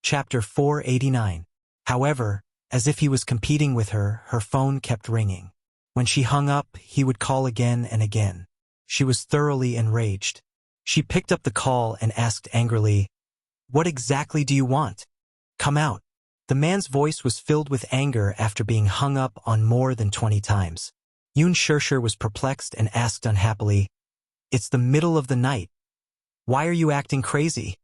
Chapter 489. However, as if he was competing with her, her phone kept ringing. When she hung up, he would call again and again. She was thoroughly enraged. She picked up the call and asked angrily, "What exactly do you want? Come out." The man's voice was filled with anger after being hung up on more than 20 times. Yoon Shirshir was perplexed and asked unhappily, "It's the middle of the night. Why are you acting crazy?"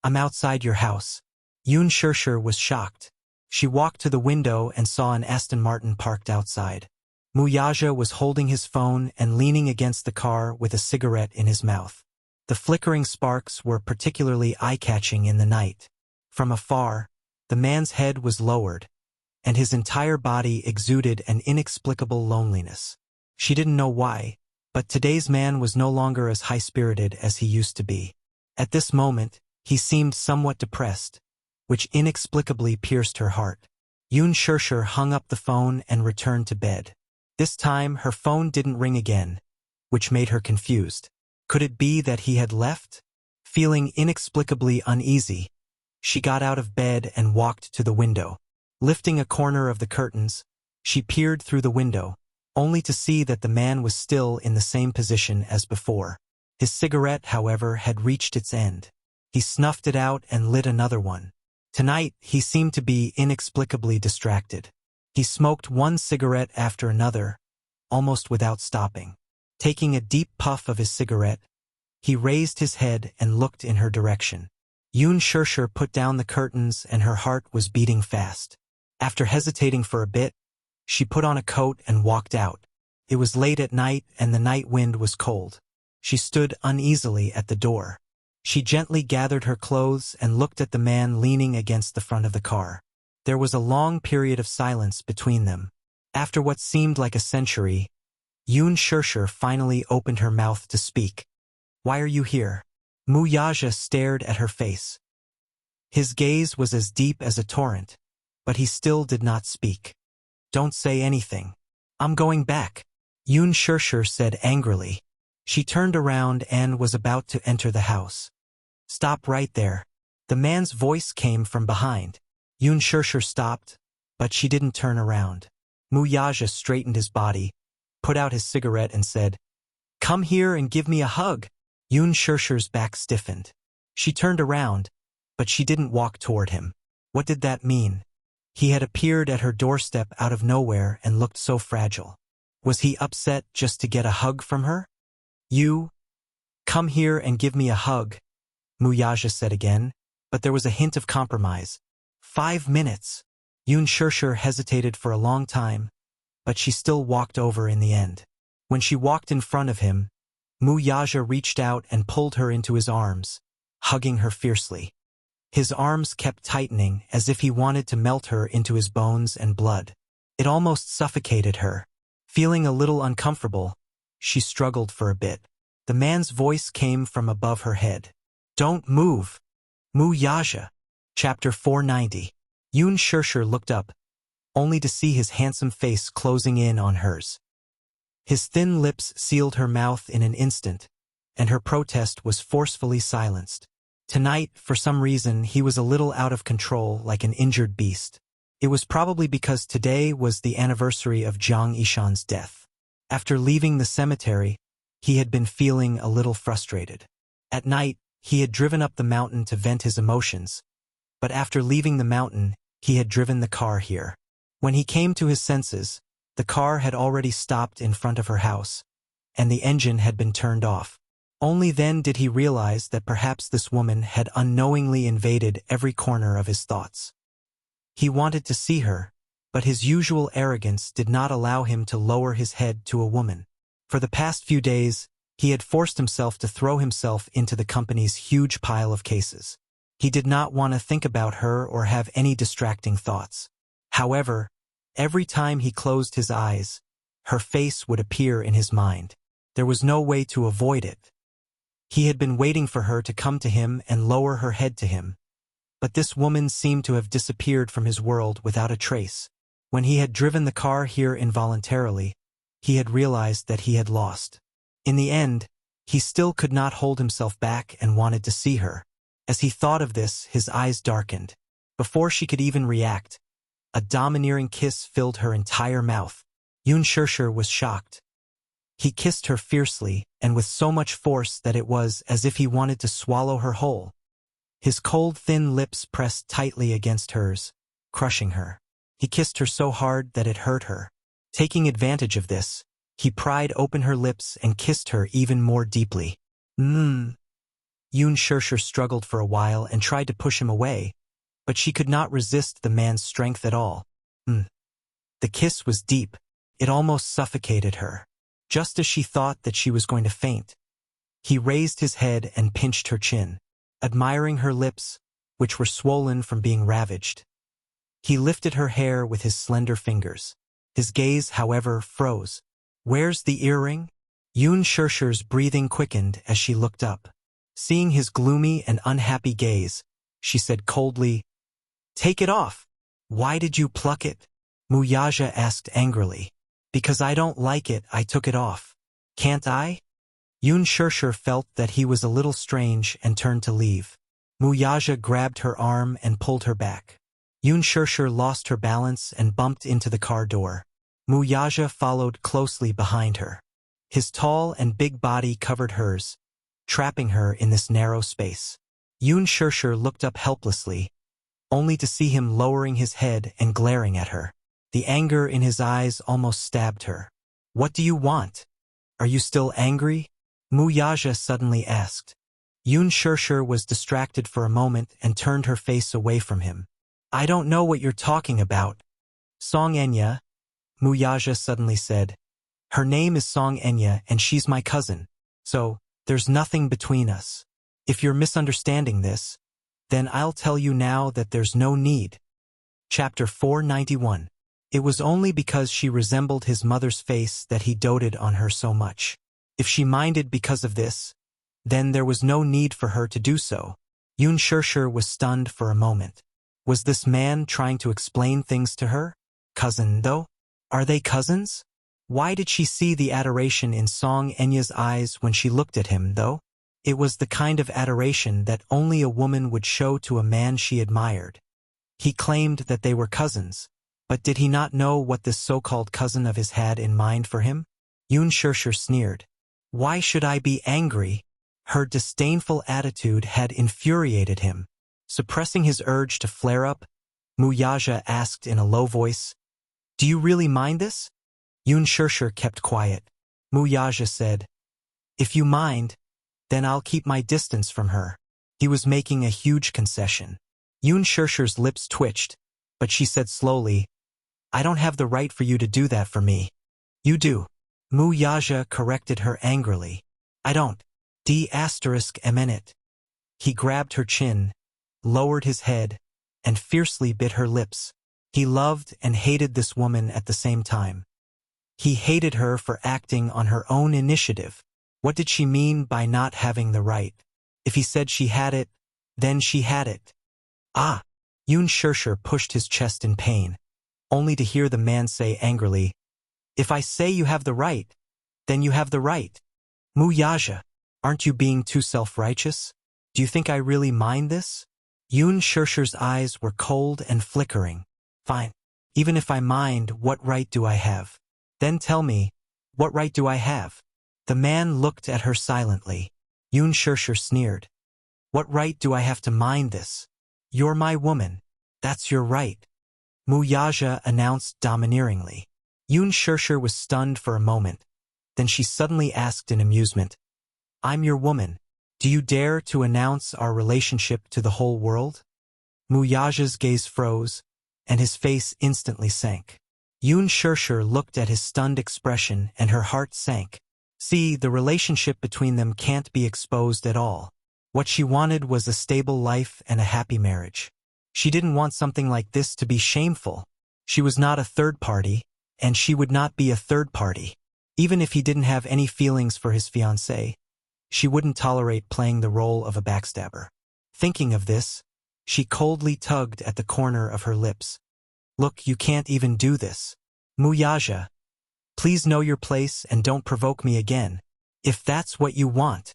"I'm outside your house." Yoon Shirshir was shocked. She walked to the window and saw an Aston Martin parked outside. Wuxia was holding his phone and leaning against the car with a cigarette in his mouth. The flickering sparks were particularly eye-catching in the night. From afar, the man's head was lowered, and his entire body exuded an inexplicable loneliness. She didn't know why, but today's man was no longer as high-spirited as he used to be. At this moment, he seemed somewhat depressed, which inexplicably pierced her heart. Yoon Shirshir hung up the phone and returned to bed. This time, her phone didn't ring again, which made her confused. Could it be that he had left? Feeling inexplicably uneasy, she got out of bed and walked to the window. Lifting a corner of the curtains, she peered through the window, only to see that the man was still in the same position as before. His cigarette, however, had reached its end. He snuffed it out and lit another one. Tonight, he seemed to be inexplicably distracted. He smoked one cigarette after another, almost without stopping. Taking a deep puff of his cigarette, he raised his head and looked in her direction. Yoon Shirshir put down the curtains and her heart was beating fast. After hesitating for a bit, she put on a coat and walked out. It was late at night and the night wind was cold. She stood uneasily at the door. She gently gathered her clothes and looked at the man leaning against the front of the car. There was a long period of silence between them. After what seemed like a century, Yoon Shirshir finally opened her mouth to speak. "Why are you here?" Wuxia stared at her face. His gaze was as deep as a torrent, but he still did not speak. "Don't say anything. I'm going back," Yoon Shirshir said angrily. She turned around and was about to enter the house. "Stop right there." The man's voice came from behind. Yoon Shirshir stopped, but she didn't turn around. Wuxia straightened his body, put out his cigarette and said, "Come here and give me a hug." Yoon Shirshir's back stiffened. She turned around, but she didn't walk toward him. What did that mean? He had appeared at her doorstep out of nowhere and looked so fragile. Was he upset just to get a hug from her? "You, come here and give me a hug," Wuxia said again, but there was a hint of compromise. 5 minutes. Yoon Shirshir hesitated for a long time, but she still walked over in the end. When she walked in front of him, Wuxia reached out and pulled her into his arms, hugging her fiercely. His arms kept tightening as if he wanted to melt her into his bones and blood. It almost suffocated her. Feeling a little uncomfortable, she struggled for a bit. The man's voice came from above her head. "Don't move, Wuxia." Chapter 490. Yoon Shirshir looked up, only to see his handsome face closing in on hers. His thin lips sealed her mouth in an instant, and her protest was forcefully silenced. Tonight, for some reason, he was a little out of control, like an injured beast. It was probably because today was the anniversary of Jiang Yishan's death. After leaving the cemetery, he had been feeling a little frustrated. At night, he had driven up the mountain to vent his emotions, but after leaving the mountain, he had driven the car here. When he came to his senses, the car had already stopped in front of her house, and the engine had been turned off. Only then did he realize that perhaps this woman had unknowingly invaded every corner of his thoughts. He wanted to see her, but his usual arrogance did not allow him to lower his head to a woman. For the past few days, he had forced himself to throw himself into the company's huge pile of cases. He did not want to think about her or have any distracting thoughts. However, every time he closed his eyes, her face would appear in his mind. There was no way to avoid it. He had been waiting for her to come to him and lower her head to him, but this woman seemed to have disappeared from his world without a trace. When he had driven the car here involuntarily, he had realized that he had lost. In the end, he still could not hold himself back and wanted to see her. As he thought of this, his eyes darkened. Before she could even react, a domineering kiss filled her entire mouth. Yun Shirshir was shocked. He kissed her fiercely and with so much force that it was as if he wanted to swallow her whole. His cold, thin lips pressed tightly against hers, crushing her. He kissed her so hard that it hurt her. Taking advantage of this, he pried open her lips and kissed her even more deeply. Yun Shirshir struggled for a while and tried to push him away, but she could not resist the man's strength at all. The kiss was deep. It almost suffocated her. Just as she thought that she was going to faint, he raised his head and pinched her chin, admiring her lips, which were swollen from being ravaged. He lifted her hair with his slender fingers. His gaze, however, froze. "Where's the earring?" Yun Shirshir's breathing quickened as she looked up. Seeing his gloomy and unhappy gaze, she said coldly, "Take it off." "Why did you pluck it?" Wuxia asked angrily. "Because I don't like it, I took it off. Can't I?" Yun Shirshir felt that he was a little strange and turned to leave. Wuxia grabbed her arm and pulled her back. Yun Shirshir lost her balance and bumped into the car door. Wuxia followed closely behind her. His tall and big body covered hers, trapping her in this narrow space. Yun Shirshir looked up helplessly, only to see him lowering his head and glaring at her. The anger in his eyes almost stabbed her. "What do you want? Are you still angry?" Wuxia suddenly asked. Yun Shirshir was distracted for a moment and turned her face away from him. "I don't know what you're talking about." "Song Enya," Wuxia suddenly said. "Her name is Song Enya and she's my cousin, so there's nothing between us. If you're misunderstanding this, then I'll tell you now that there's no need." Chapter 491. It was only because she resembled his mother's face that he doted on her so much. If she minded because of this, then there was no need for her to do so. Yun Shirshir was stunned for a moment. Was this man trying to explain things to her? Cousin, though? Are they cousins? Why did she see the adoration in Song Enya's eyes when she looked at him, though? It was the kind of adoration that only a woman would show to a man she admired. He claimed that they were cousins, but did he not know what this so-called cousin of his had in mind for him? Yun Shirshir sneered. "Why should I be angry?" Her disdainful attitude had infuriated him. Suppressing his urge to flare up, Wuxia asked in a low voice, "Do you really mind this?" Yun Shirshir kept quiet. Wuxia said, "If you mind, then I'll keep my distance from her." He was making a huge concession. Yun Shirshir's lips twitched, but she said slowly, "I don't have the right for you to do that for me." "You do." Wuxia corrected her angrily. "I don't. D****. He grabbed her chin, lowered his head, and fiercely bit her lips. He loved and hated this woman at the same time. He hated her for acting on her own initiative. What did she mean by not having the right? If he said she had it, then she had it. "Ah!" Yun Shirshir pushed his chest in pain, only to hear the man say angrily, "If I say you have the right, then you have the right." Wuxia, aren't you being too self-righteous? Do you think I really mind this? Yun Shirshir's eyes were cold and flickering. "Fine. Even if I mind, what right do I have? Then tell me, what right do I have?" The man looked at her silently. Yun Shirshir sneered. "What right do I have to mind this? You're my woman. That's your right," Wuxia announced domineeringly. Yun Shirshir was stunned for a moment. Then she suddenly asked in amusement, "I'm your woman. Do you dare to announce our relationship to the whole world?" Wuxia's gaze froze, and his face instantly sank. Yun Shirshir looked at his stunned expression and her heart sank. See, the relationship between them can't be exposed at all. What she wanted was a stable life and a happy marriage. She didn't want something like this to be shameful. She was not a third party, and she would not be a third party. Even if he didn't have any feelings for his fiancée, she wouldn't tolerate playing the role of a backstabber. Thinking of this, she coldly tugged at the corner of her lips. "Look, you can't even do this. Wuxia, please know your place and don't provoke me again. If that's what you want."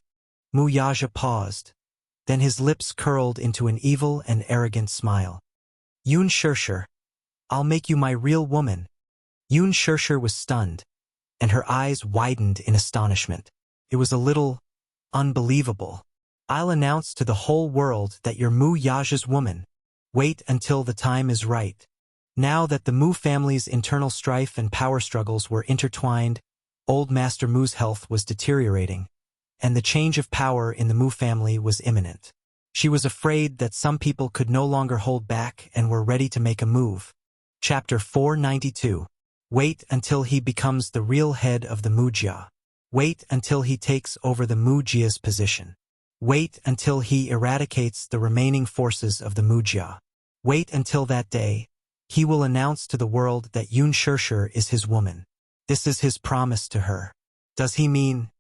Wuxia paused. Then his lips curled into an evil and arrogant smile. Yun Shirshir, I'll make you my real woman. Yun Shirshir was stunned, and her eyes widened in astonishment. It was a little unbelievable. I'll announce to the whole world that you're Mu Yaja's woman. Wait until the time is right. Now that the Mu family's internal strife and power struggles were intertwined, old Master Mu's health was deteriorating, and the change of power in the Mu family was imminent. She was afraid that some people could no longer hold back and were ready to make a move. Chapter 492. Wait until he becomes the real head of the Mujia. Wait until he takes over the Mujia's position. Wait until he eradicates the remaining forces of the Mujia. Wait until that day. He will announce to the world that Yun Shirshir is his woman. This is his promise to her. Does he mean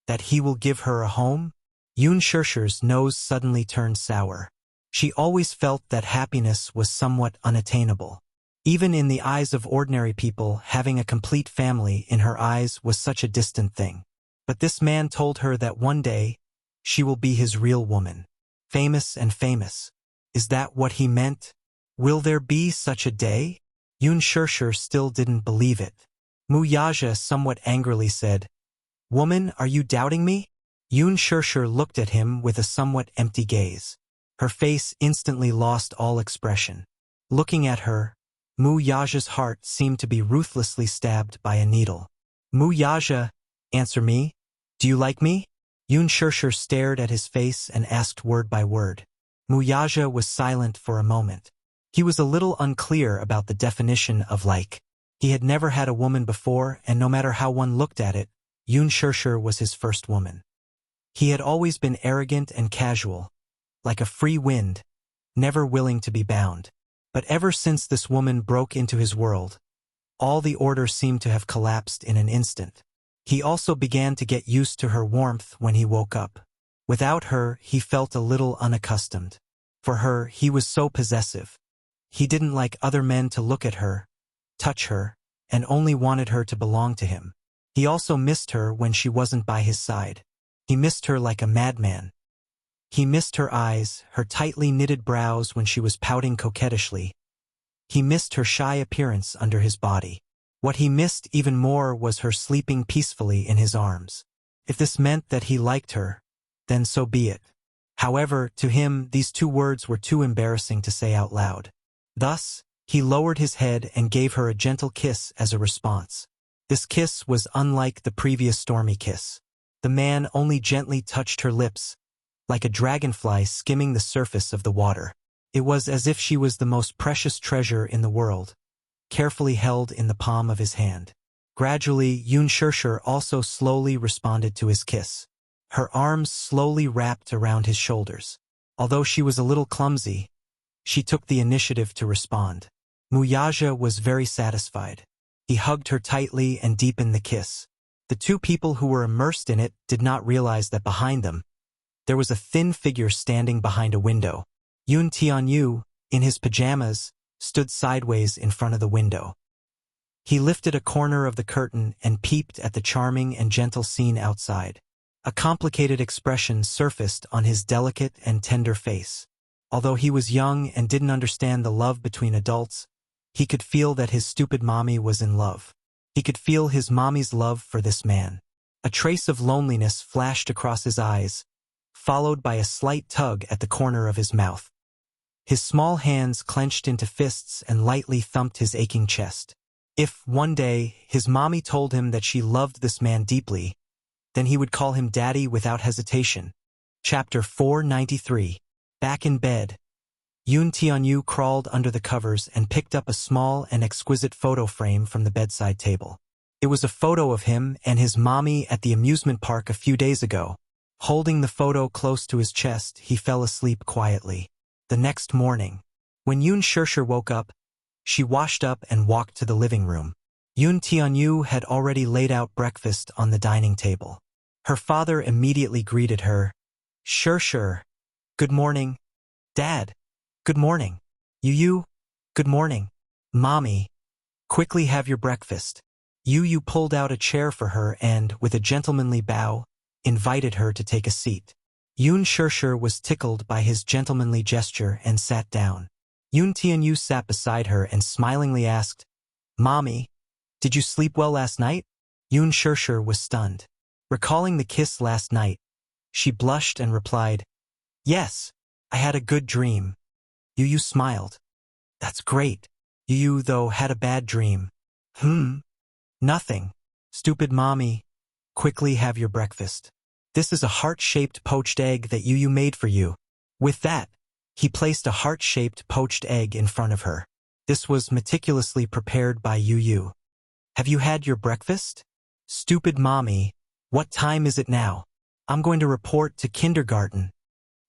that he will give her a home? Yun Shirshir's nose suddenly turned sour. She always felt that happiness was somewhat unattainable. Even in the eyes of ordinary people, having a complete family in her eyes was such a distant thing. But this man told her that one day, she will be his real woman. Famous and famous. Is that what he meant? Will there be such a day? Yun Shirshir still didn't believe it. Mu Yaja somewhat angrily said, "Woman, are you doubting me?" Yun Shirshir looked at him with a somewhat empty gaze. Her face instantly lost all expression. Looking at her, Mu Yaja's heart seemed to be ruthlessly stabbed by a needle. Mu Yaja, answer me. Do you like me? Yun Shirshir stared at his face and asked word by word. Mu Yaja was silent for a moment. He was a little unclear about the definition of like. He had never had a woman before, and no matter how one looked at it, Yun Shirshir was his first woman. He had always been arrogant and casual, like a free wind, never willing to be bound. But ever since this woman broke into his world, all the order seemed to have collapsed in an instant. He also began to get used to her warmth when he woke up. Without her, he felt a little unaccustomed. For her, he was so possessive. He didn't like other men to look at her, touch her, and only wanted her to belong to him. He also missed her when she wasn't by his side. He missed her like a madman. He missed her eyes, her tightly knitted brows when she was pouting coquettishly. He missed her shy appearance under his body. What he missed even more was her sleeping peacefully in his arms. If this meant that he liked her, then so be it. However, to him, these two words were too embarrassing to say out loud. Thus, he lowered his head and gave her a gentle kiss as a response. This kiss was unlike the previous stormy kiss. The man only gently touched her lips, like a dragonfly skimming the surface of the water. It was as if she was the most precious treasure in the world, carefully held in the palm of his hand. Gradually, Yun Shirshir also slowly responded to his kiss. Her arms slowly wrapped around his shoulders. Although she was a little clumsy, she took the initiative to respond. Mu Yaja was very satisfied. He hugged her tightly and deepened the kiss. The two people who were immersed in it did not realize that behind them, there was a thin figure standing behind a window. Yun Tianyu, in his pajamas, stood sideways in front of the window. He lifted a corner of the curtain and peeped at the charming and gentle scene outside. A complicated expression surfaced on his delicate and tender face. Although he was young and didn't understand the love between adults, he could feel that his stupid mommy was in love. He could feel his mommy's love for this man. A trace of loneliness flashed across his eyes, followed by a slight tug at the corner of his mouth. His small hands clenched into fists and lightly thumped his aching chest. If, one day, his mommy told him that she loved this man deeply, then he would call him daddy without hesitation. Chapter 493. Back in bed, Yun Tianyu crawled under the covers and picked up a small and exquisite photo frame from the bedside table. It was a photo of him and his mommy at the amusement park a few days ago. Holding the photo close to his chest, he fell asleep quietly. The next morning, when Yun Shirshir woke up, she washed up and walked to the living room. Yun Tianyu had already laid out breakfast on the dining table. Her father immediately greeted her. Shirshir. Good morning. Dad. Good morning. Yu, good morning. Mommy, quickly have your breakfast. Yu pulled out a chair for her and, with a gentlemanly bow, invited her to take a seat. Yun Shirshir was tickled by his gentlemanly gesture and sat down. Yoon Tian-yu sat beside her and smilingly asked, "Mommy, did you sleep well last night?" Yoon Shurshur was stunned. Recalling the kiss last night, she blushed and replied, "Yes, I had a good dream." Yu smiled. "That's great." Yu, though, had a bad dream. Nothing. Stupid mommy. Quickly have your breakfast. This is a heart-shaped poached egg that Yu made for you. With that, he placed a heart-shaped poached egg in front of her. This was meticulously prepared by Yu. "Have you had your breakfast?" "Stupid mommy. What time is it now? I'm going to report to kindergarten."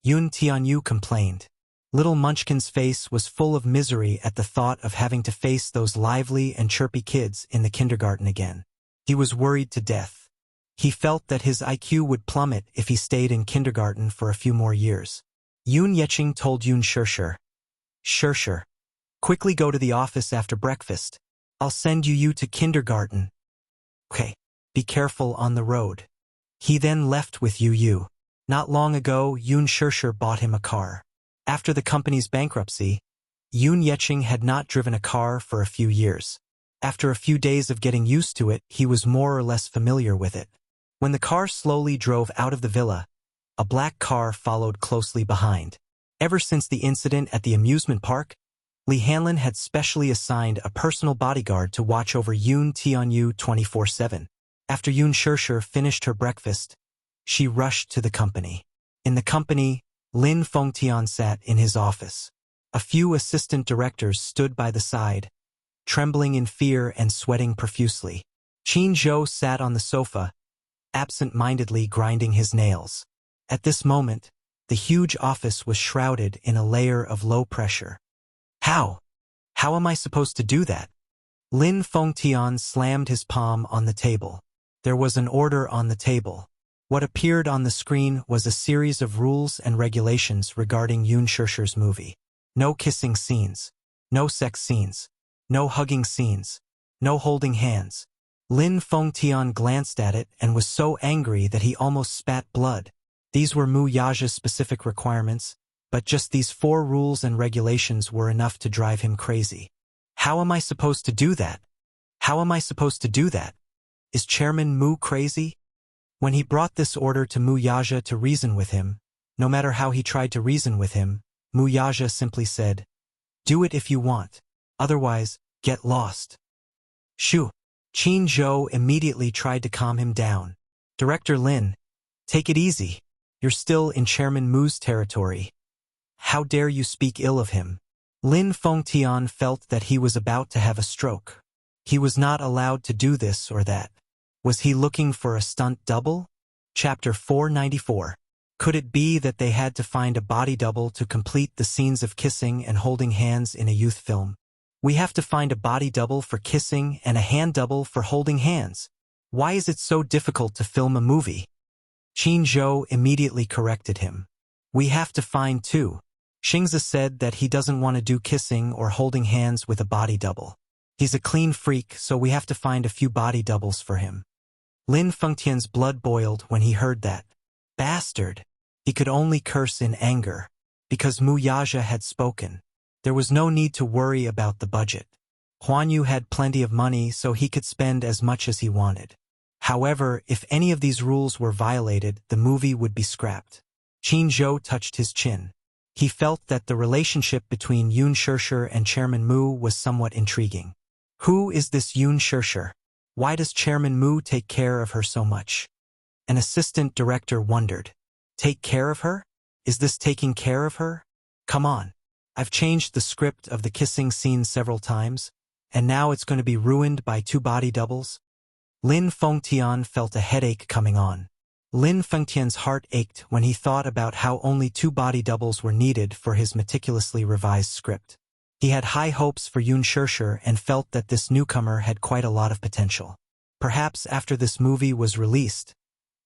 Yoon Tian-yu complained. Little Munchkin's face was full of misery at the thought of having to face those lively and chirpy kids in the kindergarten again. He was worried to death. He felt that his IQ would plummet if he stayed in kindergarten for a few more years. Yoon Yeching told Yoon Shurshur, "Shurshur, quickly go to the office after breakfast. I'll send you to kindergarten. Okay, be careful on the road." He then left with Yu. Not long ago, Yoon Shurshur bought him a car. After the company's bankruptcy, Yoon Yeching had not driven a car for a few years. After a few days of getting used to it, he was more or less familiar with it. When the car slowly drove out of the villa, a black car followed closely behind. Ever since the incident at the amusement park, Lee Hanlon had specially assigned a personal bodyguard to watch over Yoon Tian-yu 24/7. After Yoon Shurshur finished her breakfast, she rushed to the company. In the company, Lin Fengtian sat in his office. A few assistant directors stood by the side, trembling in fear and sweating profusely. Qin Zhou sat on the sofa, absent-mindedly grinding his nails. At this moment, the huge office was shrouded in a layer of low pressure. How am I supposed to do that?" Lin Fengtian slammed his palm on the table. There was an order on the table. What appeared on the screen was a series of rules and regulations regarding Yoon Shurshur's movie. No kissing scenes. No sex scenes. No hugging scenes. No holding hands. Lin Fengtian glanced at it and was so angry that he almost spat blood. These were Mu Yaja's specific requirements, but just these 4 rules and regulations were enough to drive him crazy. How am I supposed to do that? How am I supposed to do that? Is Chairman Mu crazy? When he brought this order to Mu Yaja to reason with him, no matter how he tried to reason with him, Mu Yaja simply said, "Do it if you want. Otherwise, get lost." Shoo! Qin Zhou immediately tried to calm him down. "Director Lin, take it easy. You're still in Chairman Mu's territory. How dare you speak ill of him?" Lin Fengtian felt that he was about to have a stroke. He was not allowed to do this or that. Was he looking for a stunt double? Chapter 494. Could it be that they had to find a body double to complete the scenes of kissing and holding hands in a youth film? We have to find a body double for kissing and a hand double for holding hands. Why is it so difficult to film a movie? Qin Zhou immediately corrected him. We have to find 2. Xingzi said that he doesn't want to do kissing or holding hands with a body double. He's a clean freak, so we have to find a few body doubles for him. Lin Fengtian's blood boiled when he heard that. Bastard! He could only curse in anger. Because Mu Yaja had spoken. There was no need to worry about the budget. Huan Yu had plenty of money, so he could spend as much as he wanted. However, if any of these rules were violated, the movie would be scrapped. Qin Zhou touched his chin. He felt that the relationship between Yoon Shurshur and Chairman Mu was somewhat intriguing. Who is this Yoon Shurshur? Why does Chairman Mu take care of her so much? An assistant director wondered. Take care of her? Is this taking care of her? Come on. I've changed the script of the kissing scene several times, and now it's going to be ruined by 2 body doubles? Lin Fengtian felt a headache coming on. Lin Fengtian's heart ached when he thought about how only 2 body doubles were needed for his meticulously revised script. He had high hopes for Yoon Shurshur and felt that this newcomer had quite a lot of potential. Perhaps after this movie was released,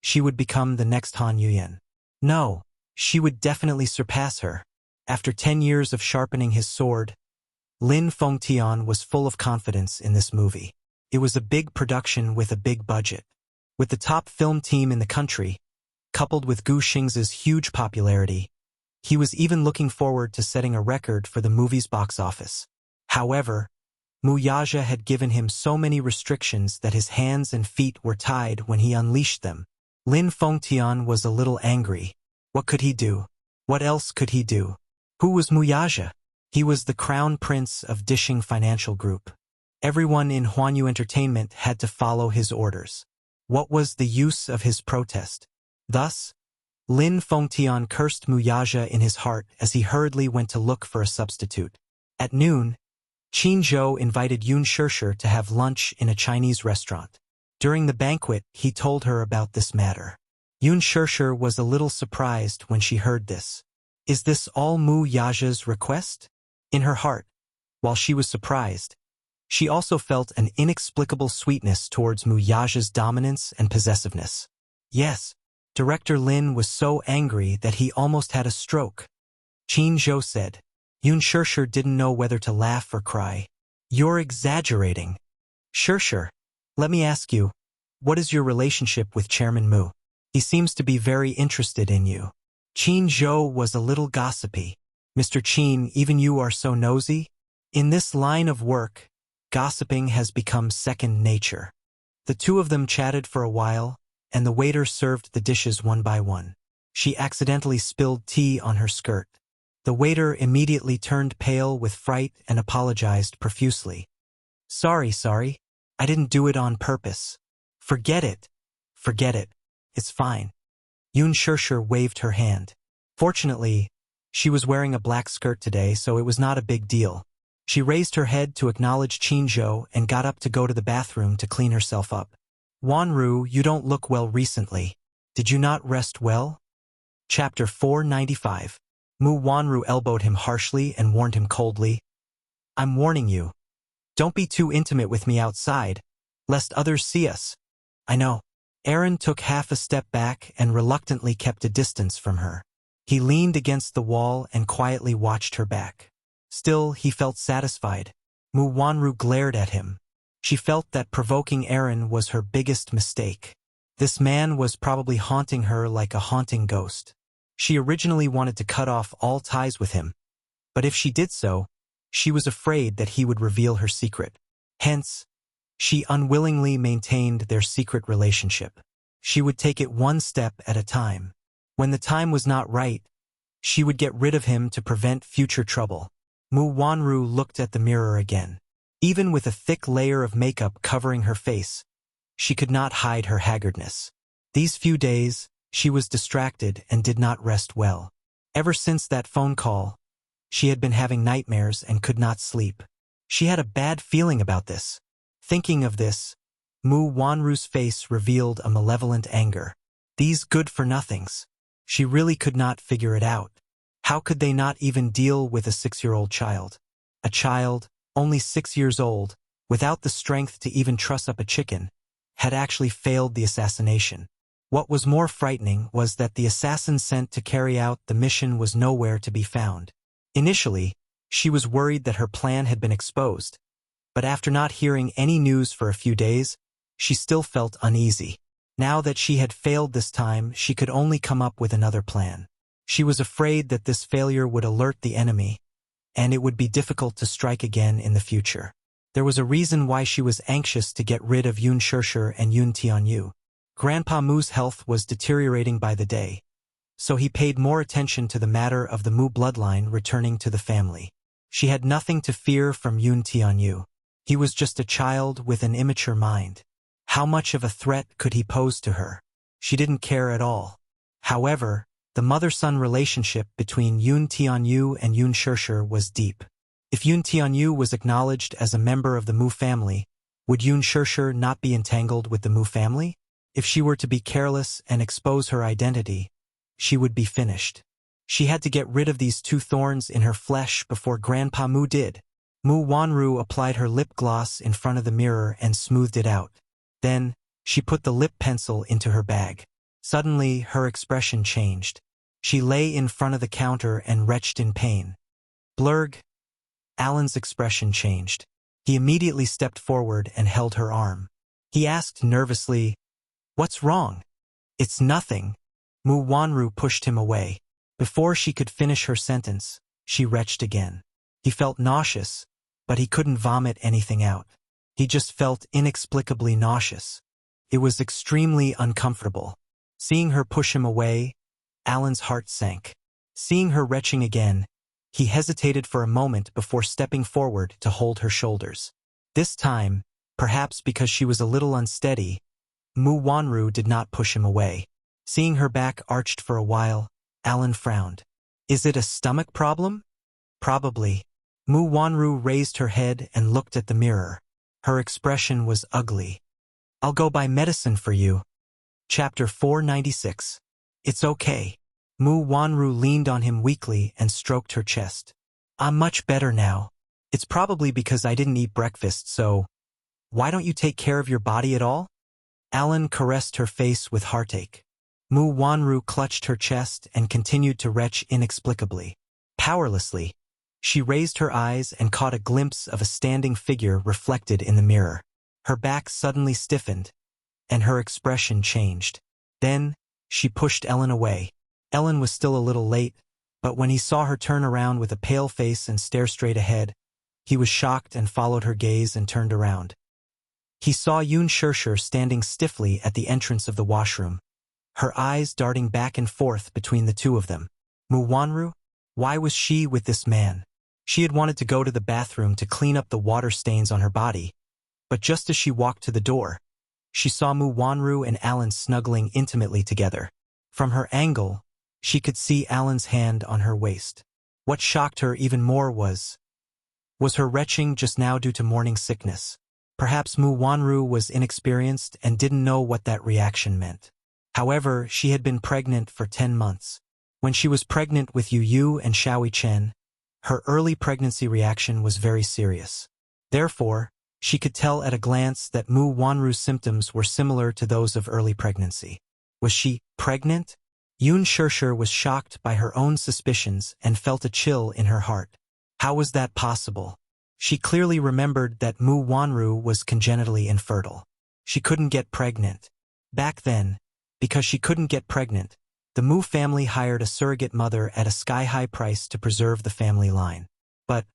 she would become the next Han Yuyen. No, she would definitely surpass her. After 10 years of sharpening his sword, Lin Fengtian was full of confidence in this movie. It was a big production with a big budget. With the top film team in the country, coupled with Gu Xingzi's huge popularity, He was even looking forward to setting a record for the movie's box office. However, Mu Yaja had given him so many restrictions that his hands and feet were tied when he unleashed them. Lin Fengtian was a little angry. What could he do? What else could he do? Who was Mu Yaja? He was the crown prince of Dishing Financial Group. Everyone in Huanyu Entertainment had to follow his orders. What was the use of his protest? Thus, Lin Fengtian cursed Mu Yaja in his heart as he hurriedly went to look for a substitute. At noon, Qin Zhou invited Yun Shishir to have lunch in a Chinese restaurant. During the banquet, he told her about this matter. Yun Shishir was a little surprised when she heard this. Is this all Mu Yaja's request? In her heart, while she was surprised, she also felt an inexplicable sweetness towards Mu Yaja's dominance and possessiveness. Yes, Director Lin was so angry that he almost had a stroke. Qin Zhou said. Yun Shishir didn't know whether to laugh or cry. You're exaggerating. Shishir, let me ask you, what is your relationship with Chairman Mu? He seems to be very interested in you. Qin Zhou was a little gossipy. Mr. Qin, even you are so nosy? In this line of work, gossiping has become second nature. The two of them chatted for a while, and the waiter served the dishes one by one. She accidentally spilled tea on her skirt. The waiter immediately turned pale with fright and apologized profusely. Sorry, I didn't do it on purpose. Forget it. It's fine. Yun Shishir waved her hand. Fortunately, she was wearing a black skirt today, so it was not a big deal. She raised her head to acknowledge Qin Zhou and got up to go to the bathroom to clean herself up. Wanru, you don't look well recently. Did you not rest well? Chapter 495. Mu Wanru elbowed him harshly and warned him coldly. I'm warning you. Don't be too intimate with me outside, lest others see us. I know. Aaron took half a step back and reluctantly kept a distance from her. He leaned against the wall and quietly watched her back. Still, he felt satisfied. Mu Wanru glared at him. She felt that provoking Aaron was her biggest mistake. This man was probably haunting her like a haunting ghost. She originally wanted to cut off all ties with him, but if she did so, she was afraid that he would reveal her secret. Hence, she unwillingly maintained their secret relationship. She would take it one step at a time. When the time was not right, she would get rid of him to prevent future trouble. Mu Wanru looked at the mirror again. Even with a thick layer of makeup covering her face, she could not hide her haggardness. These few days, she was distracted and did not rest well. Ever since that phone call, she had been having nightmares and could not sleep. She had a bad feeling about this. Thinking of this, Mu Wanru's face revealed a malevolent anger. These good-for-nothings. She really could not figure it out. How could they not even deal with a 6-year-old child? A child, only 6 years old, without the strength to even truss up a chicken, had actually failed the assassination. What was more frightening was that the assassin sent to carry out the mission was nowhere to be found. Initially, she was worried that her plan had been exposed, but after not hearing any news for a few days, she still felt uneasy. Now that she had failed this time, she could only come up with another plan. She was afraid that this failure would alert the enemy, and it would be difficult to strike again in the future. There was a reason why she was anxious to get rid of Yun Shishir and Yun Tianyu. Grandpa Mu's health was deteriorating by the day, so he paid more attention to the matter of the Mu bloodline returning to the family. She had nothing to fear from Yun Tianyu. He was just a child with an immature mind. How much of a threat could he pose to her? She didn't care at all. However, the mother-son relationship between Yun Tianyu and Yun Shishir was deep. If Yun Tianyu was acknowledged as a member of the Mu family, would Yun Shishir not be entangled with the Mu family? If she were to be careless and expose her identity, she would be finished. She had to get rid of these two thorns in her flesh before Grandpa Mu did. Mu Wanru applied her lip gloss in front of the mirror and smoothed it out. Then, she put the lip pencil into her bag. Suddenly, her expression changed. She lay in front of the counter and retched in pain. Blurg. Alan's expression changed. He immediately stepped forward and held her arm. He asked nervously, "What's wrong?" "It's nothing." Mu Wanru pushed him away. Before she could finish her sentence, she retched again. He felt nauseous, but he couldn't vomit anything out. He just felt inexplicably nauseous. It was extremely uncomfortable. Seeing her push him away, Alan's heart sank. Seeing her retching again, he hesitated for a moment before stepping forward to hold her shoulders. This time, perhaps because she was a little unsteady, Mu Wanru did not push him away. Seeing her back arched for a while, Alan frowned. Is it a stomach problem? Probably. Mu Wanru raised her head and looked at the mirror. Her expression was ugly. I'll go buy medicine for you. Chapter 496. It's okay. Mu Wanru leaned on him weakly and stroked her chest. I'm much better now. It's probably because I didn't eat breakfast, so why don't you take care of your body at all? Alan caressed her face with heartache. Mu Wanru clutched her chest and continued to retch inexplicably. Powerlessly, she raised her eyes and caught a glimpse of a standing figure reflected in the mirror. Her back suddenly stiffened, and her expression changed. Then, she pushed Ellen away. Ellen was still a little late, but when he saw her turn around with a pale face and stare straight ahead, he was shocked and followed her gaze and turned around. He saw Yun Shirshir standing stiffly at the entrance of the washroom, her eyes darting back and forth between the two of them. Mu Wanru? Why was she with this man? She had wanted to go to the bathroom to clean up the water stains on her body, but just as she walked to the door, she saw Mu Wanru and Alan snuggling intimately together. From her angle, she could see Alan's hand on her waist. What shocked her even more was her retching just now due to morning sickness? Perhaps Mu Wanru was inexperienced and didn't know what that reaction meant. However, she had been pregnant for 10 months. When she was pregnant with Yu Yu and Xiaoi Chen, her early pregnancy reaction was very serious. Therefore, she could tell at a glance that Mu Wanru's symptoms were similar to those of early pregnancy. Was she pregnant? Yun Shirshir was shocked by her own suspicions and felt a chill in her heart. How was that possible? She clearly remembered that Mu Wanru was congenitally infertile. She couldn't get pregnant. Back then, because she couldn't get pregnant, the Mu family hired a surrogate mother at a sky-high price to preserve the family line. But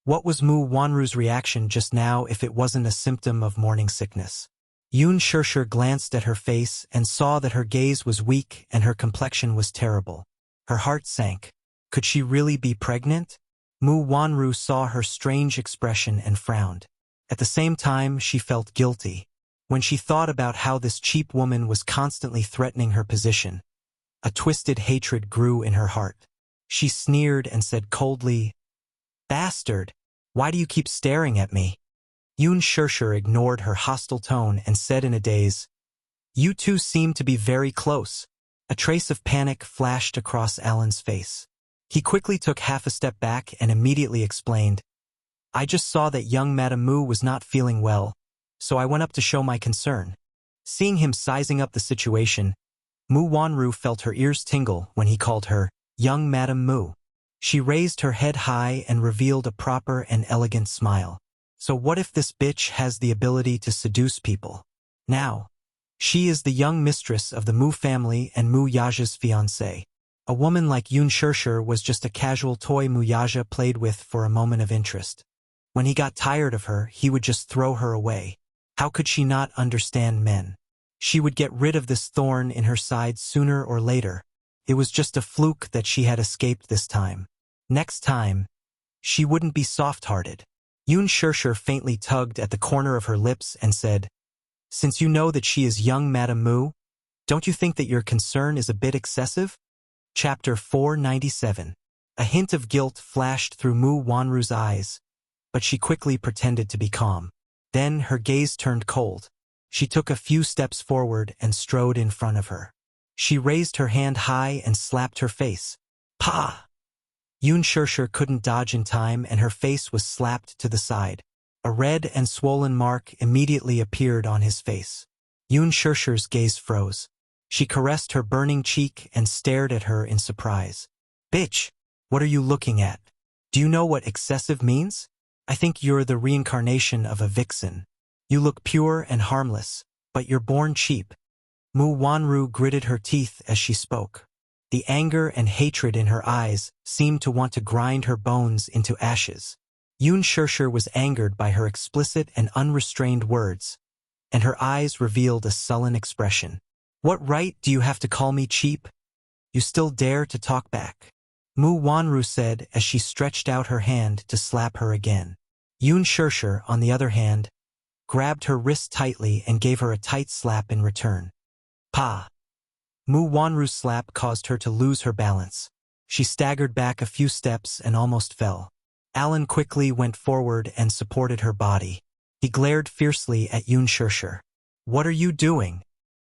what was Mu Wanru's reaction just now if it wasn't a symptom of morning sickness? Yun Shirshir glanced at her face and saw that her gaze was weak and her complexion was terrible. Her heart sank. Could she really be pregnant? Mu Wanru saw her strange expression and frowned. At the same time, she felt guilty. When she thought about how this cheap woman was constantly threatening her position, a twisted hatred grew in her heart. She sneered and said coldly, "Bastard, why do you keep staring at me?" Yun Shirshir ignored her hostile tone and said in a daze, "You two seem to be very close." A trace of panic flashed across Alan's face. He quickly took half a step back and immediately explained, "I just saw that young Madame Mu was not feeling well, so I went up to show my concern." Seeing him sizing up the situation, Mu Wanru felt her ears tingle when he called her young Madame Mu. She raised her head high and revealed a proper and elegant smile. So what if this bitch has the ability to seduce people? Now, she is the young mistress of the Mu family and Mu Yaja's fiancée. A woman like Yun Shirshir was just a casual toy Mu Yaja played with for a moment of interest. When he got tired of her, he would just throw her away. How could she not understand men? She would get rid of this thorn in her side sooner or later. It was just a fluke that she had escaped this time. Next time, she wouldn't be soft-hearted. Yun Shirshir faintly tugged at the corner of her lips and said, "Since you know that she is young Madame Mu, don't you think that your concern is a bit excessive?" Chapter 497. A hint of guilt flashed through Mu Wanru's eyes, but she quickly pretended to be calm. Then her gaze turned cold. She took a few steps forward and strode in front of her. She raised her hand high and slapped her face. "Pah!" Yun Shirshir couldn't dodge in time and her face was slapped to the side. A red and swollen mark immediately appeared on his face. Yun Shirshir's gaze froze. She caressed her burning cheek and stared at her in surprise. "Bitch, what are you looking at? Do you know what excessive means? I think you're the reincarnation of a vixen. You look pure and harmless, but you're born cheap." Mu Wanru gritted her teeth as she spoke. The anger and hatred in her eyes seemed to want to grind her bones into ashes. Yun Shirshir was angered by her explicit and unrestrained words, and her eyes revealed a sullen expression. "What right do you have to call me cheap? You still dare to talk back?" Mu Wanru said as she stretched out her hand to slap her again. Yun Shirshir, on the other hand, grabbed her wrist tightly and gave her a tight slap in return. Pa! Mu Wanru's slap caused her to lose her balance. She staggered back a few steps and almost fell. Alan quickly went forward and supported her body. He glared fiercely at Yun Shirshir. "What are you doing?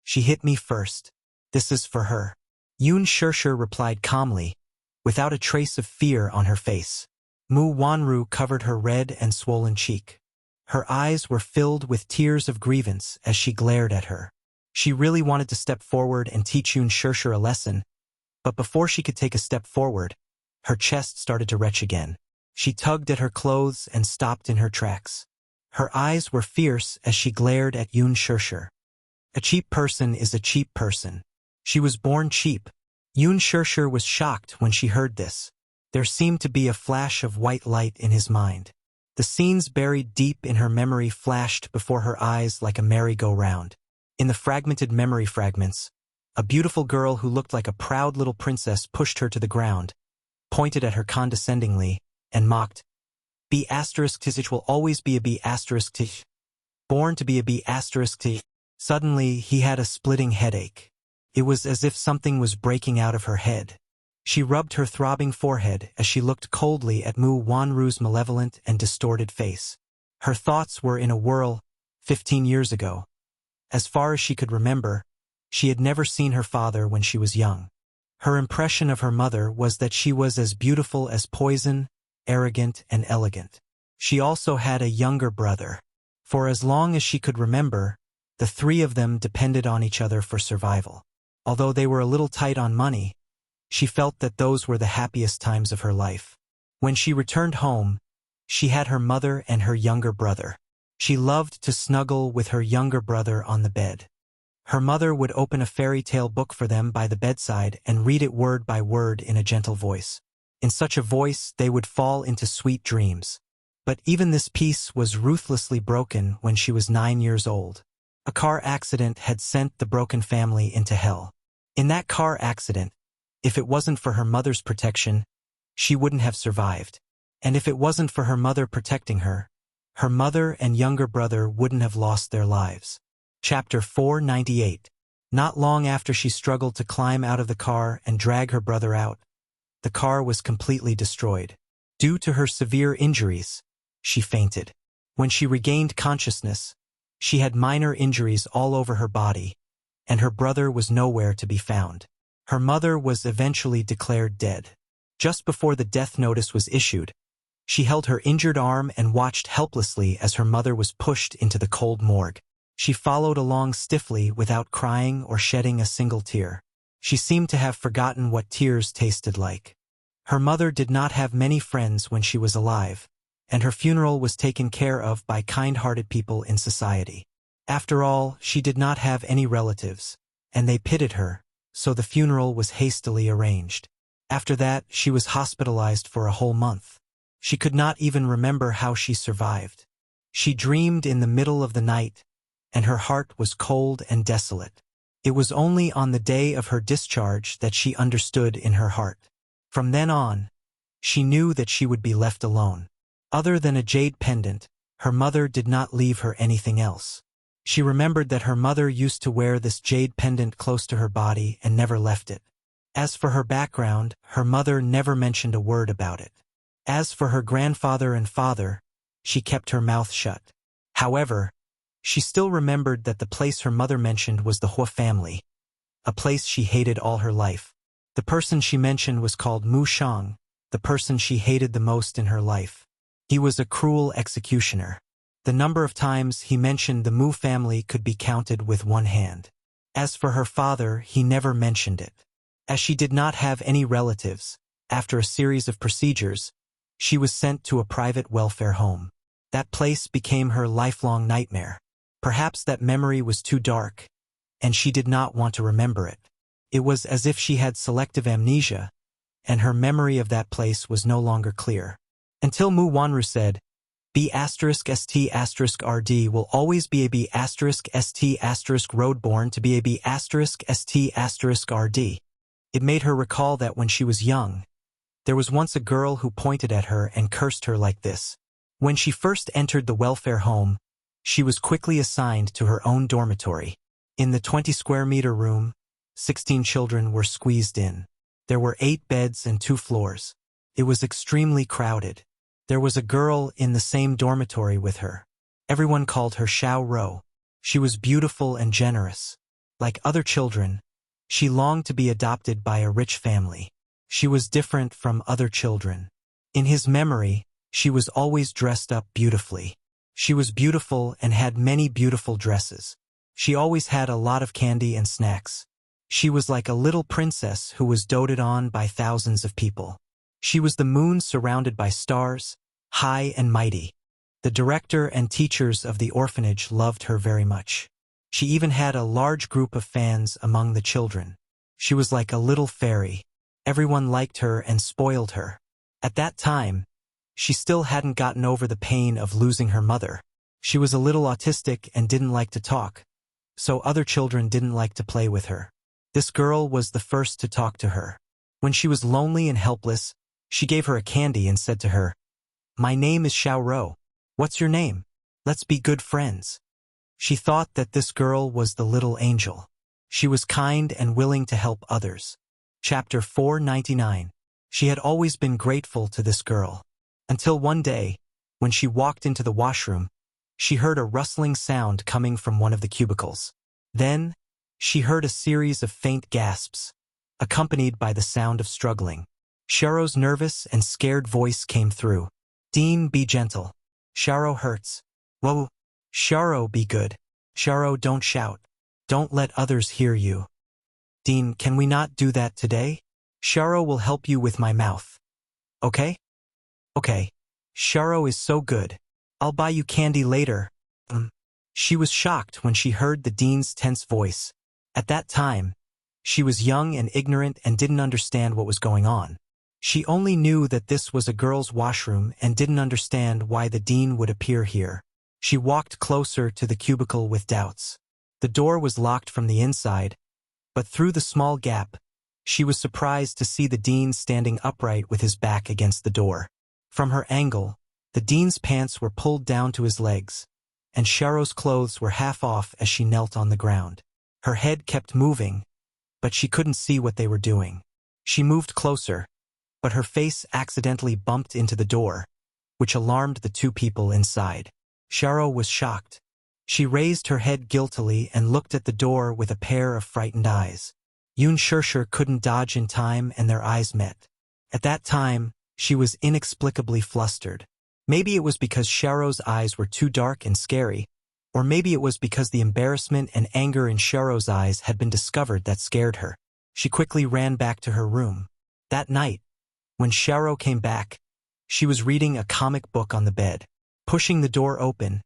She hit me first. This is for her." Yun Shirshir replied calmly, without a trace of fear on her face. Mu Wanru covered her red and swollen cheek. Her eyes were filled with tears of grievance as she glared at her. She really wanted to step forward and teach Yun Shirshir a lesson, but before she could take a step forward, her chest started to retch again. She tugged at her clothes and stopped in her tracks. Her eyes were fierce as she glared at Yun Shirshir. A cheap person is a cheap person. She was born cheap. Yun Shirshir was shocked when she heard this. There seemed to be a flash of white light in his mind. The scenes buried deep in her memory flashed before her eyes like a merry-go-round. In the fragmented memory fragments, a beautiful girl who looked like a proud little princess pushed her to the ground, pointed at her condescendingly, and mocked. B****, it will always be a B****. Born to be a B****. Suddenly, he had a splitting headache. It was as if something was breaking out of her head. She rubbed her throbbing forehead as she looked coldly at Mu Wanru's malevolent and distorted face. Her thoughts were in a whirl. 15 years ago. As far as she could remember, she had never seen her father when she was young. Her impression of her mother was that she was as beautiful as poison, arrogant and elegant. She also had a younger brother. For as long as she could remember, the three of them depended on each other for survival. Although they were a little tight on money, she felt that those were the happiest times of her life. When she returned home, she had her mother and her younger brother. She loved to snuggle with her younger brother on the bed. Her mother would open a fairy tale book for them by the bedside and read it word by word in a gentle voice. In such a voice, they would fall into sweet dreams. But even this peace was ruthlessly broken when she was 9 years old. A car accident had sent the broken family into hell. In that car accident, if it wasn't for her mother's protection, she wouldn't have survived. And if it wasn't for her mother protecting her mother and younger brother wouldn't have lost their lives. Chapter 498. Not long after she struggled to climb out of the car and drag her brother out, the car was completely destroyed. Due to her severe injuries, she fainted. When she regained consciousness, she had minor injuries all over her body, and her brother was nowhere to be found. Her mother was eventually declared dead. Just before the death notice was issued, she held her injured arm and watched helplessly as her mother was pushed into the cold morgue. She followed along stiffly without crying or shedding a single tear. She seemed to have forgotten what tears tasted like. Her mother did not have many friends when she was alive, and her funeral was taken care of by kind-hearted people in society. After all, she did not have any relatives, and they pitied her, so the funeral was hastily arranged. After that, she was hospitalized for a whole month. She could not even remember how she survived. She dreamed in the middle of the night, and her heart was cold and desolate. It was only on the day of her discharge that she understood in her heart. From then on, she knew that she would be left alone. Other than a jade pendant, her mother did not leave her anything else. She remembered that her mother used to wear this jade pendant close to her body and never left it. As for her background, her mother never mentioned a word about it. As for her grandfather and father, she kept her mouth shut. However, she still remembered that the place her mother mentioned was the Hua family, a place she hated all her life. The person she mentioned was called Mu Shang, the person she hated the most in her life. He was a cruel executioner. The number of times he mentioned the Mu family could be counted with one hand. As for her father, he never mentioned it. As she did not have any relatives, after a series of procedures, she was sent to a private welfare home. That place became her lifelong nightmare. Perhaps that memory was too dark, and she did not want to remember it. It was as if she had selective amnesia, and her memory of that place was no longer clear. Until Mu Wanru said, B***st** RD will always be a B***st** road born to be a B***st** RD. It made her recall that when she was young, there was once a girl who pointed at her and cursed her like this. When she first entered the welfare home, she was quickly assigned to her own dormitory. In the 20-square-meter room, 16 children were squeezed in. There were 8 beds and 2 floors. It was extremely crowded. There was a girl in the same dormitory with her. Everyone called her Xiao Rou. She was beautiful and generous. Like other children, she longed to be adopted by a rich family. She was different from other children. In his memory, she was always dressed up beautifully. She was beautiful and had many beautiful dresses. She always had a lot of candy and snacks. She was like a little princess who was doted on by thousands of people. She was the moon surrounded by stars, high and mighty. The director and teachers of the orphanage loved her very much. She even had a large group of fans among the children. She was like a little fairy. Everyone liked her and spoiled her. At that time, she still hadn't gotten over the pain of losing her mother. She was a little autistic and didn't like to talk, so other children didn't like to play with her. This girl was the first to talk to her. When she was lonely and helpless, she gave her a candy and said to her, "My name is Xiao Rou. What's your name? Let's be good friends." She thought that this girl was the little angel. She was kind and willing to help others. Chapter 499. She had always been grateful to this girl. Until one day, when she walked into the washroom, she heard a rustling sound coming from one of the cubicles. Then, she heard a series of faint gasps, accompanied by the sound of struggling. Xiaorou's nervous and scared voice came through. "Dean, be gentle. Xiaorou hurts." "Whoa. Xiaorou, be good. Xiaorou, don't shout. Don't let others hear you." "Dean, can we not do that today? Xiaorou will help you with my mouth. Okay?" "Okay. Xiaorou is so good. I'll buy you candy later." She was shocked when she heard the dean's tense voice. At that time, she was young and ignorant and didn't understand what was going on. She only knew that this was a girl's washroom and didn't understand why the dean would appear here. She walked closer to the cubicle with doubts. The door was locked from the inside, but through the small gap, she was surprised to see the dean standing upright with his back against the door. From her angle, the dean's pants were pulled down to his legs, and Xiaorou's clothes were half off as she knelt on the ground. Her head kept moving, but she couldn't see what they were doing. She moved closer, but her face accidentally bumped into the door, which alarmed the 2 people inside. Xiaorou was shocked. She raised her head guiltily and looked at the door with a pair of frightened eyes. Yun Shishir couldn't dodge in time and their eyes met. At that time, she was inexplicably flustered. Maybe it was because Xiaorou's eyes were too dark and scary, or maybe it was because the embarrassment and anger in Xiaorou's eyes had been discovered that scared her. She quickly ran back to her room. That night, when Xiaorou came back, she was reading a comic book on the bed. Pushing the door open,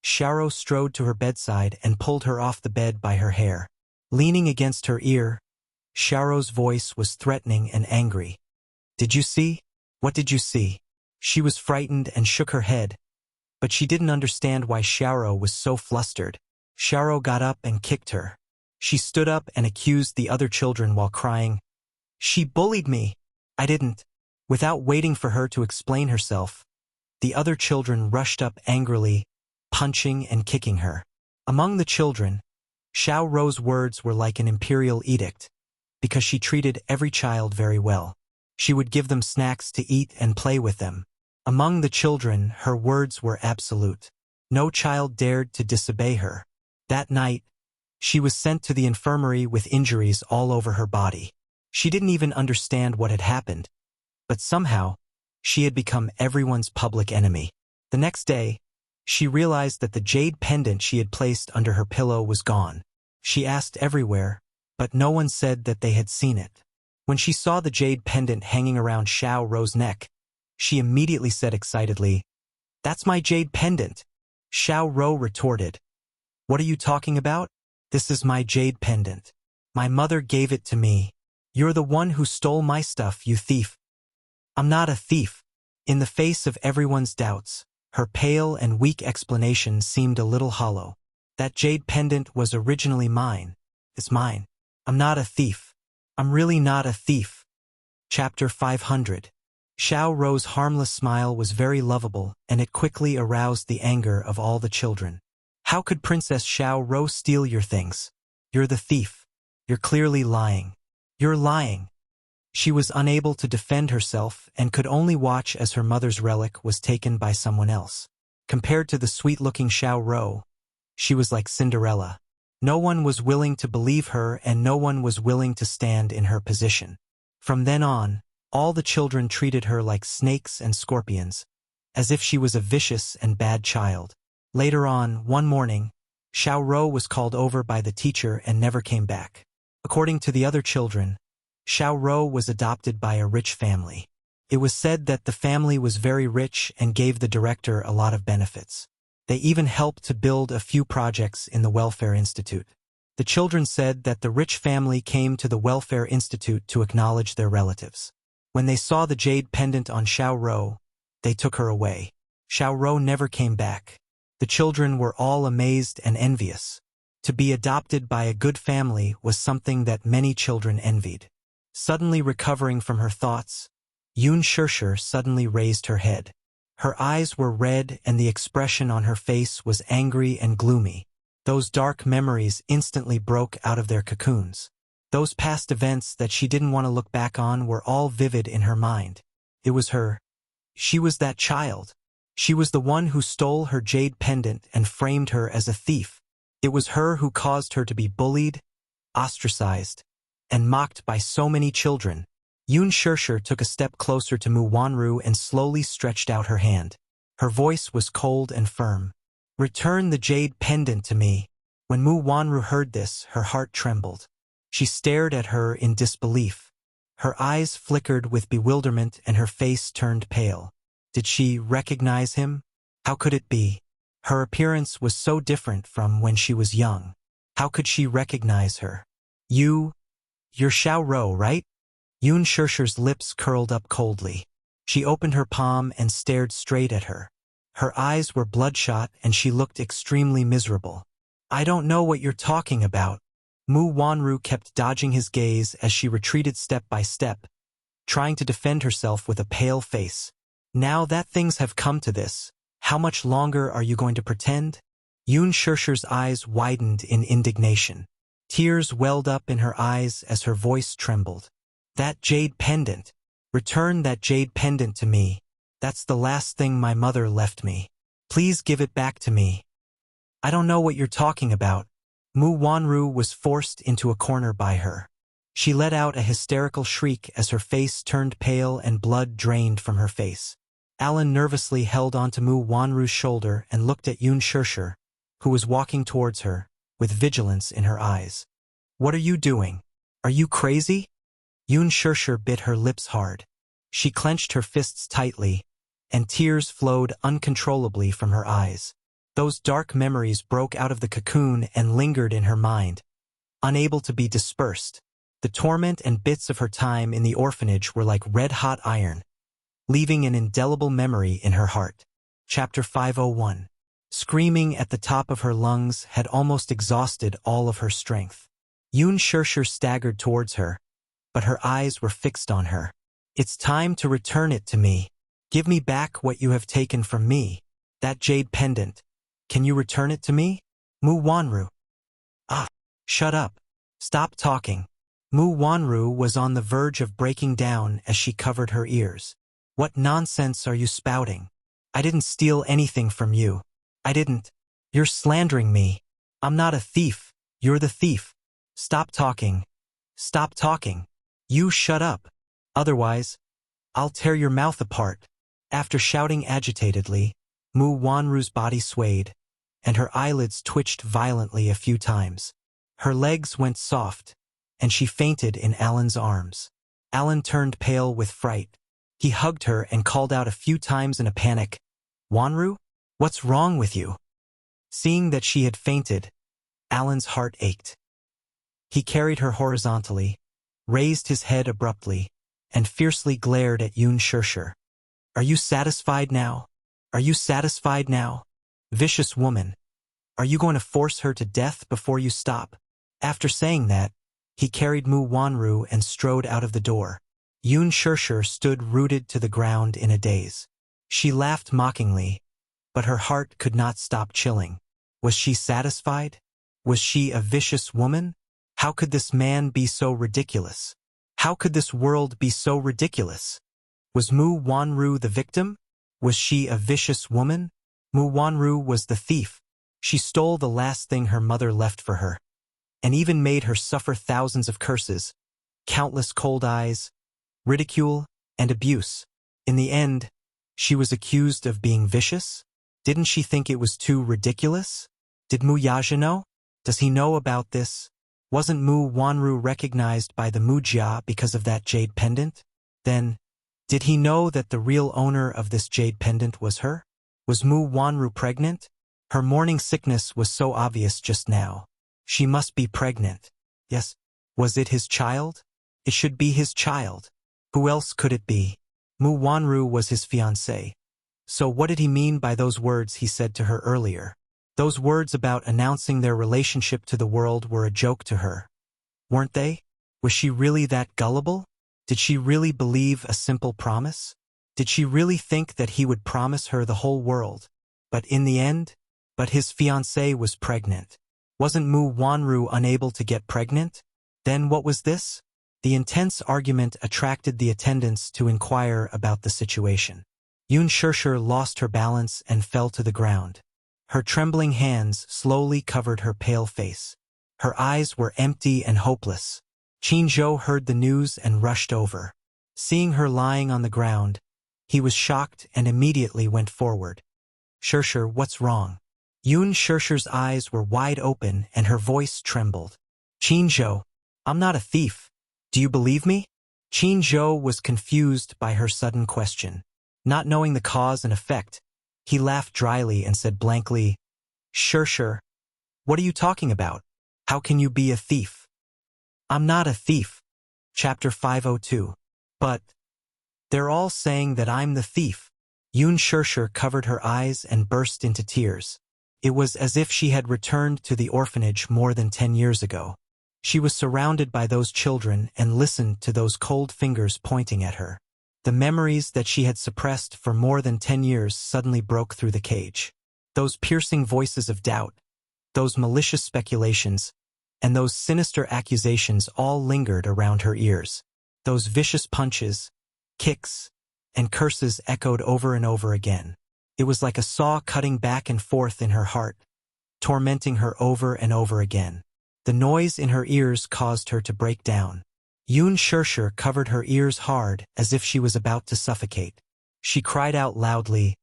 Xiaorou strode to her bedside and pulled her off the bed by her hair. Leaning against her ear, Xiaorou's voice was threatening and angry. "Did you see? What did you see?" She was frightened and shook her head, but she didn't understand why Xiaorou was so flustered. Xiaorou got up and kicked her. She stood up and accused the other children while crying, "She bullied me. I didn't." Without waiting for her to explain herself, the other children rushed up angrily, punching and kicking her. Among the children, Xiao Rou's words were like an imperial edict, because she treated every child very well. She would give them snacks to eat and play with them. Among the children, her words were absolute. No child dared to disobey her. That night, she was sent to the infirmary with injuries all over her body. She didn't even understand what had happened, but somehow, she had become everyone's public enemy. The next day, she realized that the jade pendant she had placed under her pillow was gone. She asked everywhere, but no one said that they had seen it. When she saw the jade pendant hanging around Xiao Rou's neck, she immediately said excitedly, "That's my jade pendant." Xiao Rou retorted, "What are you talking about? This is my jade pendant." My mother gave it to me. You're the one who stole my stuff, you thief. I'm not a thief. In the face of everyone's doubts, her pale and weak explanation seemed a little hollow. That jade pendant was originally mine. It's mine. I'm not a thief. I'm really not a thief. Chapter 500. Xiao Rou's harmless smile was very lovable, and it quickly aroused the anger of all the children. How could Princess Xiao Rou steal your things? You're the thief. You're clearly lying. You're lying. She was unable to defend herself and could only watch as her mother's relic was taken by someone else. Compared to the sweet-looking Xiao Rou, she was like Cinderella. No one was willing to believe her and no one was willing to stand in her position. From then on, all the children treated her like snakes and scorpions, as if she was a vicious and bad child. Later on, one morning, Xiao Rou was called over by the teacher and never came back. According to the other children, Xiao Rou was adopted by a rich family. It was said that the family was very rich and gave the director a lot of benefits. They even helped to build a few projects in the Welfare Institute. The children said that the rich family came to the Welfare Institute to acknowledge their relatives. When they saw the jade pendant on Xiao Rou, they took her away. Xiao Rou never came back. The children were all amazed and envious. To be adopted by a good family was something that many children envied. Suddenly recovering from her thoughts, Yun Shishir suddenly raised her head. Her eyes were red and the expression on her face was angry and gloomy. Those dark memories instantly broke out of their cocoons. Those past events that she didn't want to look back on were all vivid in her mind. It was her. She was that child. She was the one who stole her jade pendant and framed her as a thief. It was her who caused her to be bullied, ostracized, and mocked by so many children. Yun Shishir took a step closer to Mu Wanru and slowly stretched out her hand. Her voice was cold and firm. Return the jade pendant to me. When Mu Wanru heard this, her heart trembled. She stared at her in disbelief. Her eyes flickered with bewilderment and her face turned pale. Did she recognize him? How could it be? Her appearance was so different from when she was young. How could she recognize her? You're Xiao Rou, right? Yun Shishir's lips curled up coldly. She opened her palm and stared straight at her. Her eyes were bloodshot and she looked extremely miserable. I don't know what you're talking about. Mu Wanru kept dodging his gaze as she retreated step by step, trying to defend herself with a pale face. Now that things have come to this, how much longer are you going to pretend? Yun Shishir's eyes widened in indignation. Tears welled up in her eyes as her voice trembled. That jade pendant. Return that jade pendant to me. That's the last thing my mother left me. Please give it back to me. I don't know what you're talking about. Mu Wanru was forced into a corner by her. She let out a hysterical shriek as her face turned pale and blood drained from her face. Alan nervously held onto Mu Wanru's shoulder and looked at Yun Shishir, who was walking towards her, with vigilance in her eyes. What are you doing? Are you crazy? Yun Shishir bit her lips hard. She clenched her fists tightly, and tears flowed uncontrollably from her eyes. Those dark memories broke out of the cocoon and lingered in her mind, unable to be dispersed. The torment and bits of her time in the orphanage were like red-hot iron, leaving an indelible memory in her heart. Chapter 501. Screaming at the top of her lungs had almost exhausted all of her strength. Yun Shishir staggered towards her, but her eyes were fixed on her. It's time to return it to me. Give me back what you have taken from me. That jade pendant. Can you return it to me? Mu Wanru. Ah, shut up. Stop talking. Mu Wanru was on the verge of breaking down as she covered her ears. What nonsense are you spouting? I didn't steal anything from you. I didn't. You're slandering me. I'm not a thief. You're the thief. Stop talking. Stop talking. You shut up. Otherwise, I'll tear your mouth apart. After shouting agitatedly, Mu Wanru's body swayed, and her eyelids twitched violently a few times. Her legs went soft, and she fainted in Alan's arms. Alan turned pale with fright. He hugged her and called out a few times in a panic, Wanru? What's wrong with you? Seeing that she had fainted, Alan's heart ached. He carried her horizontally, raised his head abruptly, and fiercely glared at Yoon Shirshir. Are you satisfied now? Are you satisfied now? Vicious woman. Are you going to force her to death before you stop? After saying that, he carried Mu Wanru and strode out of the door. Yoon Shirshir stood rooted to the ground in a daze. She laughed mockingly, but her heart could not stop chilling. Was she satisfied? Was she a vicious woman? How could this man be so ridiculous? How could this world be so ridiculous? Was Mu Wanru the victim? Was she a vicious woman? Mu Wanru was the thief. She stole the last thing her mother left for her, and even made her suffer thousands of curses, countless cold eyes, ridicule, and abuse. In the end, she was accused of being vicious? Didn't she think it was too ridiculous? Did Mu Yaja know? Does he know about this? Wasn't Mu Wanru recognized by the Mujia because of that jade pendant? Then, did he know that the real owner of this jade pendant was her? Was Mu Wanru pregnant? Her morning sickness was so obvious just now. She must be pregnant. Yes, was it his child? It should be his child. Who else could it be? Mu Wanru was his fiancée. So what did he mean by those words he said to her earlier? Those words about announcing their relationship to the world were a joke to her, weren't they? Was she really that gullible? Did she really believe a simple promise? Did she really think that he would promise her the whole world? But in the end, his fiancée was pregnant. Wasn't Mu Wanru unable to get pregnant? Then what was this? The intense argument attracted the attendants to inquire about the situation. Yoon Shirshir lost her balance and fell to the ground. Her trembling hands slowly covered her pale face. Her eyes were empty and hopeless. Qin heard the news and rushed over. Seeing her lying on the ground, he was shocked and immediately went forward. Shirshir, what's wrong? Yoon Shirshir's eyes were wide open and her voice trembled. Qin, I'm not a thief. Do you believe me? Qin was confused by her sudden question. Not knowing the cause and effect, he laughed dryly and said blankly, Shirshir, what are you talking about? How can you be a thief? I'm not a thief. Chapter 502. But they're all saying that I'm the thief. Yoon Shirshir covered her eyes and burst into tears. It was as if she had returned to the orphanage more than 10 years ago. She was surrounded by those children and listened to those cold fingers pointing at her. The memories that she had suppressed for more than 10 years suddenly broke through the cage. Those piercing voices of doubt, those malicious speculations, and those sinister accusations all lingered around her ears. Those vicious punches, kicks, and curses echoed over and over again. It was like a saw cutting back and forth in her heart, tormenting her over and over again. The noise in her ears caused her to break down. Yoon Shirshir covered her ears hard as if she was about to suffocate. She cried out loudly,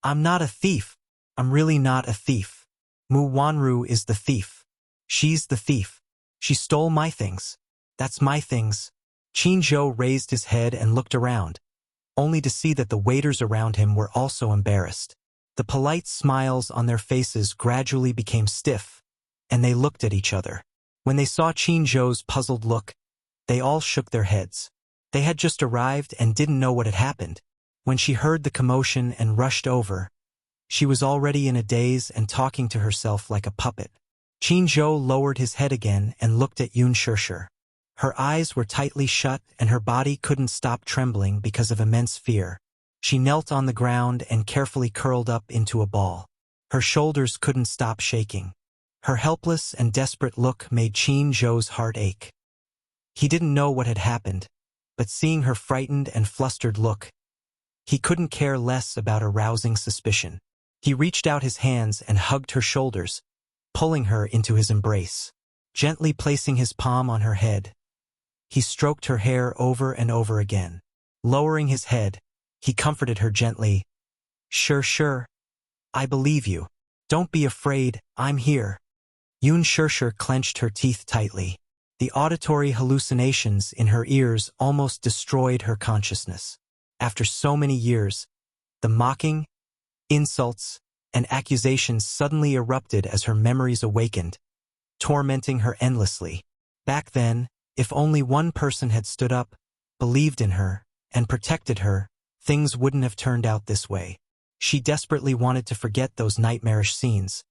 I'm not a thief. I'm really not a thief. Mu Wanru is the thief. She's the thief. She stole my things. That's my things. Qin raised his head and looked around, only to see that the waiters around him were also embarrassed. The polite smiles on their faces gradually became stiff, and they looked at each other. When they saw Qin puzzled look, they all shook their heads. They had just arrived and didn't know what had happened. When she heard the commotion and rushed over, she was already in a daze and talking to herself like a puppet. Qin lowered his head again and looked at Yoon Shirshir. Her eyes were tightly shut and her body couldn't stop trembling because of immense fear. She knelt on the ground and carefully curled up into a ball. Her shoulders couldn't stop shaking. Her helpless and desperate look made Qin heart ache. He didn't know what had happened, but seeing her frightened and flustered look, he couldn't care less about arousing suspicion. He reached out his hands and hugged her shoulders, pulling her into his embrace. Gently placing his palm on her head, he stroked her hair over and over again. Lowering his head, he comforted her gently. Sure, I believe you. Don't be afraid, I'm here. Yoon Shirshir clenched her teeth tightly. The auditory hallucinations in her ears almost destroyed her consciousness. After so many years, the mocking, insults, and accusations suddenly erupted as her memories awakened, tormenting her endlessly. Back then, if only one person had stood up, believed in her, and protected her, things wouldn't have turned out this way. She desperately wanted to forget those nightmarish scenes.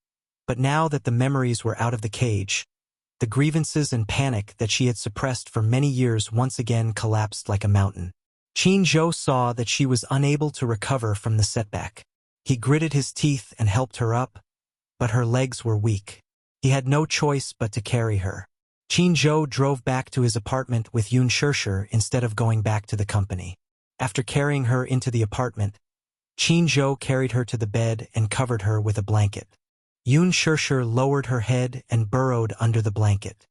But now that the memories were out of the cage, the grievances and panic that she had suppressed for many years once again collapsed like a mountain. Qin Zhou saw that she was unable to recover from the setback. He gritted his teeth and helped her up, but her legs were weak. He had no choice but to carry her. Qin Zhou drove back to his apartment with Yun Shishir instead of going back to the company. After carrying her into the apartment, Qin Zhou carried her to the bed and covered her with a blanket. Yun Shishir lowered her head and burrowed under the blanket.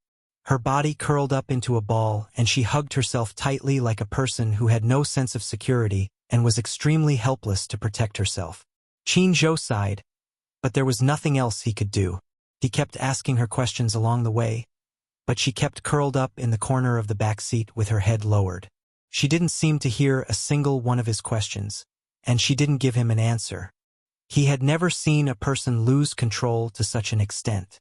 Her body curled up into a ball and she hugged herself tightly like a person who had no sense of security and was extremely helpless to protect herself. Qin Zhou sighed, but there was nothing else he could do. He kept asking her questions along the way, but she kept curled up in the corner of the back seat with her head lowered. She didn't seem to hear a single one of his questions, and she didn't give him an answer. He had never seen a person lose control to such an extent.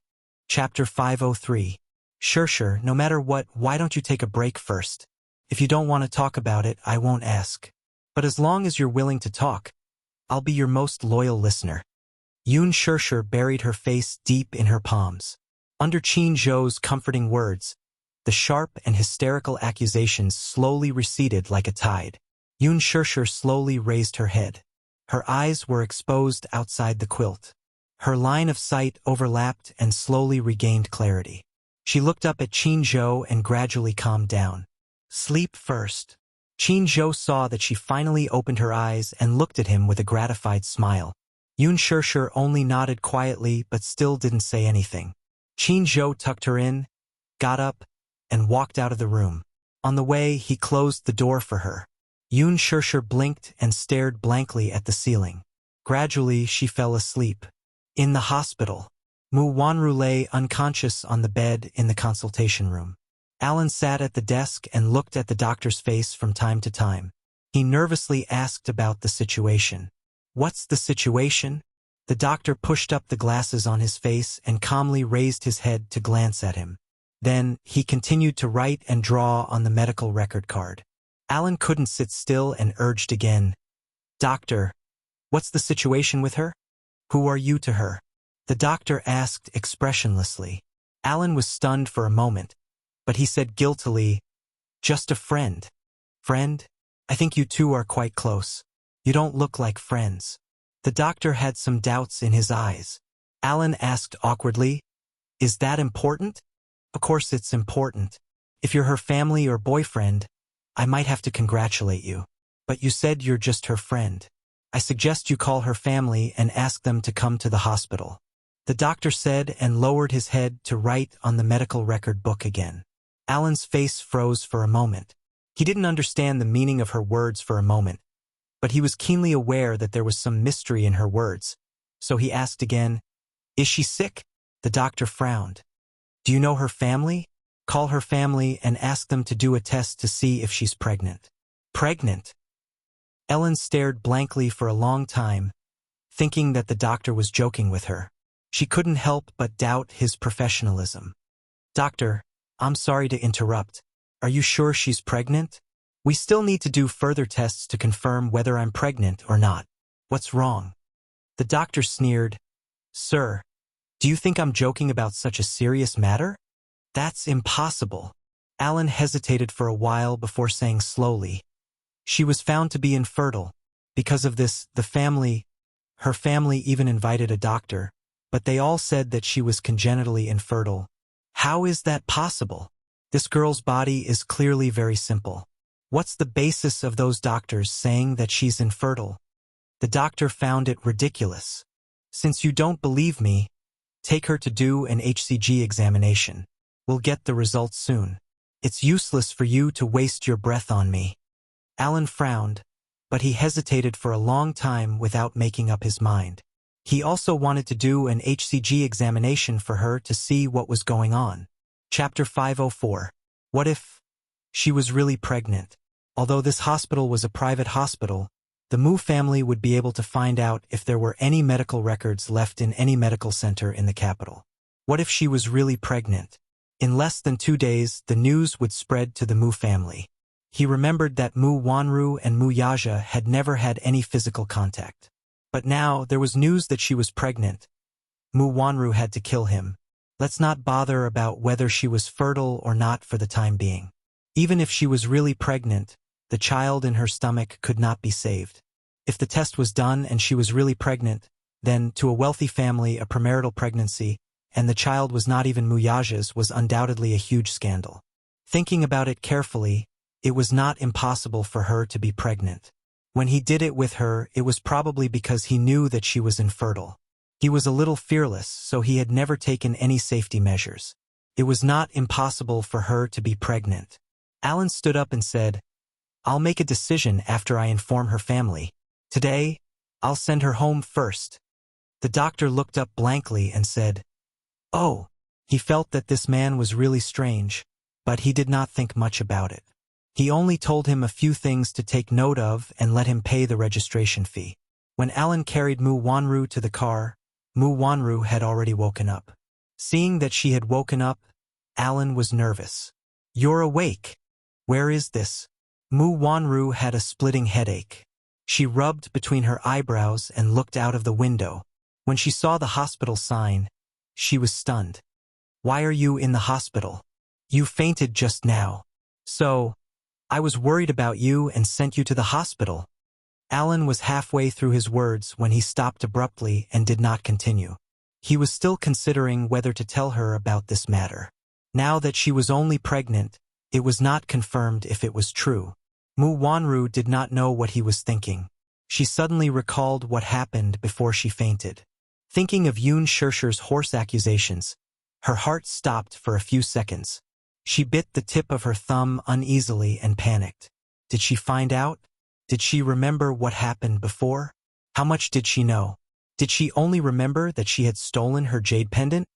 Chapter 503. Shishir, no matter what, why don't you take a break first? If you don't want to talk about it, I won't ask. But as long as you're willing to talk, I'll be your most loyal listener. Yun Shishir buried her face deep in her palms. Under Qin Zhou's comforting words, the sharp and hysterical accusations slowly receded like a tide. Yun Shishir slowly raised her head. Her eyes were exposed outside the quilt. Her line of sight overlapped and slowly regained clarity. She looked up at Qin Zhou and gradually calmed down. Sleep first. Qin Zhou saw that she finally opened her eyes and looked at him with a gratified smile. Yun Shishir only nodded quietly but still didn't say anything. Qin Zhou tucked her in, got up, and walked out of the room. On the way, he closed the door for her. Yun Shishir blinked and stared blankly at the ceiling. Gradually, she fell asleep. In the hospital, Mu Wanru lay unconscious on the bed in the consultation room. Alan sat at the desk and looked at the doctor's face from time to time. He nervously asked about the situation. What's the situation? The doctor pushed up the glasses on his face and calmly raised his head to glance at him. Then, he continued to write and draw on the medical record card. Alan couldn't sit still and urged again. Doctor, what's the situation with her? Who are you to her? The doctor asked expressionlessly. Alan was stunned for a moment, but he said guiltily, just a friend. Friend? I think you two are quite close. You don't look like friends. The doctor had some doubts in his eyes. Alan asked awkwardly, is that important? Of course it's important. If you're her family or boyfriend, I might have to congratulate you. But you said you're just her friend. I suggest you call her family and ask them to come to the hospital. The doctor said and lowered his head to write on the medical record book again. Alan's face froze for a moment. He didn't understand the meaning of her words for a moment, but he was keenly aware that there was some mystery in her words. So he asked again, is she sick? The doctor frowned. Do you know her family? Call her family and ask them to do a test to see if she's pregnant. Pregnant? Ellen stared blankly for a long time, thinking that the doctor was joking with her. She couldn't help but doubt his professionalism. Doctor, I'm sorry to interrupt. Are you sure she's pregnant? We still need to do further tests to confirm whether I'm pregnant or not. What's wrong? The doctor sneered. Sir, do you think I'm joking about such a serious matter? That's impossible. Alan hesitated for a while before saying slowly. She was found to be infertile. Because of this, her family even invited a doctor, but they all said that she was congenitally infertile. How is that possible? This girl's body is clearly very simple. What's the basis of those doctors saying that she's infertile? The doctor found it ridiculous. Since you don't believe me, take her to do an HCG examination. We'll get the results soon. It's useless for you to waste your breath on me. Alan frowned, but he hesitated for a long time without making up his mind. He also wanted to do an HCG examination for her to see what was going on. Chapter 504. What if she was really pregnant? Although this hospital was a private hospital, the Mu family would be able to find out if there were any medical records left in any medical center in the capital. What if she was really pregnant? In less than 2 days, the news would spread to the Mu family. He remembered that Mu Wanru and Mu Yaja had never had any physical contact. But now, there was news that she was pregnant. Mu Wanru had to kill him. Let's not bother about whether she was fertile or not for the time being. Even if she was really pregnant, the child in her stomach could not be saved. If the test was done and she was really pregnant, then, to a wealthy family, a premarital pregnancy, and the child was not even Mu Yaja's, was undoubtedly a huge scandal. Thinking about it carefully, it was not impossible for her to be pregnant. When he did it with her, it was probably because he knew that she was infertile. He was a little fearless, so he had never taken any safety measures. It was not impossible for her to be pregnant. Alan stood up and said, "I'll make a decision after I inform her family. Today, I'll send her home first." The doctor looked up blankly and said, "Oh." He felt that this man was really strange, but he did not think much about it. He only told him a few things to take note of and let him pay the registration fee. When Alan carried Mu Wanru to the car, Mu Wanru had already woken up. Seeing that she had woken up, Alan was nervous. "You're awake. Where is this?" Mu Wanru had a splitting headache. She rubbed between her eyebrows and looked out of the window. When she saw the hospital sign, she was stunned. "Why are you in the hospital? You fainted just now." "So, I was worried about you and sent you to the hospital." Alan was halfway through his words when he stopped abruptly and did not continue. He was still considering whether to tell her about this matter. Now that she was only pregnant, it was not confirmed if it was true. Mu Wanru did not know what he was thinking. She suddenly recalled what happened before she fainted. Thinking of Yoon Shershir's horse accusations, her heart stopped for a few seconds. She bit the tip of her thumb uneasily and panicked. Did she find out? Did she remember what happened before? How much did she know? Did she only remember that she had stolen her jade pendant?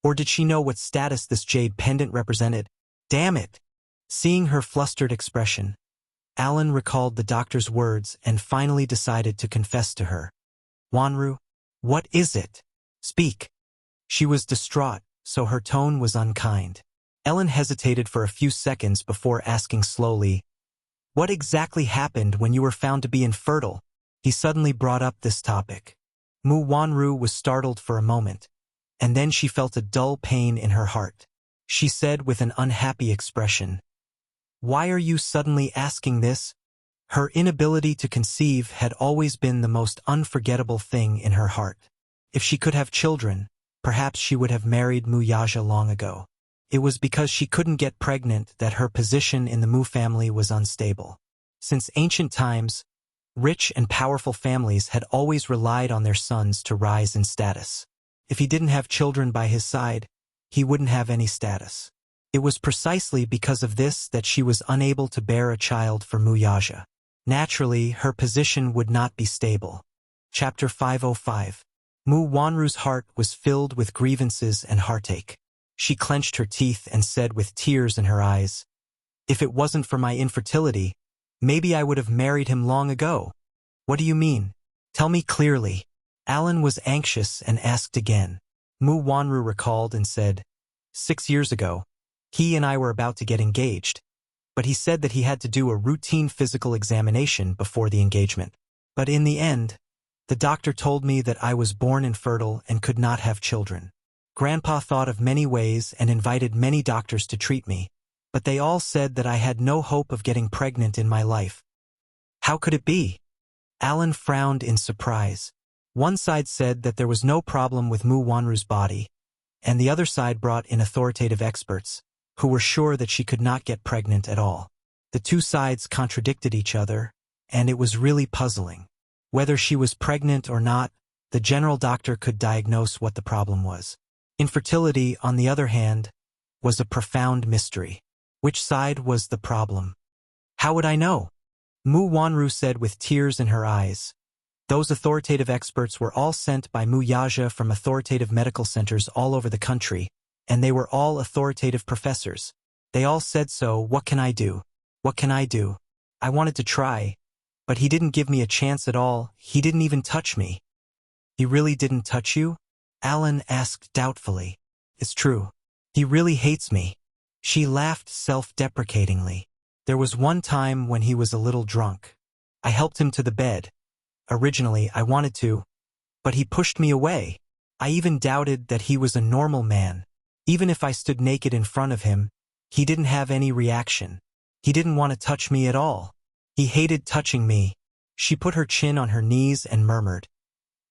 Or did she know what status this jade pendant represented? Damn it! Seeing her flustered expression, Alan recalled the doctor's words and finally decided to confess to her. "Wanru, what is it? Speak." She was distraught, so her tone was unkind. Ellen hesitated for a few seconds before asking slowly, "What exactly happened when you were found to be infertile?" He suddenly brought up this topic. Mu Wanru was startled for a moment, and then she felt a dull pain in her heart. She said with an unhappy expression, "Why are you suddenly asking this?" Her inability to conceive had always been the most unforgettable thing in her heart. If she could have children, perhaps she would have married Mu Yaja long ago. It was because she couldn't get pregnant that her position in the Mu family was unstable. Since ancient times, rich and powerful families had always relied on their sons to rise in status. If he didn't have children by his side, he wouldn't have any status. It was precisely because of this that she was unable to bear a child for Mu Yaja. Naturally, her position would not be stable. Chapter 505. Mu Wanru's heart was filled with grievances and heartache. She clenched her teeth and said with tears in her eyes, "If it wasn't for my infertility, maybe I would have married him long ago." "What do you mean? Tell me clearly." Alan was anxious and asked again. Mu Wanru recalled and said, 6 years ago, he and I were about to get engaged, but he said that he had to do a routine physical examination before the engagement. But in the end, the doctor told me that I was born infertile and could not have children. Grandpa thought of many ways and invited many doctors to treat me, but they all said that I had no hope of getting pregnant in my life. How could it be? Alan frowned in surprise. One side said that there was no problem with Mu Wanru's body, and the other side brought in authoritative experts, who were sure that she could not get pregnant at all. The two sides contradicted each other, and it was really puzzling. Whether she was pregnant or not, the general doctor could diagnose what the problem was. Infertility, on the other hand, was a profound mystery. Which side was the problem? How would I know? Mu Wanru said with tears in her eyes. Those authoritative experts were all sent by Mu Yaja from authoritative medical centers all over the country, and they were all authoritative professors. They all said so. What can I do? What can I do? I wanted to try, but he didn't give me a chance at all. He didn't even touch me. He really didn't touch you? Alan asked doubtfully. It's true. He really hates me. She laughed self-deprecatingly. There was one time when he was a little drunk. I helped him to the bed. Originally, I wanted to, but he pushed me away. I even doubted that he was a normal man. Even if I stood naked in front of him, he didn't have any reaction. He didn't want to touch me at all. He hated touching me. She put her chin on her knees and murmured.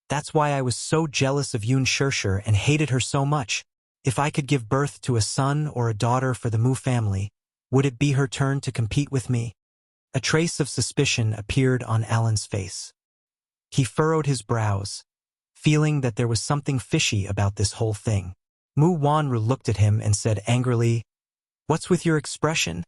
That's why I was so jealous of Yoon Shirshir and hated her so much. If I could give birth to a son or a daughter for the Mu family, would it be her turn to compete with me? A trace of suspicion appeared on Alan's face. He furrowed his brows, feeling that there was something fishy about this whole thing. Mu Wanru looked at him and said angrily, "What's with your expression?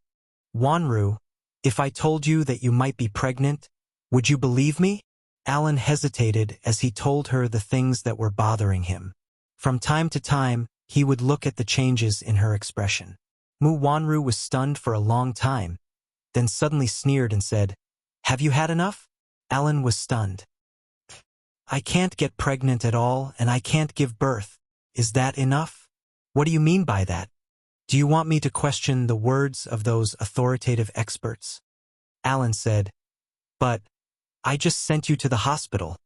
Wanru, if I told you that you might be pregnant, would you believe me?" Alan hesitated as he told her the things that were bothering him. From time to time, he would look at the changes in her expression. Mu Wanru was stunned for a long time, then suddenly sneered and said, "Have you had enough?" Alan was stunned. "I can't get pregnant at all and I can't give birth. Is that enough? What do you mean by that? Do you want me to question the words of those authoritative experts?" Alan said, "But I just sent you to the hospital."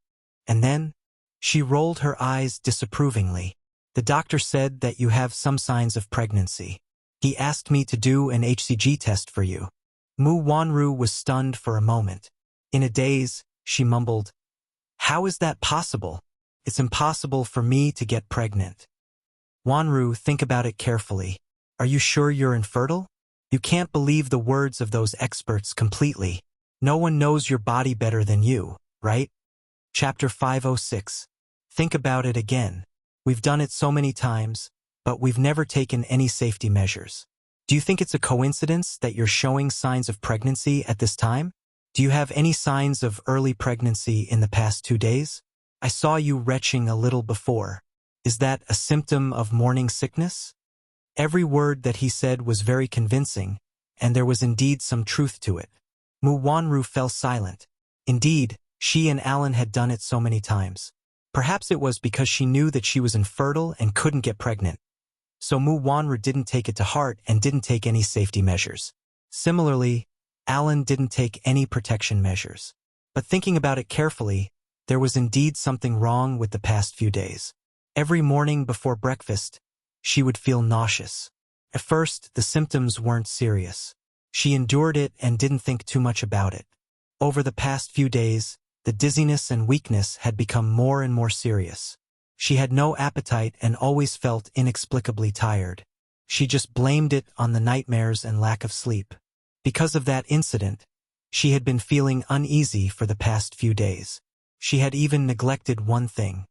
And then she rolled her eyes disapprovingly. "The doctor said that you have some signs of pregnancy. He asked me to do an HCG test for you." Mu Wanru was stunned for a moment. In a daze, she mumbled, "How is that possible? It's impossible for me to get pregnant." "Wanru, think about it carefully. Are you sure you're infertile? You can't believe the words of those experts completely. No one knows your body better than you, right?" Chapter 506. Think about it again. We've done it so many times, but we've never taken any safety measures. Do you think it's a coincidence that you're showing signs of pregnancy at this time? Do you have any signs of early pregnancy in the past 2 days? I saw you retching a little before. Is that a symptom of morning sickness? Every word that he said was very convincing, and there was indeed some truth to it. Mu Wanru fell silent. Indeed, she and Alan had done it so many times. Perhaps it was because she knew that she was infertile and couldn't get pregnant. So Mu Wanru didn't take it to heart and didn't take any safety measures. Similarly, Alan didn't take any protection measures. But thinking about it carefully, there was indeed something wrong with the past few days. Every morning before breakfast, she would feel nauseous. At first, the symptoms weren't serious. She endured it and didn't think too much about it. Over the past few days, the dizziness and weakness had become more and more serious. She had no appetite and always felt inexplicably tired. She just blamed it on the nightmares and lack of sleep. Because of that incident, she had been feeling uneasy for the past few days. She had even neglected one thing.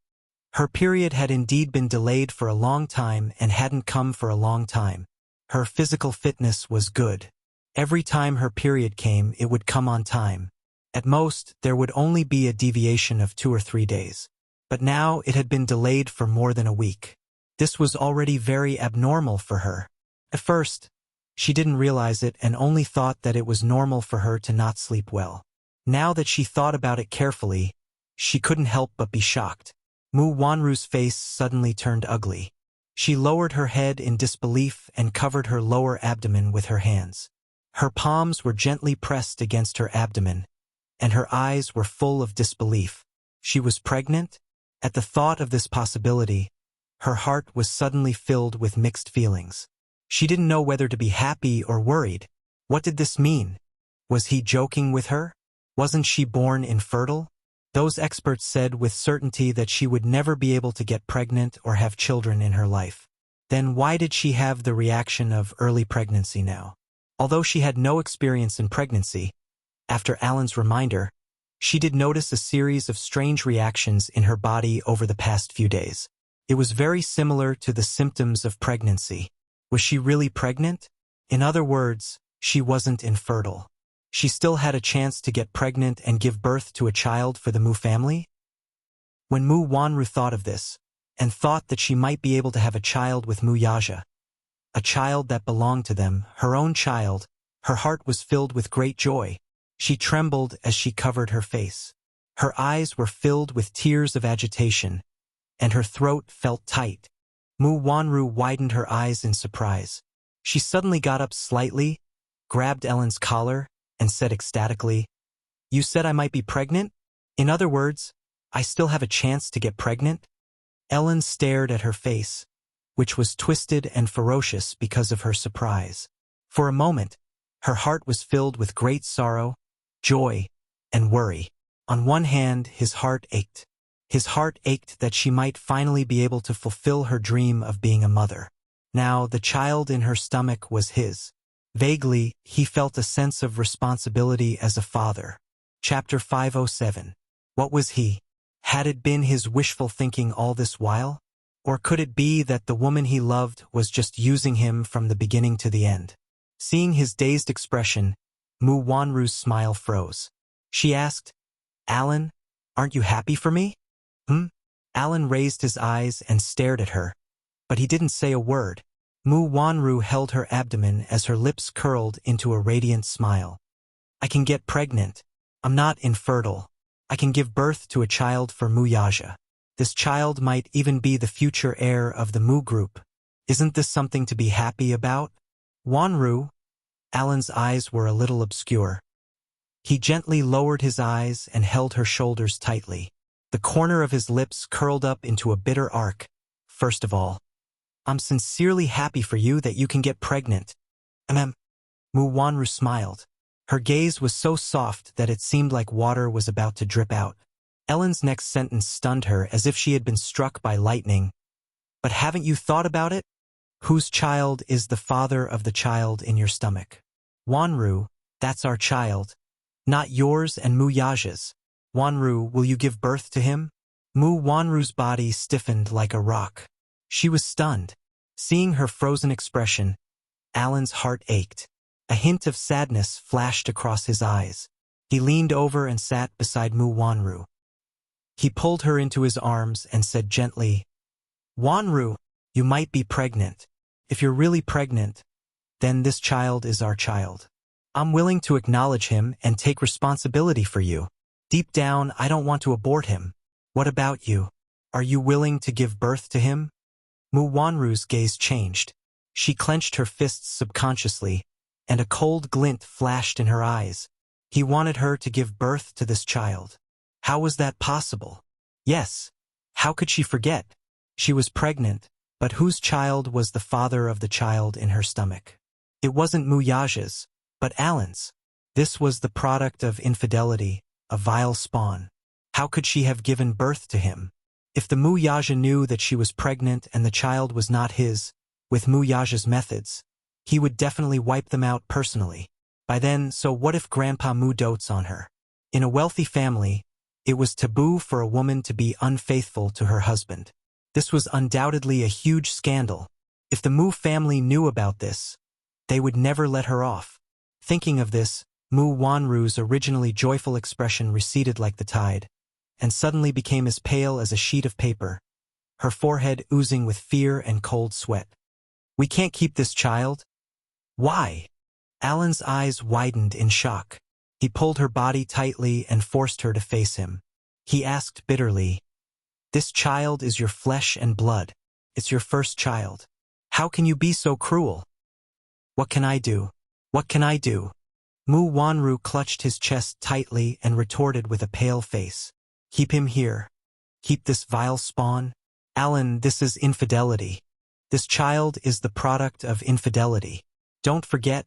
Her period had indeed been delayed for a long time and hadn't come for a long time. Her physical fitness was good. Every time her period came, it would come on time. At most, there would only be a deviation of 2 or 3 days. But now it had been delayed for more than a week. This was already very abnormal for her. At first, she didn't realize it and only thought that it was normal for her to not sleep well. Now that she thought about it carefully, she couldn't help but be shocked. Mu Wanru's face suddenly turned ugly. She lowered her head in disbelief and covered her lower abdomen with her hands. Her palms were gently pressed against her abdomen, and her eyes were full of disbelief. She was pregnant? At the thought of this possibility, her heart was suddenly filled with mixed feelings. She didn't know whether to be happy or worried. What did this mean? Was he joking with her? Wasn't she born infertile? Those experts said with certainty that she would never be able to get pregnant or have children in her life. Then why did she have the reaction of early pregnancy now? Although she had no experience in pregnancy, after Alan's reminder, she did notice a series of strange reactions in her body over the past few days. It was very similar to the symptoms of pregnancy. Was she really pregnant? In other words, she wasn't infertile. She still had a chance to get pregnant and give birth to a child for the Mu family? When Mu Wanru thought of this, and thought that she might be able to have a child with Mu Yaja, a child that belonged to them, her own child, her heart was filled with great joy. She trembled as she covered her face. Her eyes were filled with tears of agitation, and her throat felt tight. Mu Wanru widened her eyes in surprise. She suddenly got up slightly, grabbed Ellen's collar, and said ecstatically, "You said I might be pregnant? In other words, I still have a chance to get pregnant?" Ellen stared at her face, which was twisted and ferocious because of her surprise. For a moment, her heart was filled with great sorrow, joy, and worry. On one hand, his heart ached. His heart ached that she might finally be able to fulfill her dream of being a mother. Now, the child in her stomach was his. Vaguely, he felt a sense of responsibility as a father. Chapter 507. What was he? Had it been his wishful thinking all this while? Or could it be that the woman he loved was just using him from the beginning to the end? Seeing his dazed expression, Mu Wanru's smile froze. She asked, "Alan, aren't you happy for me?" Alan raised his eyes and stared at her, but he didn't say a word. Mu Wanru held her abdomen as her lips curled into a radiant smile. "I can get pregnant. I'm not infertile. I can give birth to a child for Mu Yaja. This child might even be the future heir of the Mu group. Isn't this something to be happy about?" Wanru, Alan's eyes were a little obscure. He gently lowered his eyes and held her shoulders tightly. The corner of his lips curled up into a bitter arc. "First of all, I'm sincerely happy for you that you can get pregnant." Mu Wanru smiled. Her gaze was so soft that it seemed like water was about to drip out. Ellen's next sentence stunned her as if she had been struck by lightning. "But haven't you thought about it? Whose child is the father of the child in your stomach?" "Wanru, that's our child. Not yours and Mu Yaja's. Wanru, will you give birth to him?" Mu Wanru's body stiffened like a rock. She was stunned. Seeing her frozen expression, Alan's heart ached. A hint of sadness flashed across his eyes. He leaned over and sat beside Mu Wanru. He pulled her into his arms and said gently, "Wanru, you might be pregnant. If you're really pregnant, then this child is our child. I'm willing to acknowledge him and take responsibility for you. Deep down, I don't want to abort him. What about you? Are you willing to give birth to him?" Mu Wanru's gaze changed. She clenched her fists subconsciously, and a cold glint flashed in her eyes. He wanted her to give birth to this child. How was that possible? Yes. How could she forget? She was pregnant, but whose child was the father of the child in her stomach? It wasn't Mu Yaja's, but Alan's. This was the product of infidelity, a vile spawn. How could she have given birth to him? If the Mu Yaja knew that she was pregnant and the child was not his, with Mu Yaja's methods, he would definitely wipe them out personally. By then, so what if Grandpa Mu dotes on her? In a wealthy family, it was taboo for a woman to be unfaithful to her husband. This was undoubtedly a huge scandal. If the Mu family knew about this, they would never let her off. Thinking of this, Mu Wanru's originally joyful expression receded like the tide, and suddenly became as pale as a sheet of paper, her forehead oozing with fear and cold sweat. "We can't keep this child." "Why?" Alan's eyes widened in shock. He pulled her body tightly and forced her to face him. He asked bitterly, "This child is your flesh and blood. It's your first child. How can you be so cruel?" "What can I do? What can I do?" Mu Wanru clutched his chest tightly and retorted with a pale face. "Keep him here. Keep this vile spawn. Alan, this is infidelity. This child is the product of infidelity. Don't forget,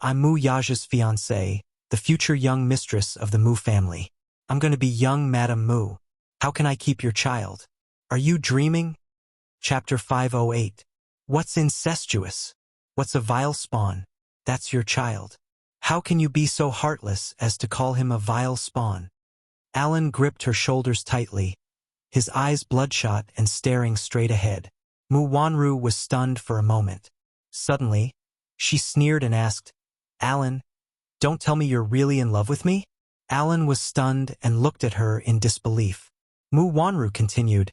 I'm Mu Yaja's fiancée, the future young mistress of the Mu family. I'm going to be young Madame Mu. How can I keep your child? Are you dreaming?" Chapter 508. What's incestuous? What's a vile spawn? That's your child. How can you be so heartless as to call him a vile spawn? Alan gripped her shoulders tightly, his eyes bloodshot and staring straight ahead. Mu Wanru was stunned for a moment. Suddenly, she sneered and asked, "Alan, don't tell me you're really in love with me?" Alan was stunned and looked at her in disbelief. Mu Wanru continued,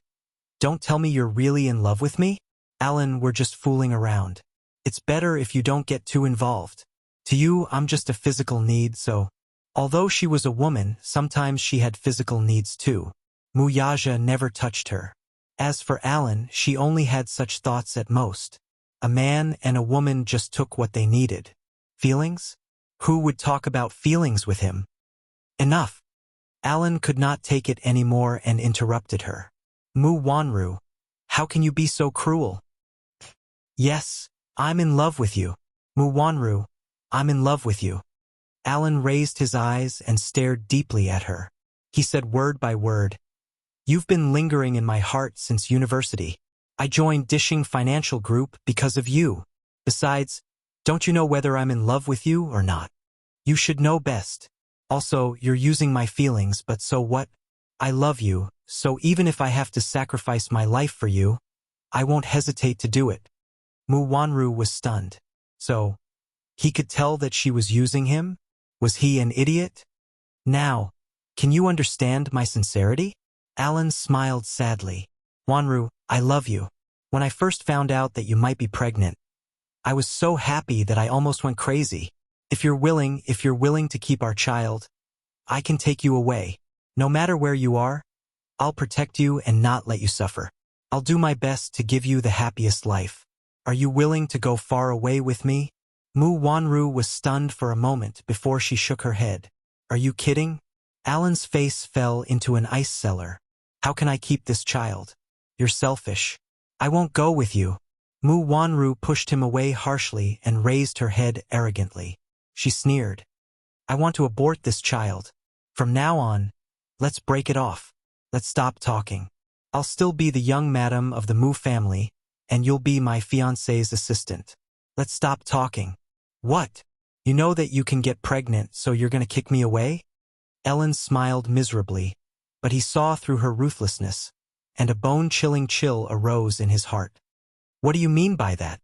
"Don't tell me you're really in love with me? Alan, we're just fooling around. It's better if you don't get too involved. To you, I'm just a physical need, so..." Although she was a woman, sometimes she had physical needs too. Mu Yaja never touched her. As for Alan, she only had such thoughts at most. A man and a woman just took what they needed. Feelings? Who would talk about feelings with him? Enough. Alan could not take it anymore and interrupted her. Mu Wanru, how can you be so cruel? Yes, I'm in love with you. Mu Wanru, I'm in love with you. Alan raised his eyes and stared deeply at her. He said word by word, "You've been lingering in my heart since university. I joined Dishing Financial Group because of you. Besides, don't you know whether I'm in love with you or not? You should know best. Also, you're using my feelings, but so what? I love you, so even if I have to sacrifice my life for you, I won't hesitate to do it." Mu Wanru was stunned. So, he could tell that she was using him? Was he an idiot? Now, can you understand my sincerity? Alan smiled sadly. Wanru, I love you. When I first found out that you might be pregnant, I was so happy that I almost went crazy. If you're willing to keep our child, I can take you away. No matter where you are, I'll protect you and not let you suffer. I'll do my best to give you the happiest life. Are you willing to go far away with me? Mu Wanru was stunned for a moment before she shook her head. Are you kidding? Alan's face fell into an ice cellar. How can I keep this child? You're selfish. I won't go with you. Mu Wanru pushed him away harshly and raised her head arrogantly. She sneered. I want to abort this child. From now on, let's break it off. Let's stop talking. I'll still be the young madam of the Mu family, and you'll be my fiancé's assistant. Let's stop talking. What? You know that you can get pregnant, so you're gonna kick me away? Ellen smiled miserably, but he saw through her ruthlessness, and a bone-chilling chill arose in his heart. What do you mean by that?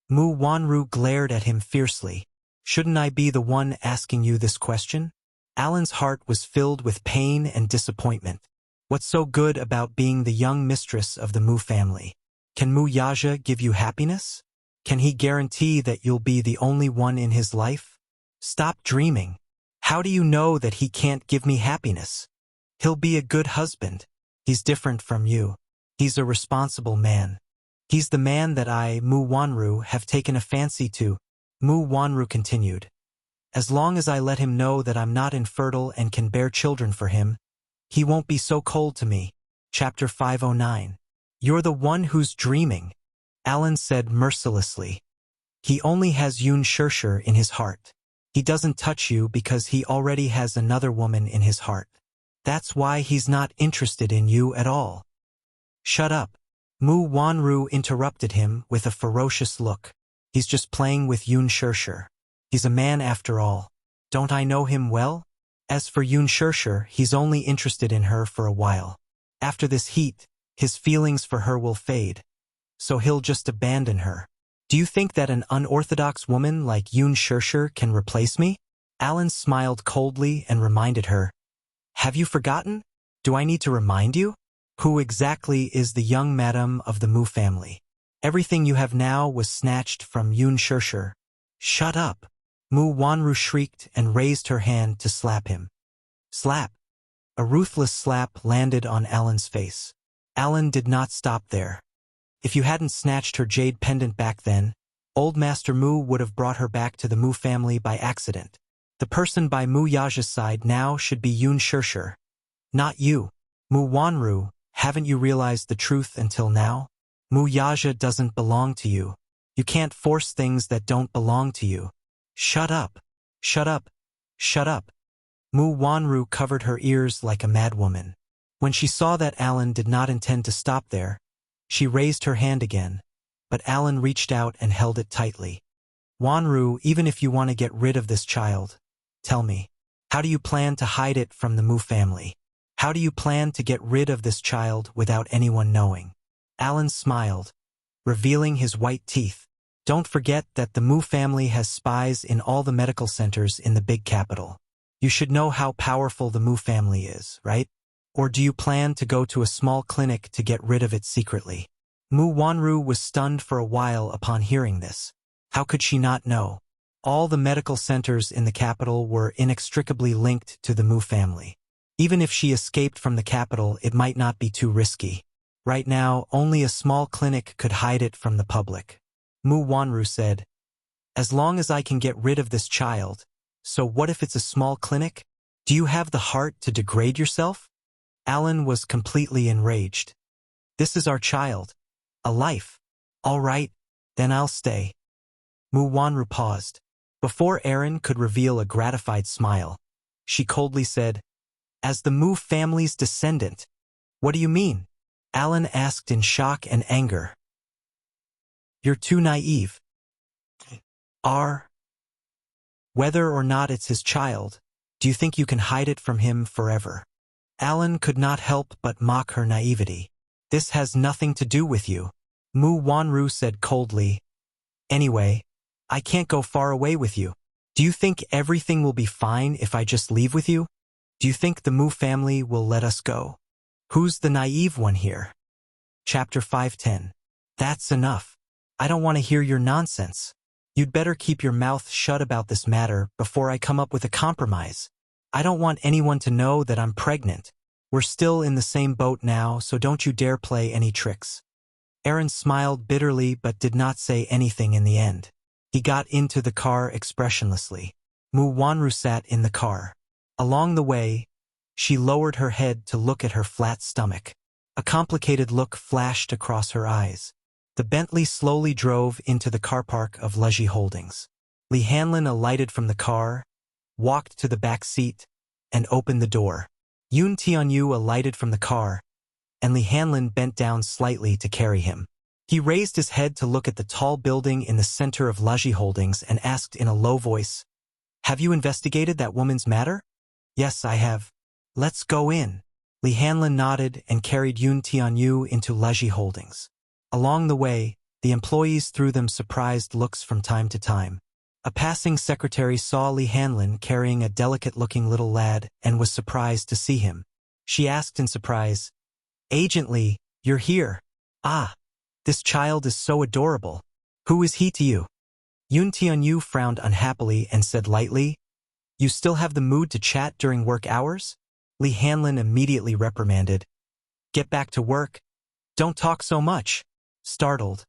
Mu Wanru glared at him fiercely. Shouldn't I be the one asking you this question? Alan's heart was filled with pain and disappointment. What's so good about being the young mistress of the Mu family? Can Mu Yaja give you happiness? Can he guarantee that you'll be the only one in his life? Stop dreaming. How do you know that he can't give me happiness? He'll be a good husband. He's different from you. He's a responsible man. He's the man that I, Mu Wanru, have taken a fancy to. Mu Wanru continued. As long as I let him know that I'm not infertile and can bear children for him, he won't be so cold to me. Chapter 509. You're the one who's dreaming, Alan said mercilessly. He only has Yun Shirshir in his heart. He doesn't touch you because he already has another woman in his heart. That's why he's not interested in you at all. Shut up. Mu Wanru interrupted him with a ferocious look. He's just playing with Yun Shirshir. He's a man after all. Don't I know him well? As for Yun Shirshir, he's only interested in her for a while. After this heat, his feelings for her will fade. So he'll just abandon her. Do you think that an unorthodox woman like Yun Shirshir can replace me? Alan smiled coldly and reminded her. Have you forgotten? Do I need to remind you? Who exactly is the young madam of the Mu family? Everything you have now was snatched from Yun Shirshir. Shut up. Mu Wanru shrieked and raised her hand to slap him. Slap. A ruthless slap landed on Alan's face. Alan did not stop there. If you hadn't snatched her jade pendant back then, old Master Mu would have brought her back to the Mu family by accident. The person by Mu Yaja's side now should be Yun Shirshir. Not you. Mu Wanru, haven't you realized the truth until now? Mu Yaja doesn't belong to you. You can't force things that don't belong to you. Shut up. Shut up. Shut up. Mu Wanru covered her ears like a madwoman. When she saw that Alan did not intend to stop there, she raised her hand again, but Alan reached out and held it tightly. Wanru, even if you want to get rid of this child, tell me, how do you plan to hide it from the Mu family? How do you plan to get rid of this child without anyone knowing? Alan smiled, revealing his white teeth. Don't forget that the Mu family has spies in all the medical centers in the big capital. You should know how powerful the Mu family is, right? Or do you plan to go to a small clinic to get rid of it secretly? Mu Wanru was stunned for a while upon hearing this. How could she not know? All the medical centers in the capital were inextricably linked to the Mu family. Even if she escaped from the capital, it might not be too risky. Right now, only a small clinic could hide it from the public. Mu Wanru said, as long as I can get rid of this child. So what if it's a small clinic? Do you have the heart to degrade yourself? Alan was completely enraged. This is our child. A life. All right, then I'll stay. Mu Wanru paused. Before Aaron could reveal a gratified smile, she coldly said, as the Mu family's descendant. What do you mean? Alan asked in shock and anger. You're too naive. Whether or not it's his child, do you think you can hide it from him forever? Alan could not help but mock her naivety. This has nothing to do with you. Mu Wanru said coldly. Anyway, I can't go far away with you. Do you think everything will be fine if I just leave with you? Do you think the Mu family will let us go? Who's the naive one here? Chapter 510. That's enough. I don't want to hear your nonsense. You'd better keep your mouth shut about this matter before I come up with a compromise. I don't want anyone to know that I'm pregnant. We're still in the same boat now, so don't you dare play any tricks. Aaron smiled bitterly but did not say anything in the end. He got into the car expressionlessly. Mu Wanru sat in the car. Along the way, she lowered her head to look at her flat stomach. A complicated look flashed across her eyes. The Bentley slowly drove into the car park of Leji Holdings. Lee Hanlon alighted from the car, walked to the back seat, and opened the door. Yoon Tianyu alighted from the car, and Lee Hanlon bent down slightly to carry him. He raised his head to look at the tall building in the center of Leji Holdings and asked in a low voice, have you investigated that woman's matter? Yes, I have. Let's go in. Lee Hanlon nodded and carried Yoon Tianyu into Leji Holdings. Along the way, the employees threw them surprised looks from time to time. A passing secretary saw Lee Hanlon carrying a delicate-looking little lad and was surprised to see him. She asked in surprise, Agent Lee, you're here. Ah, this child is so adorable. Who is he to you? Yoon Tianyu frowned unhappily and said lightly, you still have the mood to chat during work hours? Lee Hanlon immediately reprimanded. Get back to work. Don't talk so much. Startled,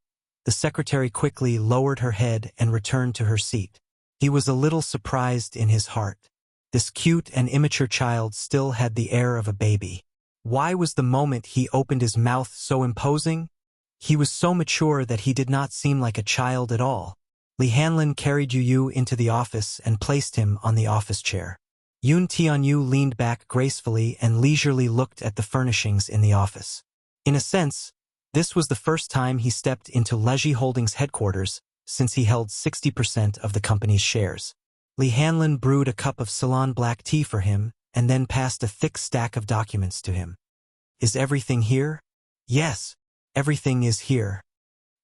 the secretary quickly lowered her head and returned to her seat. He was a little surprised in his heart. This cute and immature child still had the air of a baby. Why was the moment he opened his mouth so imposing? He was so mature that he did not seem like a child at all. Lee Hanlon carried Yu into the office and placed him on the office chair. Yoon Tianyu leaned back gracefully and leisurely looked at the furnishings in the office. In a sense, this was the first time he stepped into Leji Holdings headquarters since he held 60% of the company's shares. Lee Hanlon brewed a cup of Ceylon black tea for him and then passed a thick stack of documents to him. Is everything here? Yes, everything is here.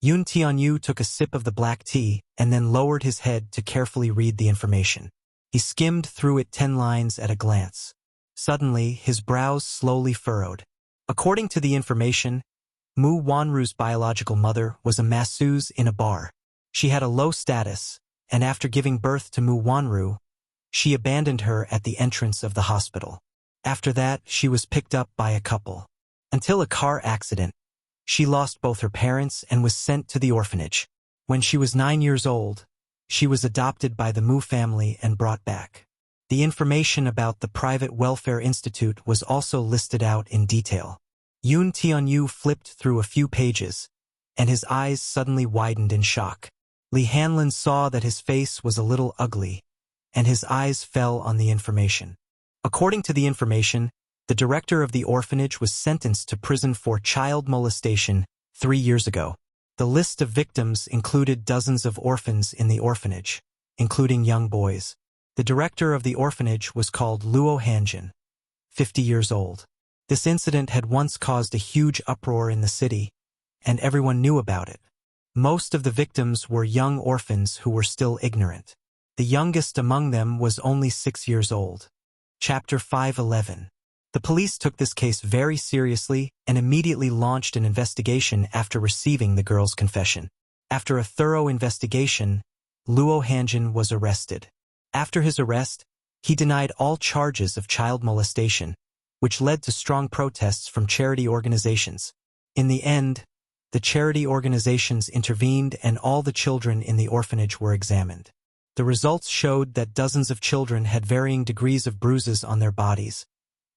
Yoon Tianyu took a sip of the black tea and then lowered his head to carefully read the information. He skimmed through it 10 lines at a glance. Suddenly, his brows slowly furrowed. According to the information, Mu Wanru's biological mother was a masseuse in a bar. She had a low status, and after giving birth to Mu Wanru, she abandoned her at the entrance of the hospital. After that, she was picked up by a couple. Until a car accident, she lost both her parents and was sent to the orphanage. When she was 9 years old, she was adopted by the Mu family and brought back. The information about the Private Welfare Institute was also listed out in detail. Yoon Tianyu flipped through a few pages, and his eyes suddenly widened in shock. Lee Hanlon saw that his face was a little ugly, and his eyes fell on the information. According to the information, the director of the orphanage was sentenced to prison for child molestation 3 years ago. The list of victims included dozens of orphans in the orphanage, including young boys. The director of the orphanage was called Luo Hanjin, 50 years old. This incident had once caused a huge uproar in the city, and everyone knew about it. Most of the victims were young orphans who were still ignorant. The youngest among them was only 6 years old. Chapter 511. The police took this case very seriously and immediately launched an investigation after receiving the girl's confession. After a thorough investigation, Luo Hanjin was arrested. After his arrest, he denied all charges of child molestation, which led to strong protests from charity organizations. In the end, the charity organizations intervened and all the children in the orphanage were examined. The results showed that dozens of children had varying degrees of bruises on their bodies,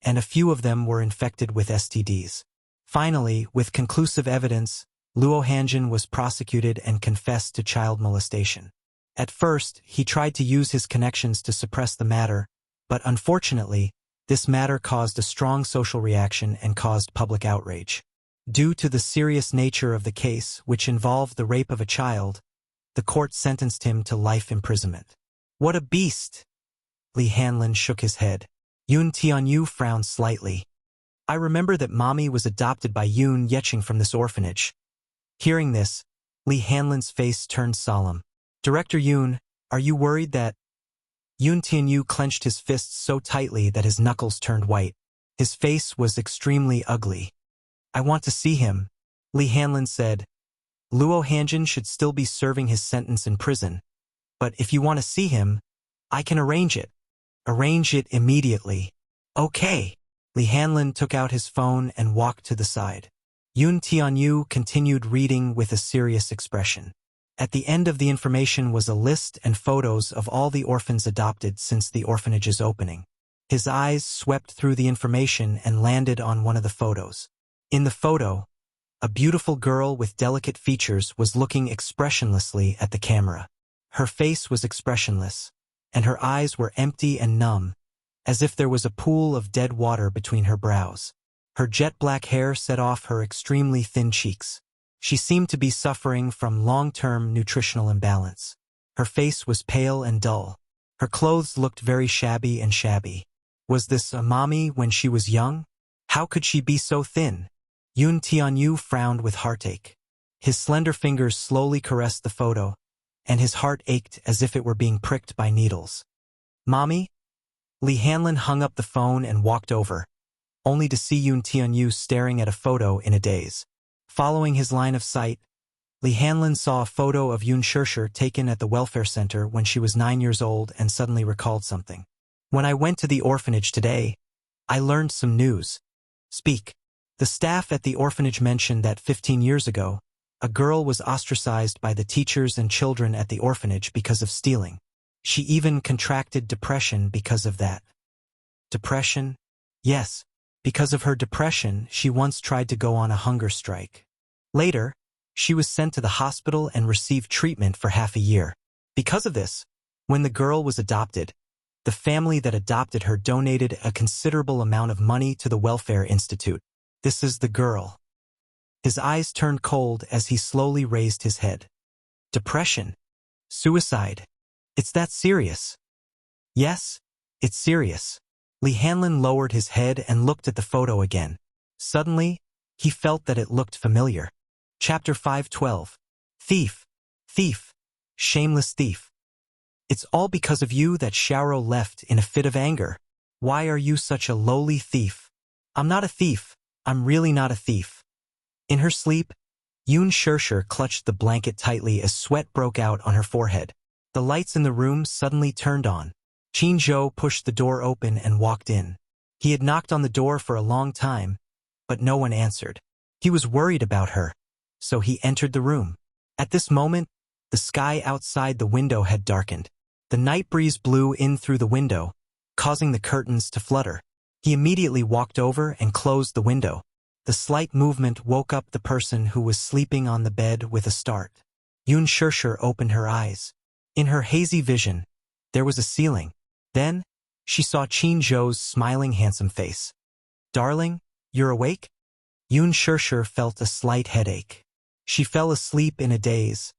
and a few of them were infected with STDs. Finally, with conclusive evidence, Luo Hanjin was prosecuted and confessed to child molestation. At first, he tried to use his connections to suppress the matter, but unfortunately, this matter caused a strong social reaction and caused public outrage. Due to the serious nature of the case, which involved the rape of a child, the court sentenced him to life imprisonment. What a beast! Li Hanlin shook his head. Yun Tianyu frowned slightly. I remember that Mommy was adopted by Yun Yeching from this orphanage. Hearing this, Li Hanlin's face turned solemn. Director Yun, are you worried that... Yun Tianyu clenched his fists so tightly that his knuckles turned white. His face was extremely ugly. I want to see him, Li Hanlin said. Luo Hanjin should still be serving his sentence in prison. But if you want to see him, I can arrange it. Arrange it immediately. Okay. Li Hanlin took out his phone and walked to the side. Yun Tianyu continued reading with a serious expression. At the end of the information was a list and photos of all the orphans adopted since the orphanage's opening. His eyes swept through the information and landed on one of the photos. In the photo, a beautiful girl with delicate features was looking expressionlessly at the camera. Her face was expressionless, and her eyes were empty and numb, as if there was a pool of dead water between her brows. Her jet-black hair set off her extremely thin cheeks. She seemed to be suffering from long-term nutritional imbalance. Her face was pale and dull. Her clothes looked very shabby and shabby. Was this a mommy when she was young? How could she be so thin? Yun Tianyu frowned with heartache. His slender fingers slowly caressed the photo, and his heart ached as if it were being pricked by needles. Mommy? Li Hanlin hung up the phone and walked over, only to see Yun Tianyu staring at a photo in a daze. Following his line of sight, Li Hanlin saw a photo of Yun Shishir taken at the welfare center when she was 9 years old and suddenly recalled something. When I went to the orphanage today, I learned some news. Speak. The staff at the orphanage mentioned that 15 years ago, a girl was ostracized by the teachers and children at the orphanage because of stealing. She even contracted depression because of that. Depression? Yes. Because of her depression, she once tried to go on a hunger strike. Later, she was sent to the hospital and received treatment for half a year. Because of this, when the girl was adopted, the family that adopted her donated a considerable amount of money to the Welfare Institute. This is the girl. His eyes turned cold as he slowly raised his head. Depression? Suicide? It's that serious? Yes, it's serious. Li Hanlin lowered his head and looked at the photo again. Suddenly, he felt that it looked familiar. Chapter 512. Thief. Thief. Shameless thief. It's all because of you that Xiaoro left in a fit of anger. Why are you such a lowly thief? I'm not a thief. I'm really not a thief. In her sleep, Yun Shishir clutched the blanket tightly as sweat broke out on her forehead. The lights in the room suddenly turned on. Qin Zhou pushed the door open and walked in. He had knocked on the door for a long time, but no one answered. He was worried about her, so he entered the room. At this moment, the sky outside the window had darkened. The night breeze blew in through the window, causing the curtains to flutter. He immediately walked over and closed the window. The slight movement woke up the person who was sleeping on the bed with a start. Yun Shishir opened her eyes. In her hazy vision, there was a ceiling. Then, she saw Qin Zhou's smiling handsome face. Darling, you're awake? Yun Shishir felt a slight headache. She fell asleep in a daze,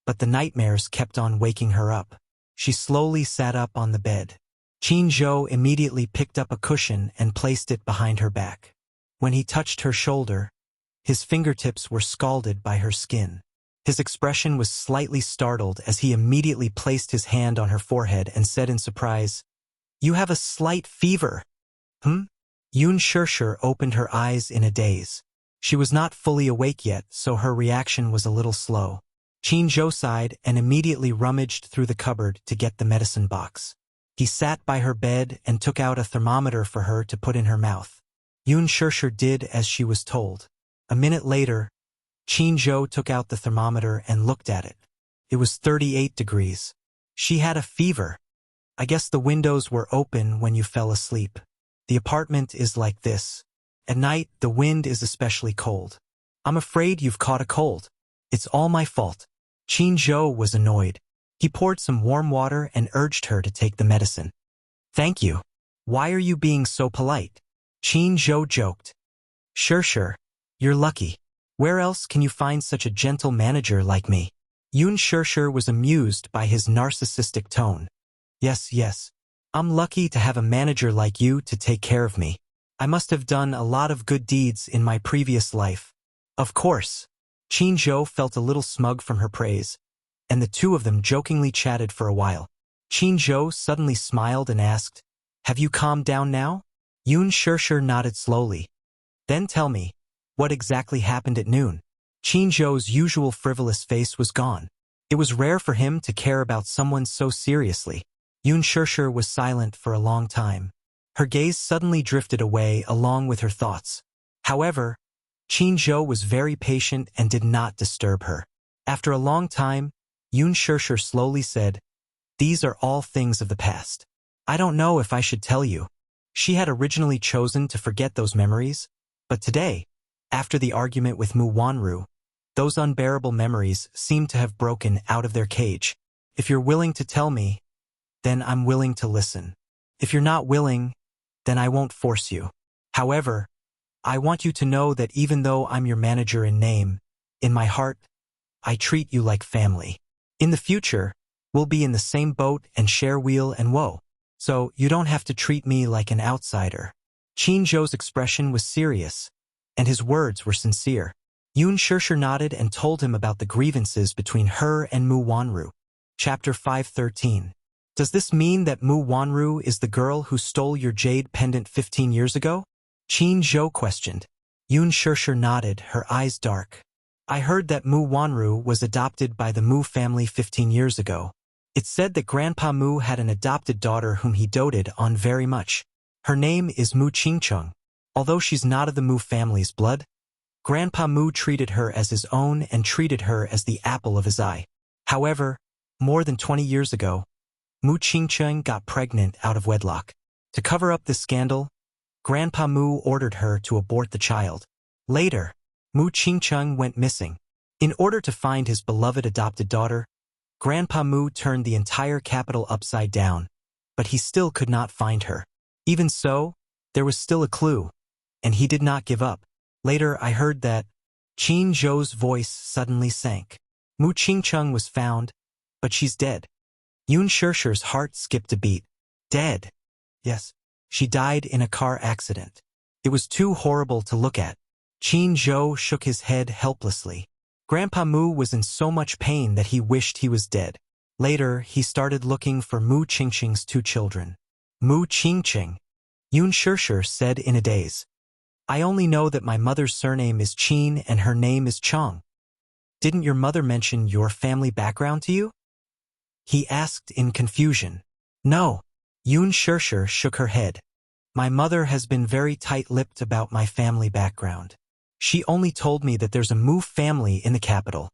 but the nightmares kept on waking her up. She slowly sat up on the bed. Qin Zhou immediately picked up a cushion and placed it behind her back. When he touched her shoulder, his fingertips were scalded by her skin. His expression was slightly startled as he immediately placed his hand on her forehead and said in surprise, "You have a slight fever." Yun Shishir opened her eyes in a daze. She was not fully awake yet, so her reaction was a little slow. Qin Zhou sighed and immediately rummaged through the cupboard to get the medicine box. He sat by her bed and took out a thermometer for her to put in her mouth. Yun Shishir did as she was told. A minute later, Qin Zhou took out the thermometer and looked at it. It was 38 degrees. She had a fever. I guess the windows were open when you fell asleep. The apartment is like this. At night, the wind is especially cold. I'm afraid you've caught a cold. It's all my fault. Qin Zhou was annoyed. He poured some warm water and urged her to take the medicine. Thank you. Why are you being so polite? Qin Zhou joked. Sure. You're lucky. Where else can you find such a gentle manager like me? Yun Sure was amused by his narcissistic tone. Yes. I'm lucky to have a manager like you to take care of me. I must have done a lot of good deeds in my previous life. Of course. Qin Zhou felt a little smug from her praise, and the two of them jokingly chatted for a while. Qin Zhou suddenly smiled and asked, Have you calmed down now? Yun Sure nodded slowly. Then tell me, what exactly happened at noon? Qin Zhou's usual frivolous face was gone. It was rare for him to care about someone so seriously. Yun Sure was silent for a long time. Her gaze suddenly drifted away along with her thoughts. However, Qin Zhou was very patient and did not disturb her. After a long time, Yun Sure slowly said, These are all things of the past. I don't know if I should tell you. She had originally chosen to forget those memories, but today, after the argument with Mu Wanru, those unbearable memories seemed to have broken out of their cage. If you're willing to tell me, then I'm willing to listen. If you're not willing, then I won't force you. However, I want you to know that even though I'm your manager in name, in my heart, I treat you like family. In the future, we'll be in the same boat and share weal and woe. So you don't have to treat me like an outsider. Qin Zhou's expression was serious, and his words were sincere. Yun Sure nodded and told him about the grievances between her and Mu Wanru. Chapter 513. Does this mean that Mu Wanru is the girl who stole your jade pendant 15 years ago? Qin Zhou questioned. Yun Sure nodded, her eyes dark. I heard that Mu Wanru was adopted by the Mu family 15 years ago. It's said that Grandpa Mu had an adopted daughter whom he doted on very much. Her name is Mu Qingcheng. Although she's not of the Mu family's blood, Grandpa Mu treated her as his own and treated her as the apple of his eye. However, more than 20 years ago, Mu Qingcheng got pregnant out of wedlock. To cover up this scandal, Grandpa Mu ordered her to abort the child. Later, Mu Qingcheng went missing. In order to find his beloved adopted daughter, Grandpa Mu turned the entire capital upside down, but he still could not find her. Even so, there was still a clue, and he did not give up. Later, I heard that Qin Zhou's voice suddenly sank. Mu Qingcheng was found, but she's dead. Yun Sure's heart skipped a beat. Dead? Yes. She died in a car accident. It was too horrible to look at. Qin Zhou shook his head helplessly. Grandpa Mu was in so much pain that he wished he was dead. Later, he started looking for Mu Qingcheng's two children. Mu Qingcheng, Yun Sure said in a daze. I only know that my mother's surname is Qin and her name is Chong. Didn't your mother mention your family background to you? He asked in confusion. No. Yun Sure shook her head. My mother has been very tight-lipped about my family background. She only told me that there's a Mu family in the capital,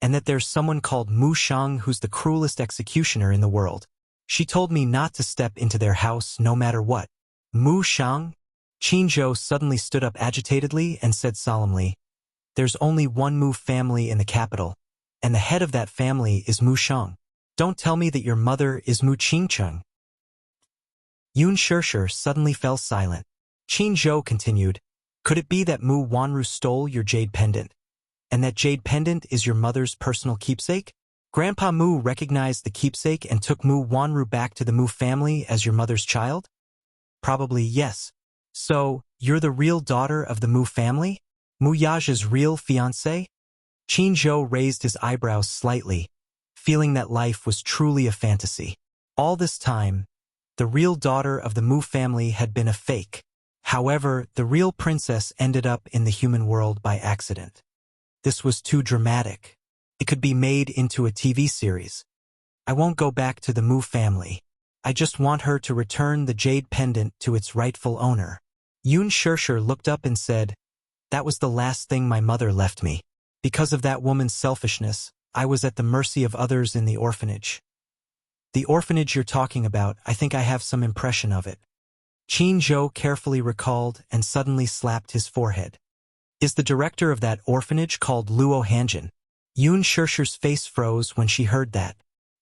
and that there's someone called Mu Shang who's the cruelest executioner in the world. She told me not to step into their house no matter what. Mu Shang? Qin Zhou suddenly stood up agitatedly and said solemnly, There's only one Mu family in the capital, and the head of that family is Mu Shang. Don't tell me that your mother is Mu Qingcheng. Yun Sure suddenly fell silent. Qin Zhou continued, Could it be that Mu Wanru stole your jade pendant, and that jade pendant is your mother's personal keepsake? Grandpa Mu recognized the keepsake and took Mu Wanru back to the Mu family as your mother's child? Probably yes. So, you're the real daughter of the Mu family? Mu Yaja's real fiancé? Qin Zhou raised his eyebrows slightly, feeling that life was truly a fantasy. All this time, the real daughter of the Mu family had been a fake. However, the real princess ended up in the human world by accident. This was too dramatic. It could be made into a TV series. I won't go back to the Mu family. I just want her to return the jade pendant to its rightful owner. Yun Sure looked up and said, That was the last thing my mother left me. Because of that woman's selfishness, I was at the mercy of others in the orphanage. The orphanage you're talking about, I think I have some impression of it. Qin Zhou carefully recalled and suddenly slapped his forehead. Is the director of that orphanage called Luo Hanjin? Yun Shishir's face froze when she heard that.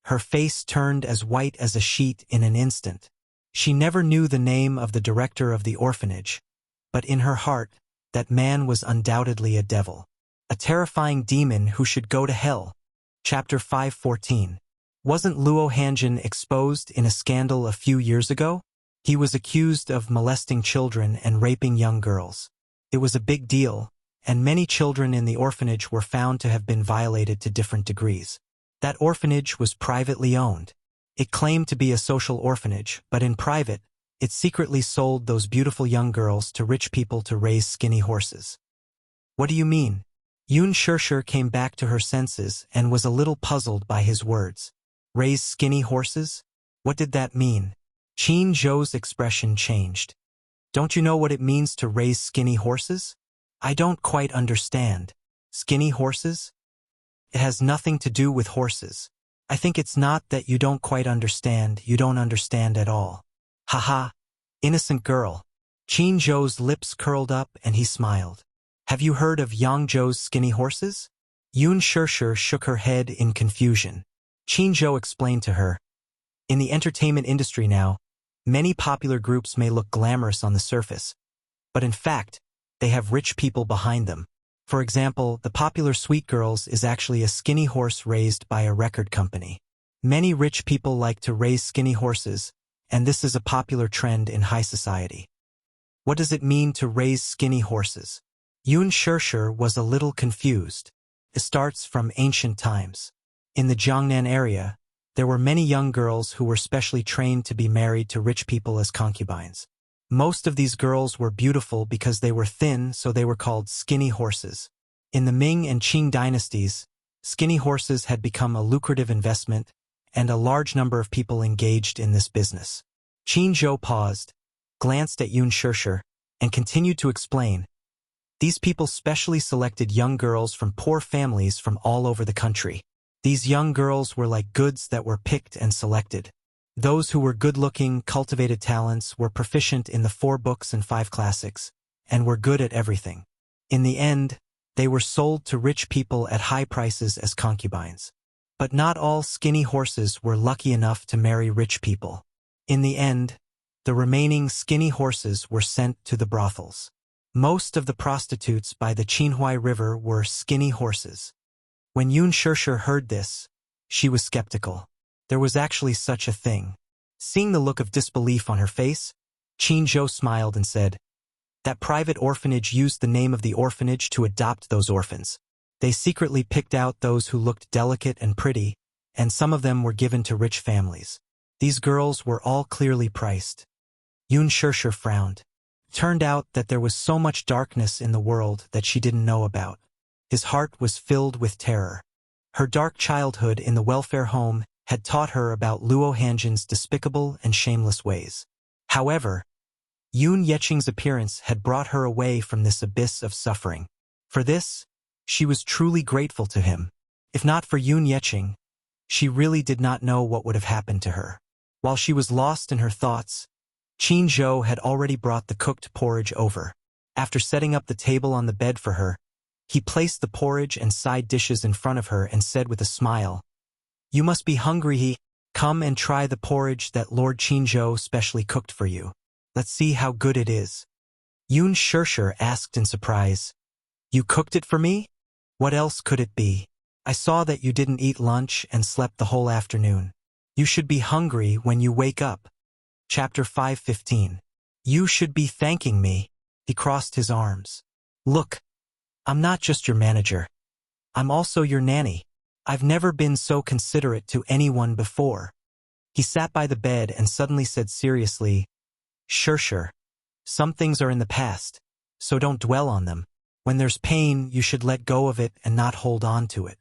Her face turned as white as a sheet in an instant. She never knew the name of the director of the orphanage, but in her heart, that man was undoubtedly a devil. A terrifying demon who should go to hell. Chapter 514. Wasn't Luo Hanjin exposed in a scandal a few years ago? He was accused of molesting children and raping young girls. It was a big deal, and many children in the orphanage were found to have been violated to different degrees. That orphanage was privately owned. It claimed to be a social orphanage, but in private, it secretly sold those beautiful young girls to rich people to raise skinny horses. What do you mean? Yun Shishir came back to her senses and was a little puzzled by his words. Raise skinny horses? What did that mean? Qin Zhou's expression changed. Don't you know what it means to raise skinny horses? I don't quite understand. Skinny horses? It has nothing to do with horses. I think it's not that you don't quite understand, you don't understand at all. Haha, innocent girl. Qin Zhou's lips curled up and he smiled. Have you heard of Yang Zhou's skinny horses? Yun Shishir shook her head in confusion. Qin Zhou explained to her. In the entertainment industry now, many popular groups may look glamorous on the surface, but in fact, they have rich people behind them. For example, the popular Sweet Girls is actually a skinny horse raised by a record company. Many rich people like to raise skinny horses, and this is a popular trend in high society. What does it mean to raise skinny horses? Yun Shishir was a little confused. It starts from ancient times. In the Jiangnan area, there were many young girls who were specially trained to be married to rich people as concubines. Most of these girls were beautiful because they were thin, so they were called skinny horses. In the Ming and Qing dynasties, skinny horses had become a lucrative investment, and a large number of people engaged in this business. Qin Zhou paused, glanced at Yun Shishir, and continued to explain. These people specially selected young girls from poor families from all over the country. These young girls were like goods that were picked and selected. Those who were good-looking, cultivated talents were proficient in the 4 books and 5 classics, and were good at everything. In the end, they were sold to rich people at high prices as concubines. But not all skinny horses were lucky enough to marry rich people. In the end, the remaining skinny horses were sent to the brothels. Most of the prostitutes by the Qinhuai River were skinny horses. When Yun Shishir heard this, she was skeptical. There was actually such a thing. Seeing the look of disbelief on her face, Qin Zhou smiled and said, that private orphanage used the name of the orphanage to adopt those orphans. They secretly picked out those who looked delicate and pretty, and some of them were given to rich families. These girls were all clearly priced. Yun Shishir frowned. Turned out that there was so much darkness in the world that she didn't know about. His heart was filled with terror. Her dark childhood in the welfare home had taught her about Luo Hanjin's despicable and shameless ways. However, Yun Yeqing's appearance had brought her away from this abyss of suffering. For this, she was truly grateful to him. If not for Yun Yeqing, she really did not know what would have happened to her. While she was lost in her thoughts, Qin Zhou had already brought the cooked porridge over. After setting up the table on the bed for her, he placed the porridge and side dishes in front of her and said with a smile, "You must be hungry. Come and try the porridge that Lord Qin Zhou specially cooked for you. Let's see how good it is." Yun Shishir asked in surprise, "You cooked it for me? What else could it be? I saw that you didn't eat lunch and slept the whole afternoon. You should be hungry when you wake up." Chapter 515. You should be thanking me. He crossed his arms. Look, I'm not just your manager. I'm also your nanny. I've never been so considerate to anyone before. He sat by the bed and suddenly said seriously, Shishir, some things are in the past, so don't dwell on them. When there's pain, you should let go of it and not hold on to it.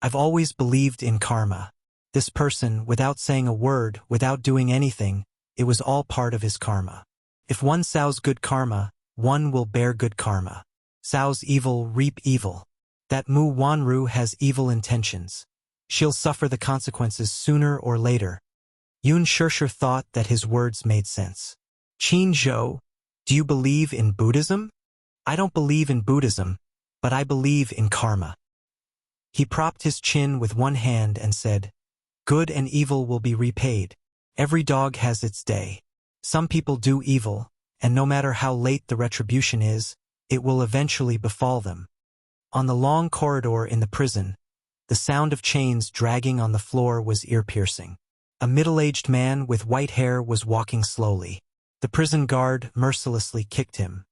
I've always believed in karma. This person, without saying a word, without doing anything, it was all part of his karma. If one sows good karma, one will bear good karma. Sows evil, reap evil. That Mu Wanru has evil intentions. She'll suffer the consequences sooner or later. Yun Shishir thought that his words made sense. Qin Zhou, do you believe in Buddhism? I don't believe in Buddhism, but I believe in karma. He propped his chin with one hand and said, good and evil will be repaid. Every dog has its day. Some people do evil, and no matter how late the retribution is, it will eventually befall them. On the long corridor in the prison, the sound of chains dragging on the floor was ear-piercing. A middle-aged man with white hair was walking slowly. The prison guard mercilessly kicked him.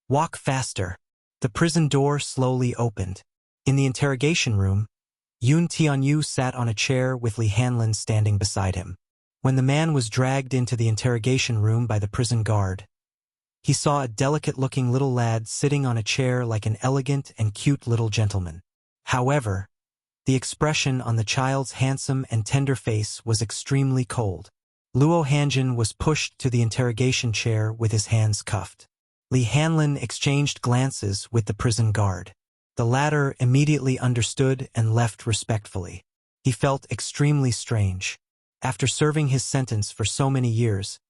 Walk faster. The prison door slowly opened. In the interrogation room, Yun Tianyu sat on a chair with Li Hanlin standing beside him. When the man was dragged into the interrogation room by the prison guard, he saw a delicate-looking little lad sitting on a chair like an elegant and cute little gentleman. However, the expression on the child's handsome and tender face was extremely cold. Luo Hanjin was pushed to the interrogation chair with his hands cuffed. Li Hanlin exchanged glances with the prison guard. The latter immediately understood and left respectfully. He felt extremely strange. After serving his sentence for so many years,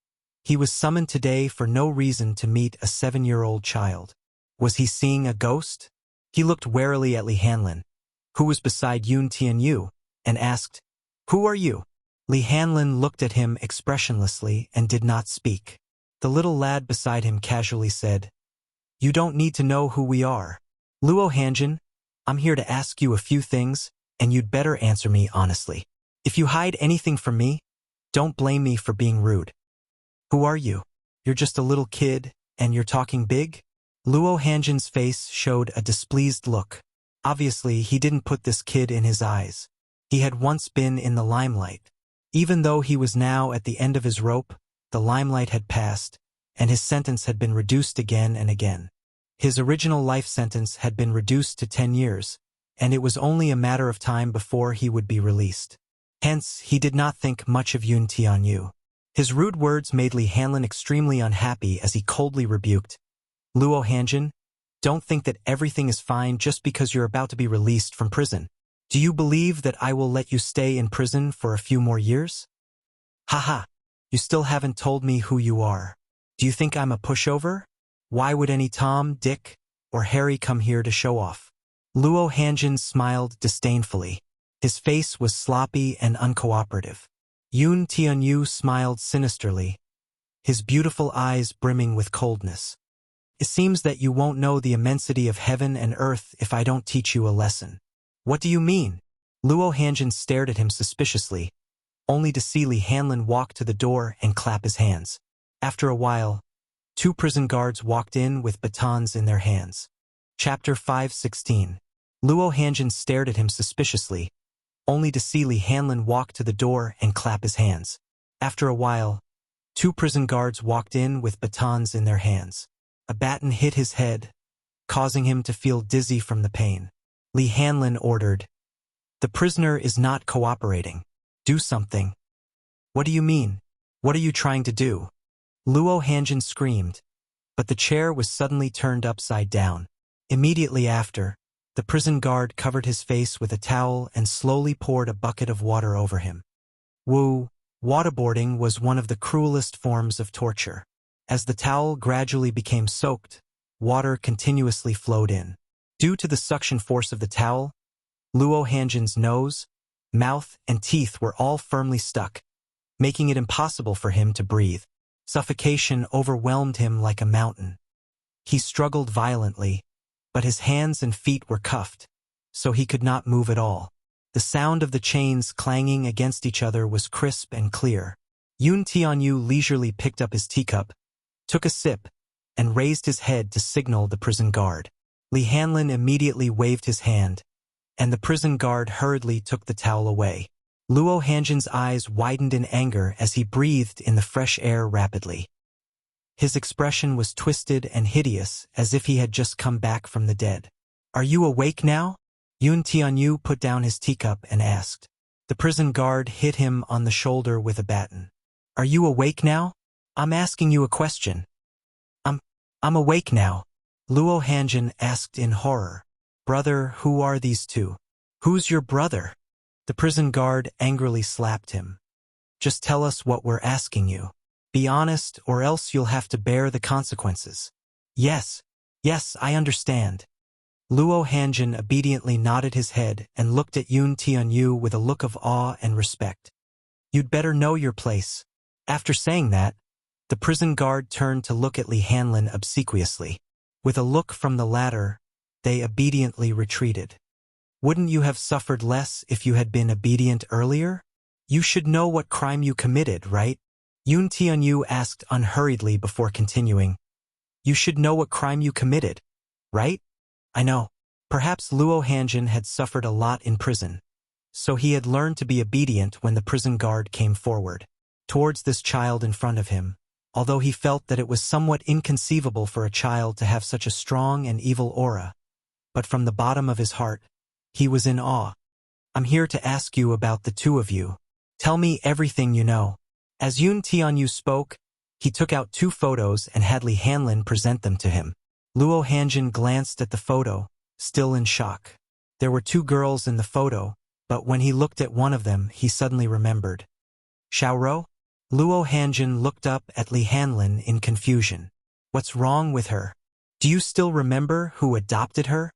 he was summoned today for no reason to meet a 7-year-old child. Was he seeing a ghost? He looked warily at Li Hanlin, who was beside Yun Tianyu, and asked, who are you? Li Hanlin looked at him expressionlessly and did not speak. The little lad beside him casually said, you don't need to know who we are. Luo Hanjin, I'm here to ask you a few things, and you'd better answer me honestly. If you hide anything from me, don't blame me for being rude. Who are you? You're just a little kid, and you're talking big? Luo Hanjin's face showed a displeased look. Obviously, he didn't put this kid in his eyes. He had once been in the limelight. Even though he was now at the end of his rope, the limelight had passed, and his sentence had been reduced again and again. His original life sentence had been reduced to 10 years, and it was only a matter of time before he would be released. Hence, he did not think much of Yun Tianyu. His rude words made Li Hanlin extremely unhappy as he coldly rebuked, Luo Hanjin, don't think that everything is fine just because you're about to be released from prison. Do you believe that I will let you stay in prison for a few more years? Haha, you still haven't told me who you are. Do you think I'm a pushover? Why would any Tom, Dick, or Harry come here to show off? Luo Hanjin smiled disdainfully. His face was sloppy and uncooperative. Yun Tianyu smiled sinisterly, his beautiful eyes brimming with coldness. It seems that you won't know the immensity of heaven and earth if I don't teach you a lesson. What do you mean? Luo Hanjin stared at him suspiciously, only to see Li Hanlin walk to the door and clap his hands. After a while, 2 prison guards walked in with batons in their hands. Chapter 5:16. Luo Hanjin stared at him suspiciously, only to see Li Hanlin walk to the door and clap his hands. After a while, 2 prison guards walked in with batons in their hands. A baton hit his head, causing him to feel dizzy from the pain. Li Hanlin ordered, the prisoner is not cooperating. Do something. What do you mean? What are you trying to do? Luo Hanjin screamed, but the chair was suddenly turned upside down. Immediately after, the prison guard covered his face with a towel and slowly poured a bucket of water over him. Waterboarding was one of the cruelest forms of torture. As the towel gradually became soaked, water continuously flowed in. Due to the suction force of the towel, Luo Hanjin's nose, mouth, and teeth were all firmly stuck, making it impossible for him to breathe. Suffocation overwhelmed him like a mountain. He struggled violently, but his hands and feet were cuffed, so he could not move at all. The sound of the chains clanging against each other was crisp and clear. Yun Tianyu leisurely picked up his teacup, took a sip, and raised his head to signal the prison guard. Li Hanlin immediately waved his hand, and the prison guard hurriedly took the towel away. Luo Hanjin's eyes widened in anger as he breathed in the fresh air rapidly. His expression was twisted and hideous, as if he had just come back from the dead. Are you awake now? Yun Tianyu put down his teacup and asked. The prison guard hit him on the shoulder with a baton. Are you awake now? I'm asking you a question. I'm awake now. Luo Hanjin asked in horror. Brother, who are these two? Who's your brother? The prison guard angrily slapped him. Just tell us what we're asking you. Be honest, or else you'll have to bear the consequences. Yes, I understand. Luo Hanjin obediently nodded his head and looked at Yun Tianyu with a look of awe and respect. You'd better know your place. After saying that, the prison guard turned to look at Li Hanlin obsequiously. With a look from the latter, they obediently retreated. Wouldn't you have suffered less if you had been obedient earlier? You should know what crime you committed, right? Yun Tianyu asked unhurriedly before continuing. You should know what crime you committed, right? I know. Perhaps Luo Hanjin had suffered a lot in prison, so he had learned to be obedient when the prison guard came forward towards this child in front of him, although he felt that it was somewhat inconceivable for a child to have such a strong and evil aura. But from the bottom of his heart, he was in awe. I'm here to ask you about the two of you. Tell me everything you know. As Yun Tianyu spoke, he took out 2 photos and had Li Hanlin present them to him. Luo Hanjin glanced at the photo, still in shock. There were 2 girls in the photo, but when he looked at one of them, he suddenly remembered. Xiaoro? Luo Hanjin looked up at Li Hanlin in confusion. What's wrong with her? Do you still remember who adopted her?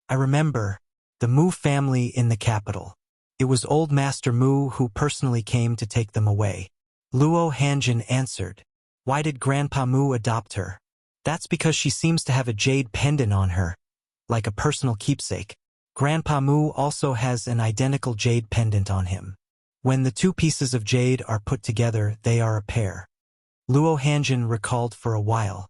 I remember. The Mu family in the capital. It was old Master Mu who personally came to take them away. Luo Hanjin answered. Why did Grandpa Mu adopt her? That's because she seems to have a jade pendant on her, like a personal keepsake. Grandpa Mu also has an identical jade pendant on him. When the 2 pieces of jade are put together, they are a pair. Luo Hanjin recalled for a while.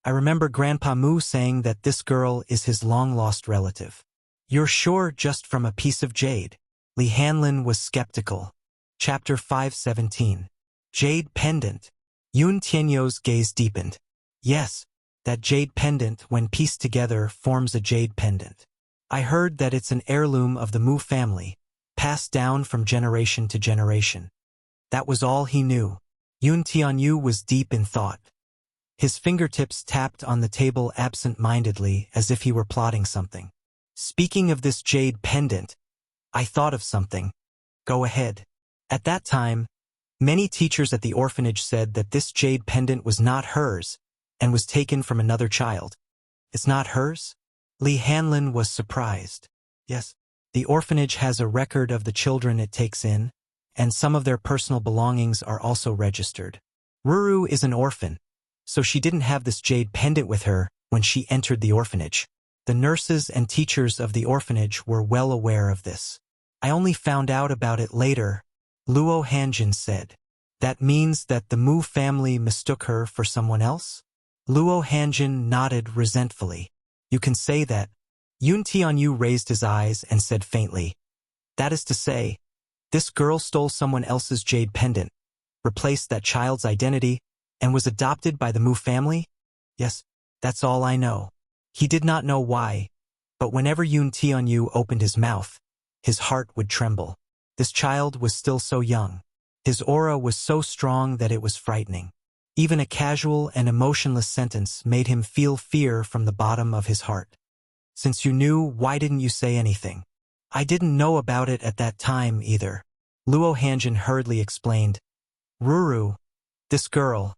I remember Grandpa Mu saying that this girl is his long-lost relative. You're sure just from a piece of jade? Li Hanlin was skeptical. Chapter 517. Jade pendant. Yun Tianyu's gaze deepened. Yes, that jade pendant, when pieced together, forms a jade pendant. I heard that it's an heirloom of the Mu family, passed down from generation to generation. That was all he knew. Yun Tianyu was deep in thought. His fingertips tapped on the table absent-mindedly as if he were plotting something. Speaking of this jade pendant, I thought of something. Go ahead. At that time, many teachers at the orphanage said that this jade pendant was not hers and was taken from another child. It's not hers? Li Hanlin was surprised. Yes, the orphanage has a record of the children it takes in, and some of their personal belongings are also registered. Ruru is an orphan, so she didn't have this jade pendant with her when she entered the orphanage. The nurses and teachers of the orphanage were well aware of this. I only found out about it later, Luo Hanjin said. That means that the Mu family mistook her for someone else? Luo Hanjin nodded resentfully. You can say that. Yun Tianyu raised his eyes and said faintly. That is to say, this girl stole someone else's jade pendant, replaced that child's identity, and was adopted by the Mu family? Yes, that's all I know. He did not know why, but whenever Yun Tianyu opened his mouth, his heart would tremble. This child was still so young. His aura was so strong that it was frightening. Even a casual and emotionless sentence made him feel fear from the bottom of his heart. Since you knew, why didn't you say anything? I didn't know about it at that time either. Luo Hanjin hurriedly explained. Ruru, this girl,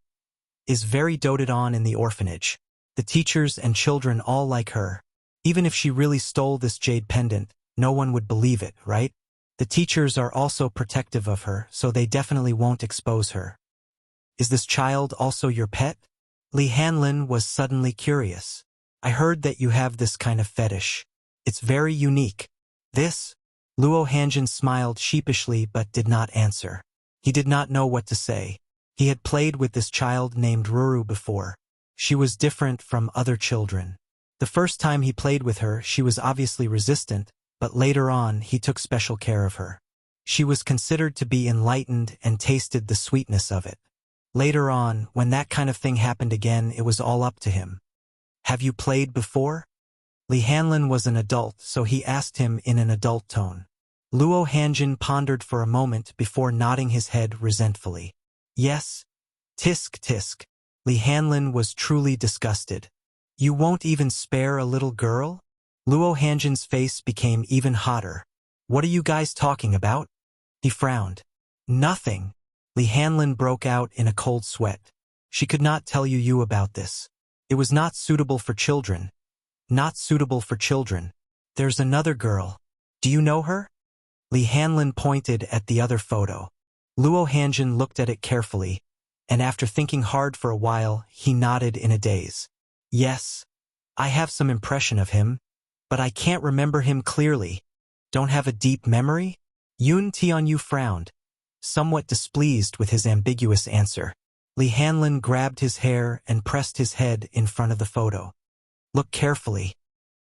is very doted on in the orphanage. The teachers and children all like her. Even if she really stole this jade pendant, no one would believe it, right? The teachers are also protective of her, so they definitely won't expose her. Is this child also your pet? Li Hanlin was suddenly curious. I heard that you have this kind of fetish. It's very unique. This? Luo Hanjin smiled sheepishly but did not answer. He did not know what to say. He had played with this child named Ruru before. She was different from other children. The first time he played with her, she was obviously resistant, but later on he took special care of her. She was considered to be enlightened and tasted the sweetness of it. Later on, when that kind of thing happened again, it was all up to him. Have you played before? Li Hanlin was an adult, so he asked him in an adult tone. Luo Hanjin pondered for a moment before nodding his head resentfully. Yes. Tisk tisk. Li Hanlin was truly disgusted. You won't even spare a little girl? Luo Hanjin's face became even hotter. What are you guys talking about? He frowned. Nothing. Li Hanlin broke out in a cold sweat. She could not tell you about this. It was not suitable for children. Not suitable for children. There's another girl. Do you know her? Li Hanlin pointed at the other photo. Luo Hanjin looked at it carefully, and after thinking hard for a while, he nodded in a daze. Yes, I have some impression of him, but I can't remember him clearly. Don't have a deep memory? Yun Tianyu frowned, somewhat displeased with his ambiguous answer. Li Hanlin grabbed his hair and pressed his head in front of the photo. Look carefully.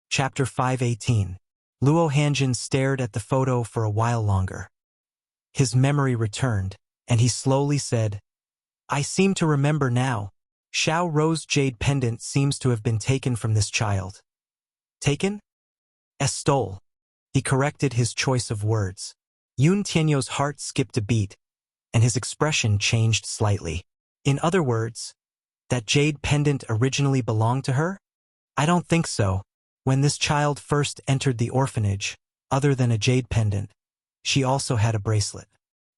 Chapter 518. Luo Hanjin stared at the photo for a while longer. His memory returned, and he slowly said, I seem to remember now. Xiao Rose jade pendant seems to have been taken from this child. Taken? Stole. He corrected his choice of words. Yun Tianyu's heart skipped a beat, and his expression changed slightly. In other words, that jade pendant originally belonged to her? I don't think so. When this child first entered the orphanage, other than a jade pendant, she also had a bracelet.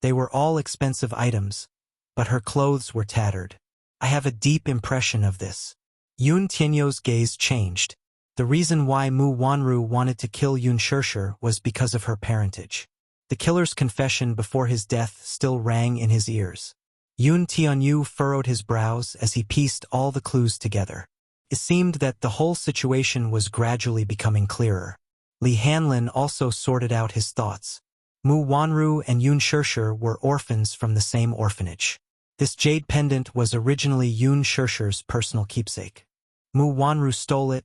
They were all expensive items, but her clothes were tattered. I have a deep impression of this. Yun Tianyu's gaze changed. The reason why Mu Wanru wanted to kill Yun Shishir was because of her parentage. The killer's confession before his death still rang in his ears. Yun Tianyu furrowed his brows as he pieced all the clues together. It seemed that the whole situation was gradually becoming clearer. Li Hanlin also sorted out his thoughts. Mu Wanru and Yun Shishir were orphans from the same orphanage. This jade pendant was originally Yun Shishir's personal keepsake. Mu Wanru stole it,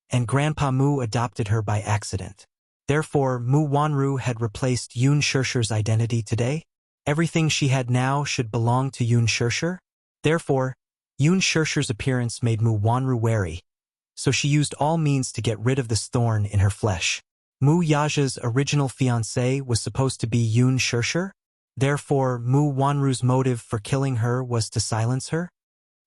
and Grandpa Mu adopted her by accident. Therefore, Mu Wanru had replaced Yun Shishir's identity today. Everything she had now should belong to Yun Shishir. Therefore, Yun Shishir's appearance made Mu Wanru wary, so she used all means to get rid of this thorn in her flesh. Mu Yaja's original fiancé was supposed to be Yun Shishir. Therefore, Mu Wanru's motive for killing her was to silence her.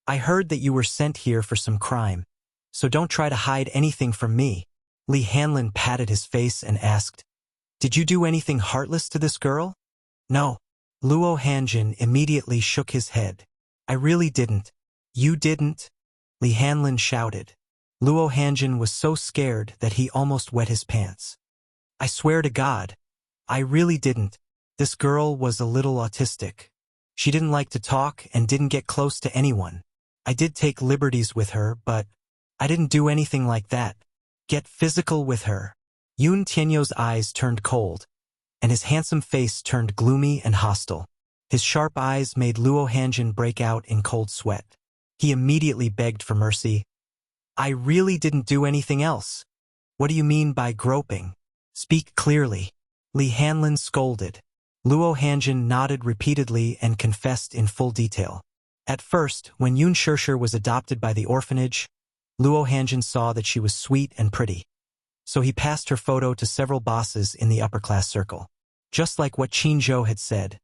I heard that you were sent here for some crime, so don't try to hide anything from me. Li Hanlin patted his face and asked, Did you do anything heartless to this girl? No. Luo Hanjin immediately shook his head. I really didn't. You didn't? Li Hanlin shouted. Luo Hanjin was so scared that he almost wet his pants. I swear to God, I really didn't. This girl was a little autistic. She didn't like to talk and didn't get close to anyone. I did take liberties with her, but I didn't do anything like that. Get physical with her. Yun Tianyu's eyes turned cold, and his handsome face turned gloomy and hostile. His sharp eyes made Luo Hanjin break out in cold sweat. He immediately begged for mercy. I really didn't do anything else. What do you mean by groping? Speak clearly. Li Hanlin scolded. Luo Hanjin nodded repeatedly and confessed in full detail. At first, when Yun Shishir was adopted by the orphanage, Luo Hanjin saw that she was sweet and pretty. So he passed her photo to several bosses in the upper-class circle. Just like what Qin Zhou had said,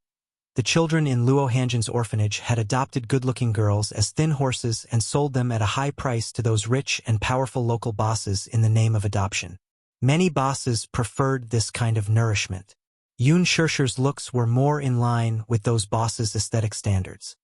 the children in Luo Hanjin's orphanage had adopted good-looking girls as thin horses and sold them at a high price to those rich and powerful local bosses in the name of adoption. Many bosses preferred this kind of nourishment. Yun Shishir's looks were more in line with those bosses' aesthetic standards.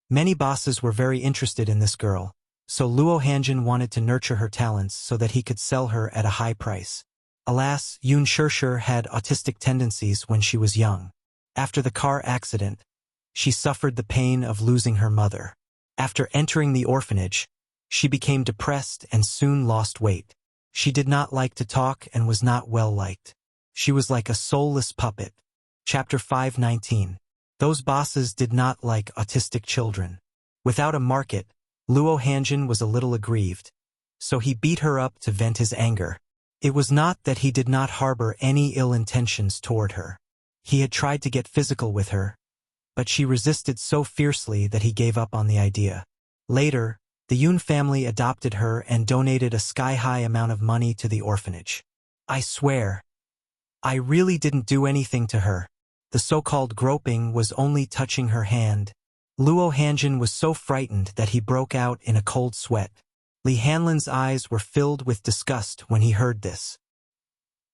Many bosses were very interested in this girl, so Luo Hanjin wanted to nurture her talents so that he could sell her at a high price. Alas, Yun Shishir had autistic tendencies when she was young. After the car accident, she suffered the pain of losing her mother. After entering the orphanage, she became depressed and soon lost weight. She did not like to talk and was not well liked. She was like a soulless puppet. Chapter 519. Those bosses did not like autistic children. Without a market, Luo Hanjin was a little aggrieved, so he beat her up to vent his anger. It was not that he did not harbor any ill intentions toward her. He had tried to get physical with her, but she resisted so fiercely that he gave up on the idea. Later, the Yun family adopted her and donated a sky-high amount of money to the orphanage. I swear, I really didn't do anything to her. The so-called groping was only touching her hand. Luo Hanjin was so frightened that he broke out in a cold sweat. Li Hanlin's eyes were filled with disgust when he heard this.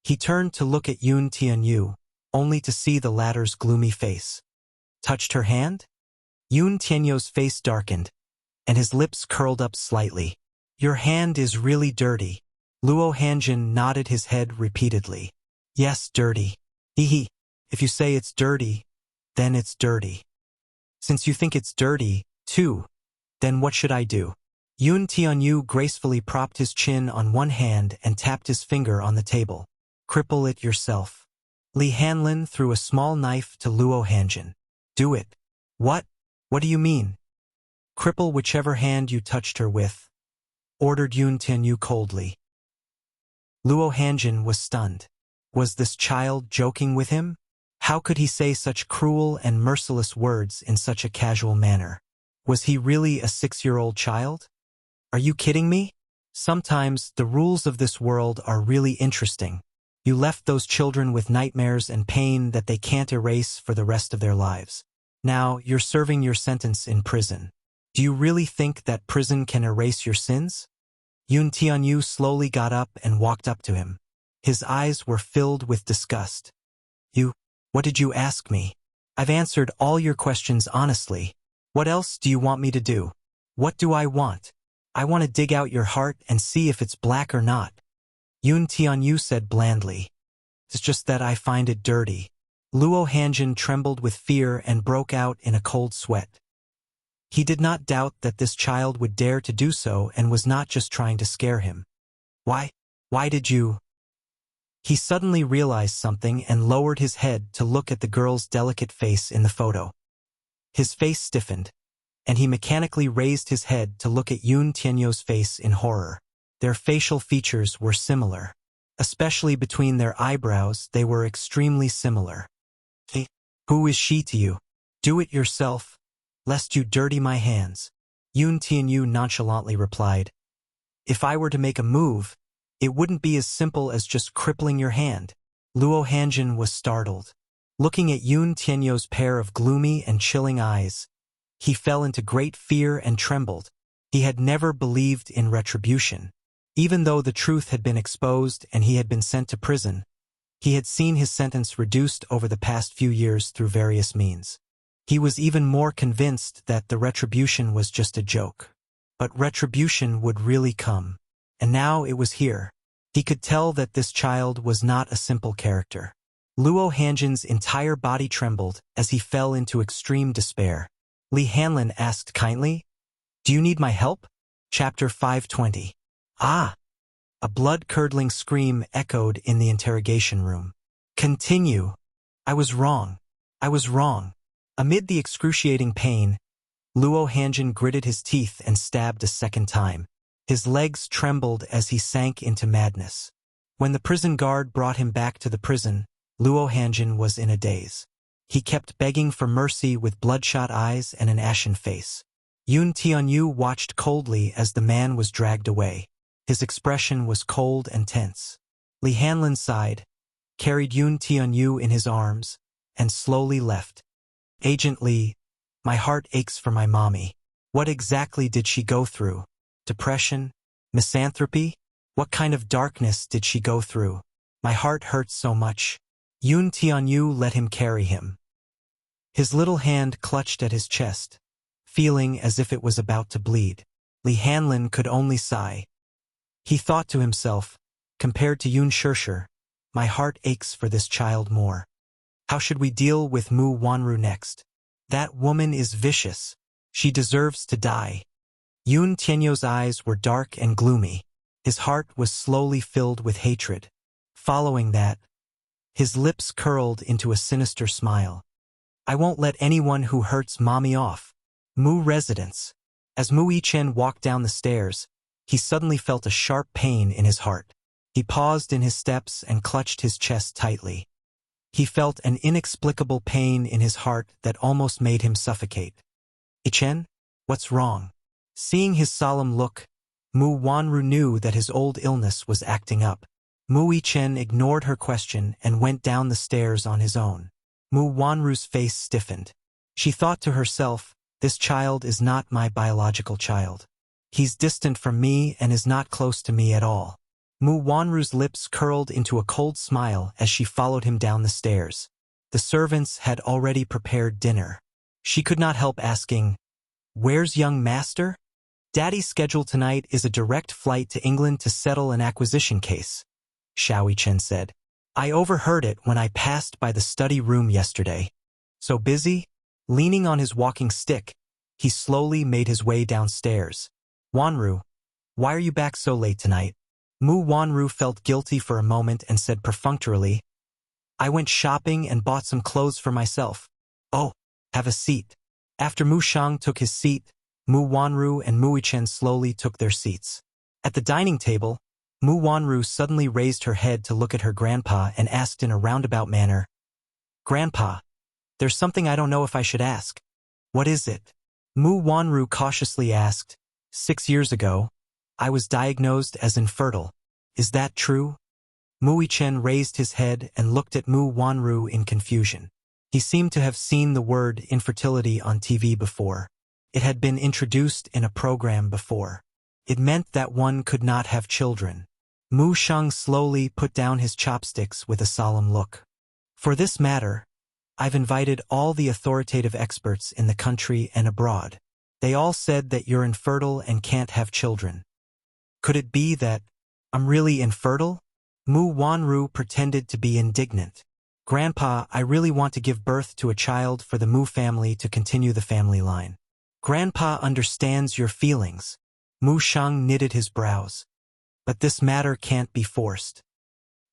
He turned to look at Yun Tianyu, only to see the latter's gloomy face. Touched her hand? Yun Tianyu's face darkened, and his lips curled up slightly. Your hand is really dirty. Luo Hanjin nodded his head repeatedly. Yes, dirty. Hehe. If you say it's dirty, then it's dirty. Since you think it's dirty, too, then what should I do? Yun Tianyu gracefully propped his chin on one hand and tapped his finger on the table. Cripple it yourself. Li Hanlin threw a small knife to Luo Hanjin. Do it. What? What do you mean? Cripple whichever hand you touched her with, ordered Yun Tianyu coldly. Luo Hanjin was stunned. Was this child joking with him? How could he say such cruel and merciless words in such a casual manner? Was he really a 6-year-old child? Are you kidding me? Sometimes the rules of this world are really interesting. You left those children with nightmares and pain that they can't erase for the rest of their lives. Now you're serving your sentence in prison. Do you really think that prison can erase your sins? Yun Tianyu slowly got up and walked up to him. His eyes were filled with disgust. What did you ask me? I've answered all your questions honestly. What else do you want me to do? What do I want? I want to dig out your heart and see if it's black or not. Yun Tianyu said blandly. It's just that I find it dirty. Luo Hanjin trembled with fear and broke out in a cold sweat. He did not doubt that this child would dare to do so and was not just trying to scare him. Why did you? He suddenly realized something and lowered his head to look at the girl's delicate face in the photo. His face stiffened, and he mechanically raised his head to look at Yun Tianyu's face in horror. Their facial features were similar. Especially between their eyebrows, they were extremely similar. Hey, who is she to you? Do it yourself, lest you dirty my hands. Yun Tianyu nonchalantly replied. If I were to make a move, it wouldn't be as simple as just crippling your hand. Luo Hanjin was startled. Looking at Yun Tianyu's pair of gloomy and chilling eyes, he fell into great fear and trembled. He had never believed in retribution. Even though the truth had been exposed and he had been sent to prison, he had seen his sentence reduced over the past few years through various means. He was even more convinced that the retribution was just a joke. But retribution would really come. And now it was here. He could tell that this child was not a simple character. Luo Hanjin's entire body trembled as he fell into extreme despair. Li Hanlin asked kindly, Do you need my help? Chapter 520. Ah! A blood-curdling scream echoed in the interrogation room. Continue. I was wrong. I was wrong. Amid the excruciating pain, Luo Hanjin gritted his teeth and stabbed a second time. His legs trembled as he sank into madness. When the prison guard brought him back to the prison, Luo Hanjin was in a daze. He kept begging for mercy with bloodshot eyes and an ashen face. Yun Tianyu watched coldly as the man was dragged away. His expression was cold and tense. Li Hanlin sighed, carried Yun Tianyu in his arms, and slowly left. Agent Li, my heart aches for my mommy. What exactly did she go through? Depression? Misanthropy? What kind of darkness did she go through? My heart hurts so much. Yun Tianyu let him carry him. His little hand clutched at his chest, feeling as if it was about to bleed. Li Hanlin could only sigh. He thought to himself, compared to Yun Shishir, my heart aches for this child more. How should we deal with Mu Wanru next? That woman is vicious. She deserves to die. Yun Tianyu's eyes were dark and gloomy. His heart was slowly filled with hatred. Following that, his lips curled into a sinister smile. I won't let anyone who hurts mommy off. Mu residence. As Mu Yichen walked down the stairs, he suddenly felt a sharp pain in his heart. He paused in his steps and clutched his chest tightly. He felt an inexplicable pain in his heart that almost made him suffocate. Yichen, what's wrong? Seeing his solemn look, Mu Wanru knew that his old illness was acting up. Mu Yichen ignored her question and went down the stairs on his own. Mu Wanru's face stiffened. She thought to herself, this child is not my biological child. He's distant from me and is not close to me at all. Mu Wanru's lips curled into a cold smile as she followed him down the stairs. The servants had already prepared dinner. She could not help asking, "Where's young master?" "Daddy's schedule tonight is a direct flight to England to settle an acquisition case," Xiao Chen said. "I overheard it when I passed by the study room yesterday." "So busy?" Leaning on his walking stick, he slowly made his way downstairs. "Wanru, why are you back so late tonight?" Mu Wanru felt guilty for a moment and said perfunctorily, "I went shopping and bought some clothes for myself." "Oh, have a seat." After Mu Shang took his seat, Mu Wanru and Mu Yichen slowly took their seats. At the dining table, Mu Wanru suddenly raised her head to look at her grandpa and asked in a roundabout manner, "Grandpa, there's something I don't know if I should ask." "What is it?" Mu Wanru cautiously asked. "6 years ago, I was diagnosed as infertile. Is that true?" Mu Yichen raised his head and looked at Mu Wanru in confusion. He seemed to have seen the word infertility on TV before. It had been introduced in a program before. It meant that one could not have children. Mu Shang slowly put down his chopsticks with a solemn look. "For this matter, I've invited all the authoritative experts in the country and abroad. They all said that you're infertile and can't have children. Could it be that I'm really infertile?" Mu Wanru pretended to be indignant. "Grandpa, I really want to give birth to a child for the Mu family to continue the family line." "Grandpa understands your feelings." Mu Shang knitted his brows. "But this matter can't be forced."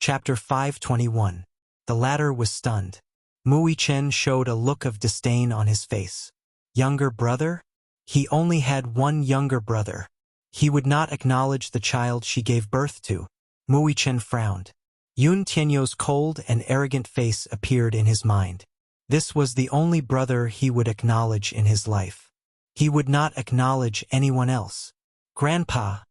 Chapter 521. The latter was stunned. Mu Yichen showed a look of disdain on his face. Younger brother? He only had one younger brother. He would not acknowledge the child she gave birth to. Mu Yichen frowned. Yun Tianyou's cold and arrogant face appeared in his mind. This was the only brother he would acknowledge in his life. He would not acknowledge anyone else. "Grandpa,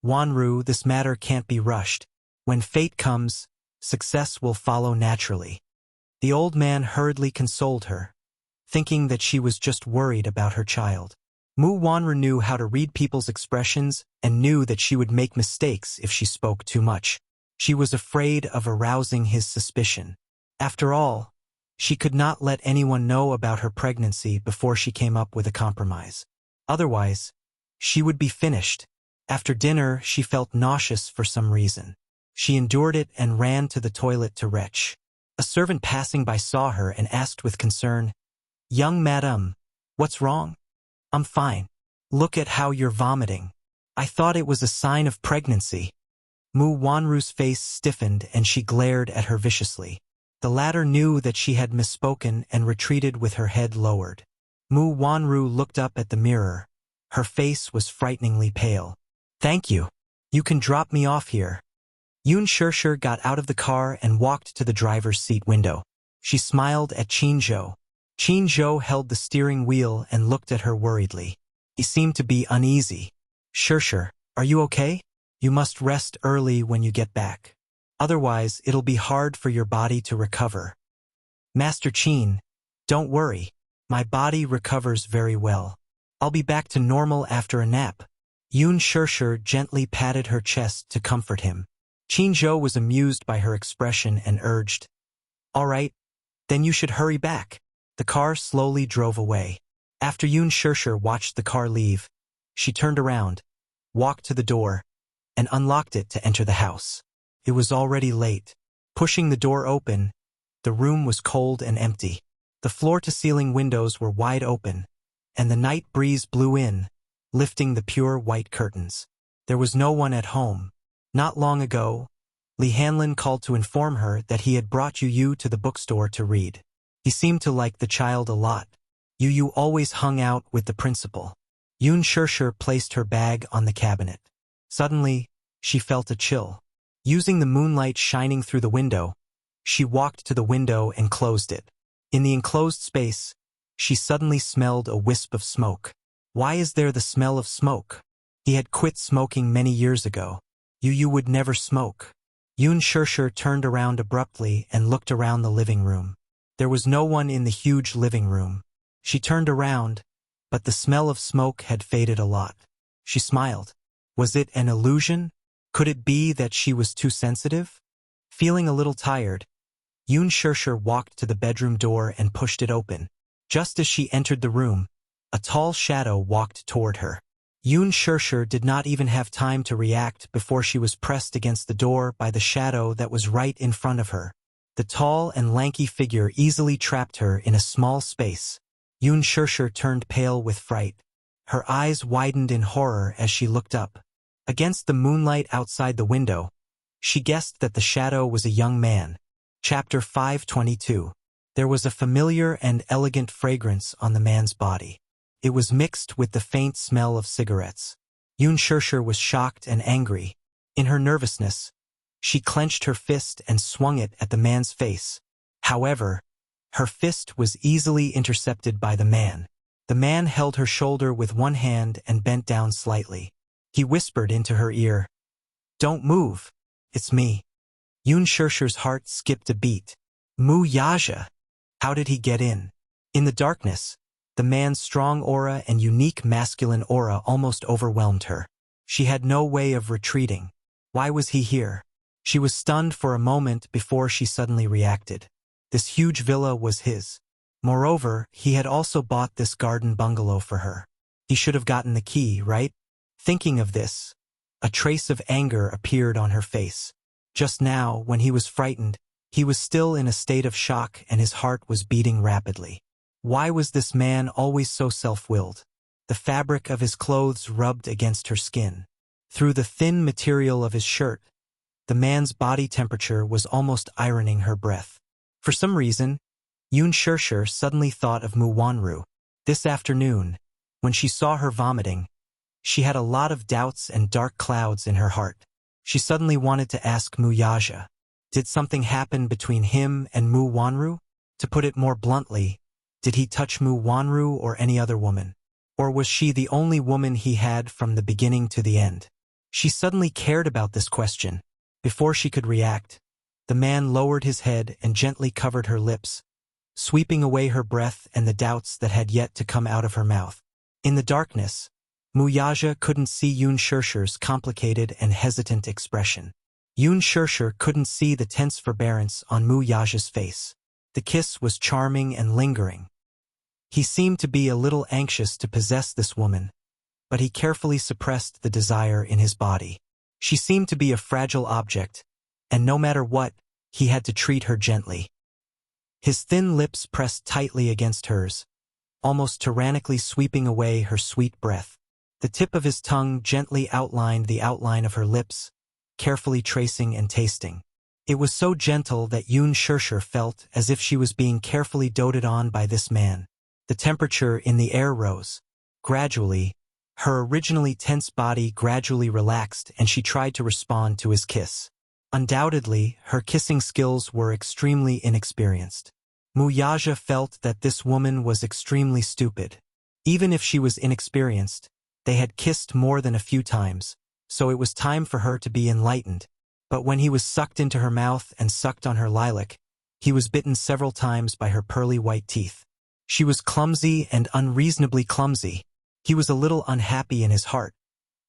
Wanru, this matter can't be rushed. When fate comes, success will follow naturally." The old man hurriedly consoled her, thinking that she was just worried about her child. Mu Wanru knew how to read people's expressions and knew that she would make mistakes if she spoke too much. She was afraid of arousing his suspicion. After all, she could not let anyone know about her pregnancy before she came up with a compromise. Otherwise, she would be finished. After dinner, she felt nauseous for some reason. She endured it and ran to the toilet to retch. A servant passing by saw her and asked with concern, "Young madam, what's wrong?" "I'm fine. Look at how you're vomiting." "I thought it was a sign of pregnancy." Mu Wanru's face stiffened and she glared at her viciously. The latter knew that she had misspoken and retreated with her head lowered. Mu Wanru looked up at the mirror. Her face was frighteningly pale. "Thank you. You can drop me off here." Yun Shishir got out of the car and walked to the driver's seat window. She smiled at Qin Zhou. Qin Zhou held the steering wheel and looked at her worriedly. He seemed to be uneasy. "Shishir, are you okay? You must rest early when you get back. Otherwise, it'll be hard for your body to recover." "Master Qin, don't worry. My body recovers very well. I'll be back to normal after a nap." Yun Shishir gently patted her chest to comfort him. Qin Zhou was amused by her expression and urged, "All right, then you should hurry back." The car slowly drove away. After Yun Shishir watched the car leave, she turned around, walked to the door, and unlocked it to enter the house. It was already late. Pushing the door open, the room was cold and empty. The floor-to-ceiling windows were wide open, and the night breeze blew in, lifting the pure white curtains. There was no one at home. Not long ago, Li Hanlin called to inform her that he had brought Yu to the bookstore to read. He seemed to like the child a lot. Yu always hung out with the principal. Yun Shishir placed her bag on the cabinet. Suddenly, she felt a chill. Using the moonlight shining through the window, she walked to the window and closed it. In the enclosed space, she suddenly smelled a wisp of smoke. Why is there the smell of smoke? He had quit smoking many years ago. Yu would never smoke. Yun Shishir turned around abruptly and looked around the living room. There was no one in the huge living room. She turned around, but the smell of smoke had faded a lot. She smiled. Was it an illusion? Could it be that she was too sensitive? Feeling a little tired, Yoon Shirshir walked to the bedroom door and pushed it open. Just as she entered the room, a tall shadow walked toward her. Yoon Shirshir did not even have time to react before she was pressed against the door by the shadow that was right in front of her. The tall and lanky figure easily trapped her in a small space. Yoon Shirshir turned pale with fright. Her eyes widened in horror as she looked up. Against the moonlight outside the window, she guessed that the shadow was a young man. Chapter 522. There was a familiar and elegant fragrance on the man's body. It was mixed with the faint smell of cigarettes. Yoon Shirshir was shocked and angry. In her nervousness, she clenched her fist and swung it at the man's face. However, her fist was easily intercepted by the man. The man held her shoulder with one hand and bent down slightly. He whispered into her ear, "Don't move. It's me." Yoon Shirshir's heart skipped a beat. Mu Yaja! How did he get in? In the darkness, the man's strong aura and unique masculine aura almost overwhelmed her. She had no way of retreating. Why was he here? She was stunned for a moment before she suddenly reacted. This huge villa was his. Moreover, he had also bought this garden bungalow for her. He should have gotten the key, right? Thinking of this, a trace of anger appeared on her face. Just now, when he was frightened, he was still in a state of shock and his heart was beating rapidly. Why was this man always so self-willed? The fabric of his clothes rubbed against her skin. Through the thin material of his shirt, the man's body temperature was almost ironing her breath. For some reason, Yoon Shirshir suddenly thought of Mu Wanru. This afternoon, when she saw her vomiting, she had a lot of doubts and dark clouds in her heart. She suddenly wanted to ask Mu Yaja, did something happen between him and Mu Wanru? To put it more bluntly, did he touch Mu Wanru or any other woman? Or was she the only woman he had from the beginning to the end? She suddenly cared about this question. Before she could react, the man lowered his head and gently covered her lips, sweeping away her breath and the doubts that had yet to come out of her mouth. In the darkness, Mu Yaja couldn't see Yoon Shirshir's complicated and hesitant expression. Yoon Shirshir couldn't see the tense forbearance on Mu Yaja's face. The kiss was charming and lingering. He seemed to be a little anxious to possess this woman, but he carefully suppressed the desire in his body. She seemed to be a fragile object, and no matter what, he had to treat her gently. His thin lips pressed tightly against hers, almost tyrannically sweeping away her sweet breath. The tip of his tongue gently outlined the outline of her lips, carefully tracing and tasting. It was so gentle that Yoon Shirshir felt as if she was being carefully doted on by this man. The temperature in the air rose. Gradually, her originally tense body gradually relaxed and she tried to respond to his kiss. Undoubtedly, her kissing skills were extremely inexperienced. Mu Yaja felt that this woman was extremely stupid. Even if she was inexperienced, they had kissed more than a few times, so it was time for her to be enlightened. But when he was sucked into her mouth and sucked on her lilac, he was bitten several times by her pearly white teeth. She was clumsy and unreasonably clumsy. He was a little unhappy in his heart,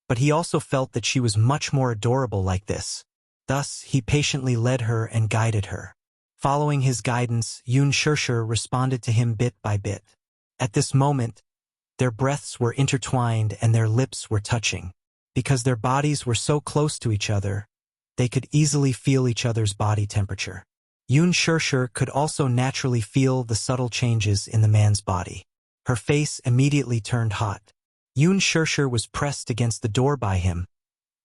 but he also felt that she was much more adorable like this. Thus, he patiently led her and guided her. Following his guidance, Yoon Shirshir responded to him bit by bit. At this moment, their breaths were intertwined and their lips were touching. Because their bodies were so close to each other, they could easily feel each other's body temperature. Yoon Shirshir could also naturally feel the subtle changes in the man's body. Her face immediately turned hot. Yoon Shirshir was pressed against the door by him,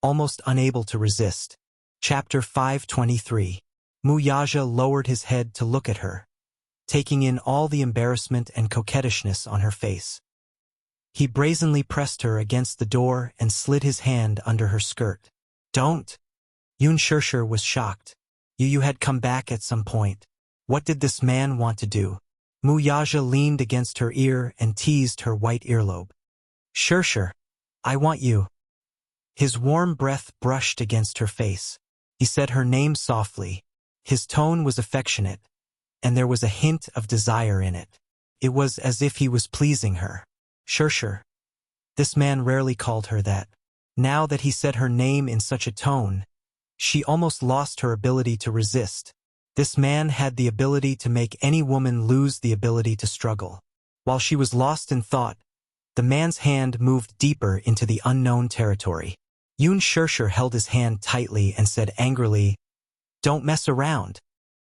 almost unable to resist. Chapter 523. Mu Yaja lowered his head to look at her, taking in all the embarrassment and coquettishness on her face. He brazenly pressed her against the door and slid his hand under her skirt. "Don't!" Yoon Shirshir was shocked. You had come back at some point. What did this man want to do? Mu Yaja leaned against her ear and teased her white earlobe. "Shirshir, I want you." His warm breath brushed against her face. He said her name softly. His tone was affectionate, and there was a hint of desire in it. It was as if he was pleasing her. "Shirshir, This man rarely called her that. Now that he said her name in such a tone, she almost lost her ability to resist. This man had the ability to make any woman lose the ability to struggle. While she was lost in thought, the man's hand moved deeper into the unknown territory. Yoon Shirshir held his hand tightly and said angrily, "Don't mess around."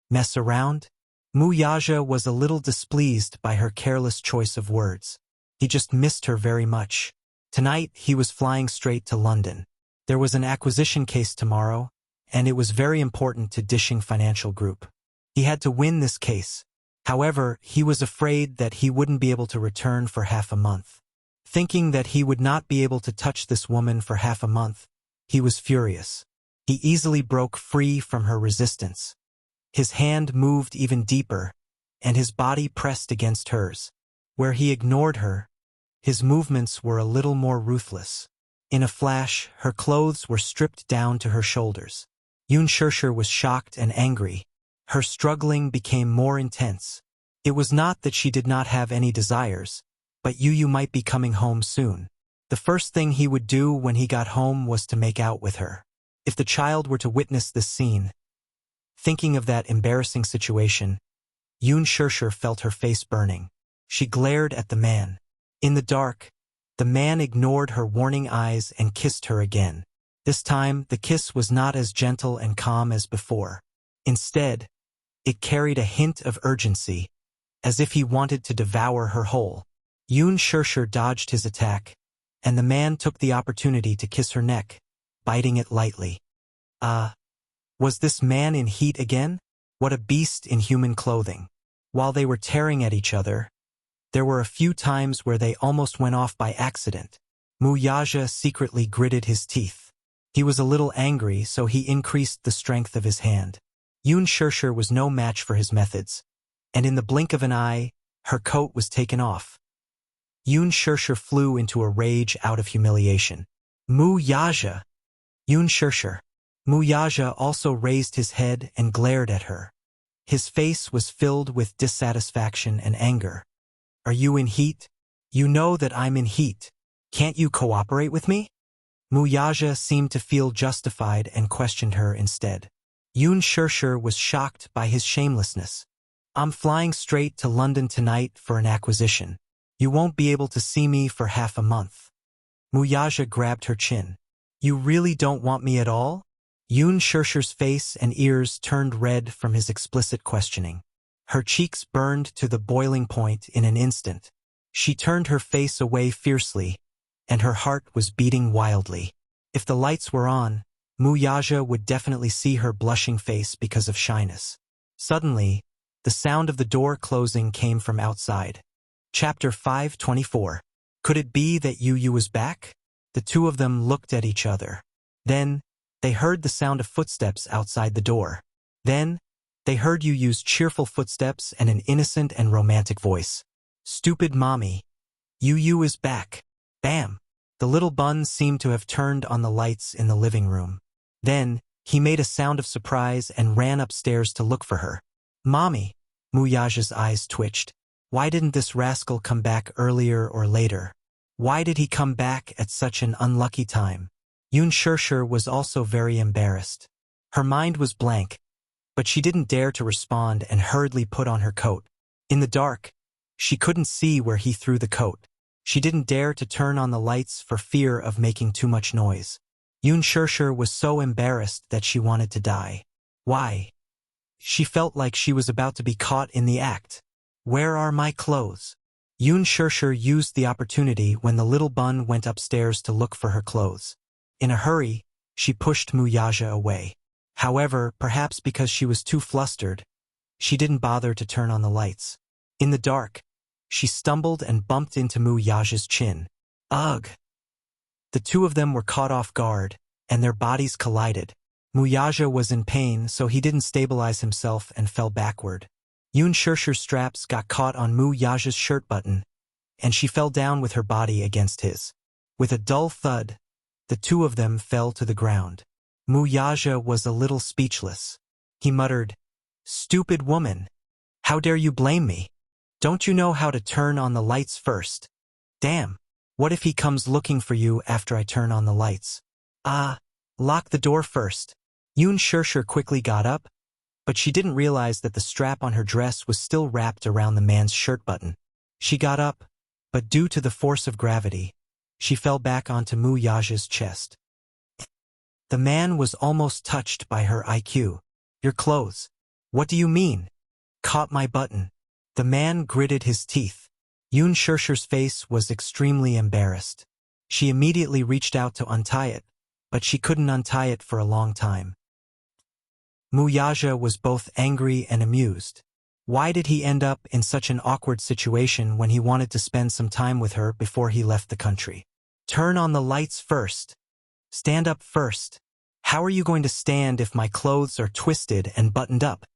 Mess around? Mu Yaja was a little displeased by her careless choice of words. He just missed her very much. Tonight, he was flying straight to London. There was an acquisition case tomorrow, and it was very important to Dishing Financial Group. He had to win this case. However, he was afraid that he wouldn't be able to return for half a month. Thinking that he would not be able to touch this woman for half a month, he was furious. He easily broke free from her resistance. His hand moved even deeper, and his body pressed against hers. Where he ignored her, his movements were a little more ruthless. In a flash, her clothes were stripped down to her shoulders. Yoon Shirshir was shocked and angry. Her struggling became more intense. It was not that she did not have any desires, but Yu might be coming home soon. The first thing he would do when he got home was to make out with her. If the child were to witness this scene, thinking of that embarrassing situation, Yoon Shirshir felt her face burning. She glared at the man. In the dark, the man ignored her warning eyes and kissed her again. This time, the kiss was not as gentle and calm as before. Instead, it carried a hint of urgency, as if he wanted to devour her whole. Yoon Shirshir dodged his attack, and the man took the opportunity to kiss her neck, biting it lightly. Was this man in heat again? What a beast in human clothing. While they were tearing at each other, there were a few times where they almost went off by accident. Mu Yaja secretly gritted his teeth. He was a little angry, so he increased the strength of his hand. Yoon Shirshir was no match for his methods, and in the blink of an eye, her coat was taken off. Yoon Shirshir flew into a rage out of humiliation. Mu Yaja! Yoon Shirshir! Mu Yaja also raised his head and glared at her. His face was filled with dissatisfaction and anger. Are you in heat? You know that I'm in heat. Can't you cooperate with me? Mu Yaja seemed to feel justified and questioned her instead. Yoon Shirshir was shocked by his shamelessness. I'm flying straight to London tonight for an acquisition. You won't be able to see me for half a month. Mu Yaja grabbed her chin. You really don't want me at all? Yoon Shirshir's face and ears turned red from his explicit questioning. Her cheeks burned to the boiling point in an instant. She turned her face away fiercely, and her heart was beating wildly. If the lights were on, Mu Yaja would definitely see her blushing face because of shyness. Suddenly, the sound of the door closing came from outside. Chapter 524. Could it be that Yu was back? The two of them looked at each other. Then, they heard the sound of footsteps outside the door. Then, they heard Yu's cheerful footsteps and an innocent and romantic voice. Stupid mommy. Yu is back. Bam! The little bun seemed to have turned on the lights in the living room. Then, he made a sound of surprise and ran upstairs to look for her. Mommy! Mu Yaja's eyes twitched. Why didn't this rascal come back earlier or later? Why did he come back at such an unlucky time? Yoon Shirshir was also very embarrassed. Her mind was blank, but she didn't dare to respond and hurriedly put on her coat. In the dark, she couldn't see where he threw the coat. She didn't dare to turn on the lights for fear of making too much noise. Yoon Shirshir was so embarrassed that she wanted to die. Why? She felt like she was about to be caught in the act. Where are my clothes? Yoon Shirshir used the opportunity when the little bun went upstairs to look for her clothes. In a hurry, she pushed Mu Yaja away. However, perhaps because she was too flustered, she didn't bother to turn on the lights. In the dark, she stumbled and bumped into Mu Yaja's chin. Ugh! The two of them were caught off guard, and their bodies collided. Mu Yaja was in pain, so he didn't stabilize himself and fell backward. Yoon Shirshir's straps got caught on Mu Yaja's shirt button, and she fell down with her body against his. With a dull thud, the two of them fell to the ground. Mu Yaja was a little speechless. He muttered, "Stupid woman! How dare you blame me? Don't you know how to turn on the lights first? Damn! What if he comes looking for you after I turn on the lights? Ah, lock the door first. Yoon Shirshir quickly got up, but she didn't realize that the strap on her dress was still wrapped around the man's shirt button. She got up, but due to the force of gravity, she fell back onto Mu Yaja's chest. The man was almost touched by her IQ. Your clothes. What do you mean? Caught my button. The man gritted his teeth. Yoon Shirshir's face was extremely embarrassed. She immediately reached out to untie it, but she couldn't untie it for a long time. Mu Yaja was both angry and amused. Why did he end up in such an awkward situation when he wanted to spend some time with her before he left the country? Turn on the lights first. Stand up first. How are you going to stand if my clothes are twisted and buttoned up?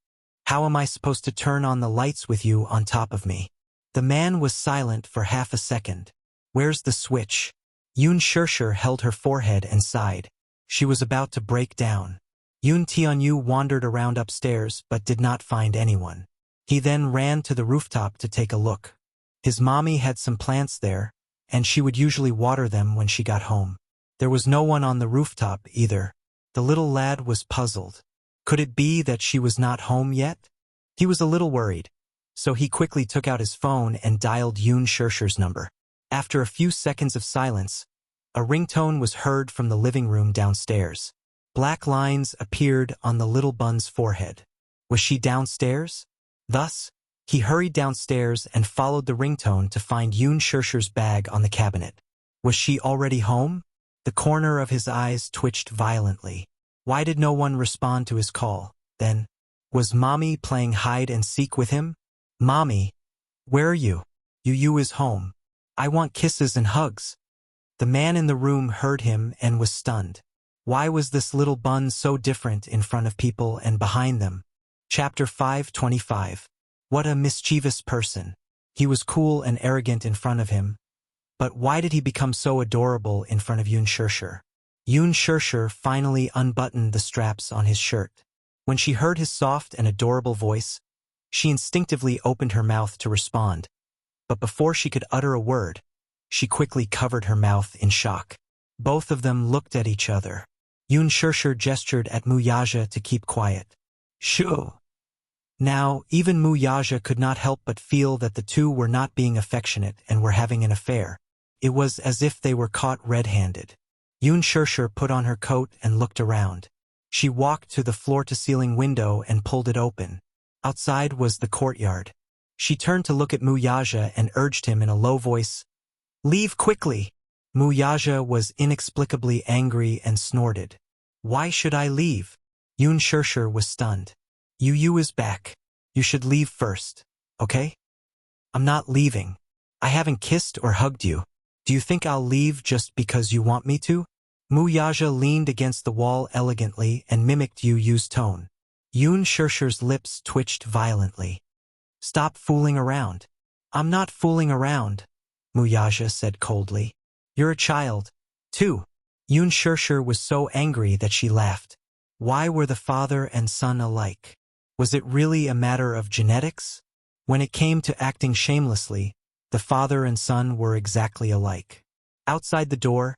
How am I supposed to turn on the lights with you on top of me? The man was silent for half a second. Where's the switch? Yoon Shirshir held her forehead and sighed. She was about to break down. Yoon Tianyu wandered around upstairs but did not find anyone. He then ran to the rooftop to take a look. His mommy had some plants there, and she would usually water them when she got home. There was no one on the rooftop either. The little lad was puzzled. Could it be that she was not home yet? He was a little worried, so he quickly took out his phone and dialed Yoon Shirshir's number. After a few seconds of silence, a ringtone was heard from the living room downstairs. Black lines appeared on the little bun's forehead. Was she downstairs? Thus, he hurried downstairs and followed the ringtone to find Yoon Shirshir's bag on the cabinet. Was she already home? The corner of his eyes twitched violently. Why did no one respond to his call? Then, was Mommy playing hide and seek with him? Mommy, where are you? Yu is home. I want kisses and hugs. The man in the room heard him and was stunned. Why was this little bun so different in front of people and behind them? Chapter 525. What a mischievous person. He was cool and arrogant in front of him. But why did he become so adorable in front of Yoon Shirshir? Yoon Shirshir finally unbuttoned the straps on his shirt. When she heard his soft and adorable voice, she instinctively opened her mouth to respond. But before she could utter a word, she quickly covered her mouth in shock. Both of them looked at each other. Yoon Shirshir gestured at Mu Yaja to keep quiet. Shoo! Now, even Mu Yaja could not help but feel that the two were not being affectionate and were having an affair. It was as if they were caught red-handed. Yoon Shirshir put on her coat and looked around. She walked to the floor-to-ceiling window and pulled it open. Outside was the courtyard. She turned to look at Mu Yaja and urged him in a low voice, "Leave quickly!" Mu Yaja was inexplicably angry and snorted. "Why should I leave?" Yoon Shirshir was stunned. Yu is back. You should leave first, okay? I'm not leaving. I haven't kissed or hugged you. Do you think I'll leave just because you want me to? Mu Yaja leaned against the wall elegantly and mimicked Yu's tone. Yoon Shirshir's lips twitched violently. Stop fooling around. I'm not fooling around, Mu Yaja said coldly. You're a child, too. Yoon Shirshir was so angry that she laughed. Why were the father and son alike? Was it really a matter of genetics? When it came to acting shamelessly, the father and son were exactly alike. Outside the door,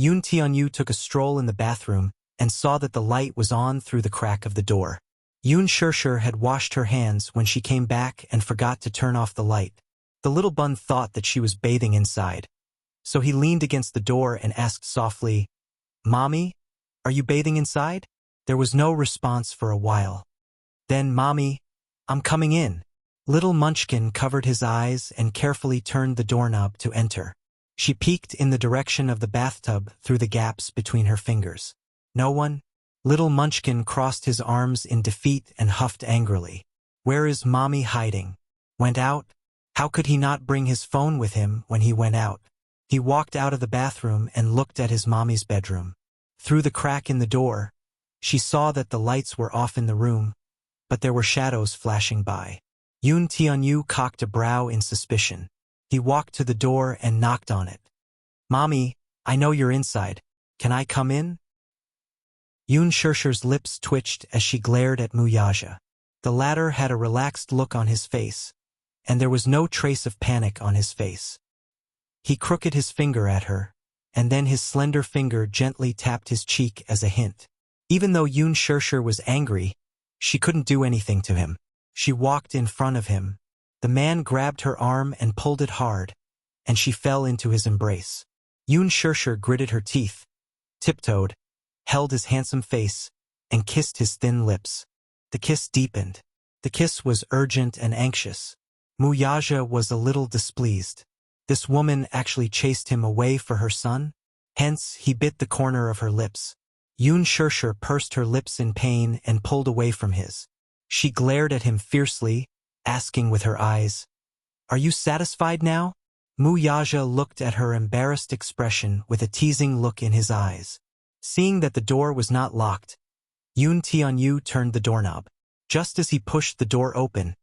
Yoon Tianyu took a stroll in the bathroom and saw that the light was on through the crack of the door. Yoon Shirshir had washed her hands when she came back and forgot to turn off the light. The little bun thought that she was bathing inside, so he leaned against the door and asked softly, "Mommy, are you bathing inside?" There was no response for a while. Then, "Mommy, I'm coming in." Little Munchkin covered his eyes and carefully turned the doorknob to enter. She peeked in the direction of the bathtub through the gaps between her fingers. No one? Little Munchkin crossed his arms in defeat and huffed angrily. Where is Mommy hiding? Went out? How could he not bring his phone with him when he went out? He walked out of the bathroom and looked at his mommy's bedroom. Through the crack in the door, she saw that the lights were off in the room, but there were shadows flashing by. Yoon Tianyu cocked a brow in suspicion. He walked to the door and knocked on it. "Mommy, I know you're inside. Can I come in?" Yoon Shirshir's lips twitched as she glared at Mu Yaja. The latter had a relaxed look on his face, and there was no trace of panic on his face. He crooked his finger at her, and then his slender finger gently tapped his cheek as a hint. Even though Yoon Shirshir was angry, she couldn't do anything to him. She walked in front of him. The man grabbed her arm and pulled it hard, and she fell into his embrace. Yoon Shirshir gritted her teeth, tiptoed, held his handsome face, and kissed his thin lips. The kiss deepened. The kiss was urgent and anxious. Wuxia was a little displeased. This woman actually chased him away for her son? Hence, he bit the corner of her lips. Yoon Shirshir pursed her lips in pain and pulled away from his. She glared at him fiercely, asking with her eyes, "Are you satisfied now?" Wuxia looked at her embarrassed expression with a teasing look in his eyes. Seeing that the door was not locked, Yoon Tianyu turned the doorknob. Just as he pushed the door open,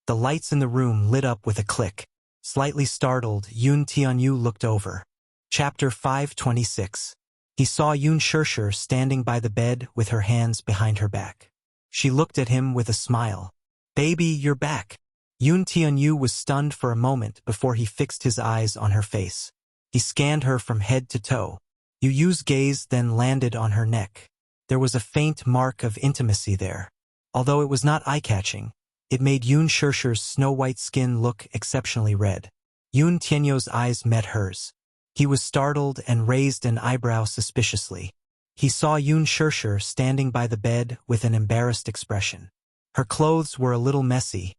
the lights in the room lit up with a click. Slightly startled, Yoon Tianyu looked over. Chapter 526. He saw Yoon Shirshir standing by the bed with her hands behind her back. She looked at him with a smile. "Baby, you're back." Yoon Tianyu was stunned for a moment before he fixed his eyes on her face. He scanned her from head to toe. Yu's gaze then landed on her neck. There was a faint mark of intimacy there. Although it was not eye-catching, it made Yoon Shirshir's snow-white skin look exceptionally red. Yoon Tianyu's eyes met hers. He was startled and raised an eyebrow suspiciously. He saw Yoon Shirshir standing by the bed with an embarrassed expression. Her clothes were a little messy,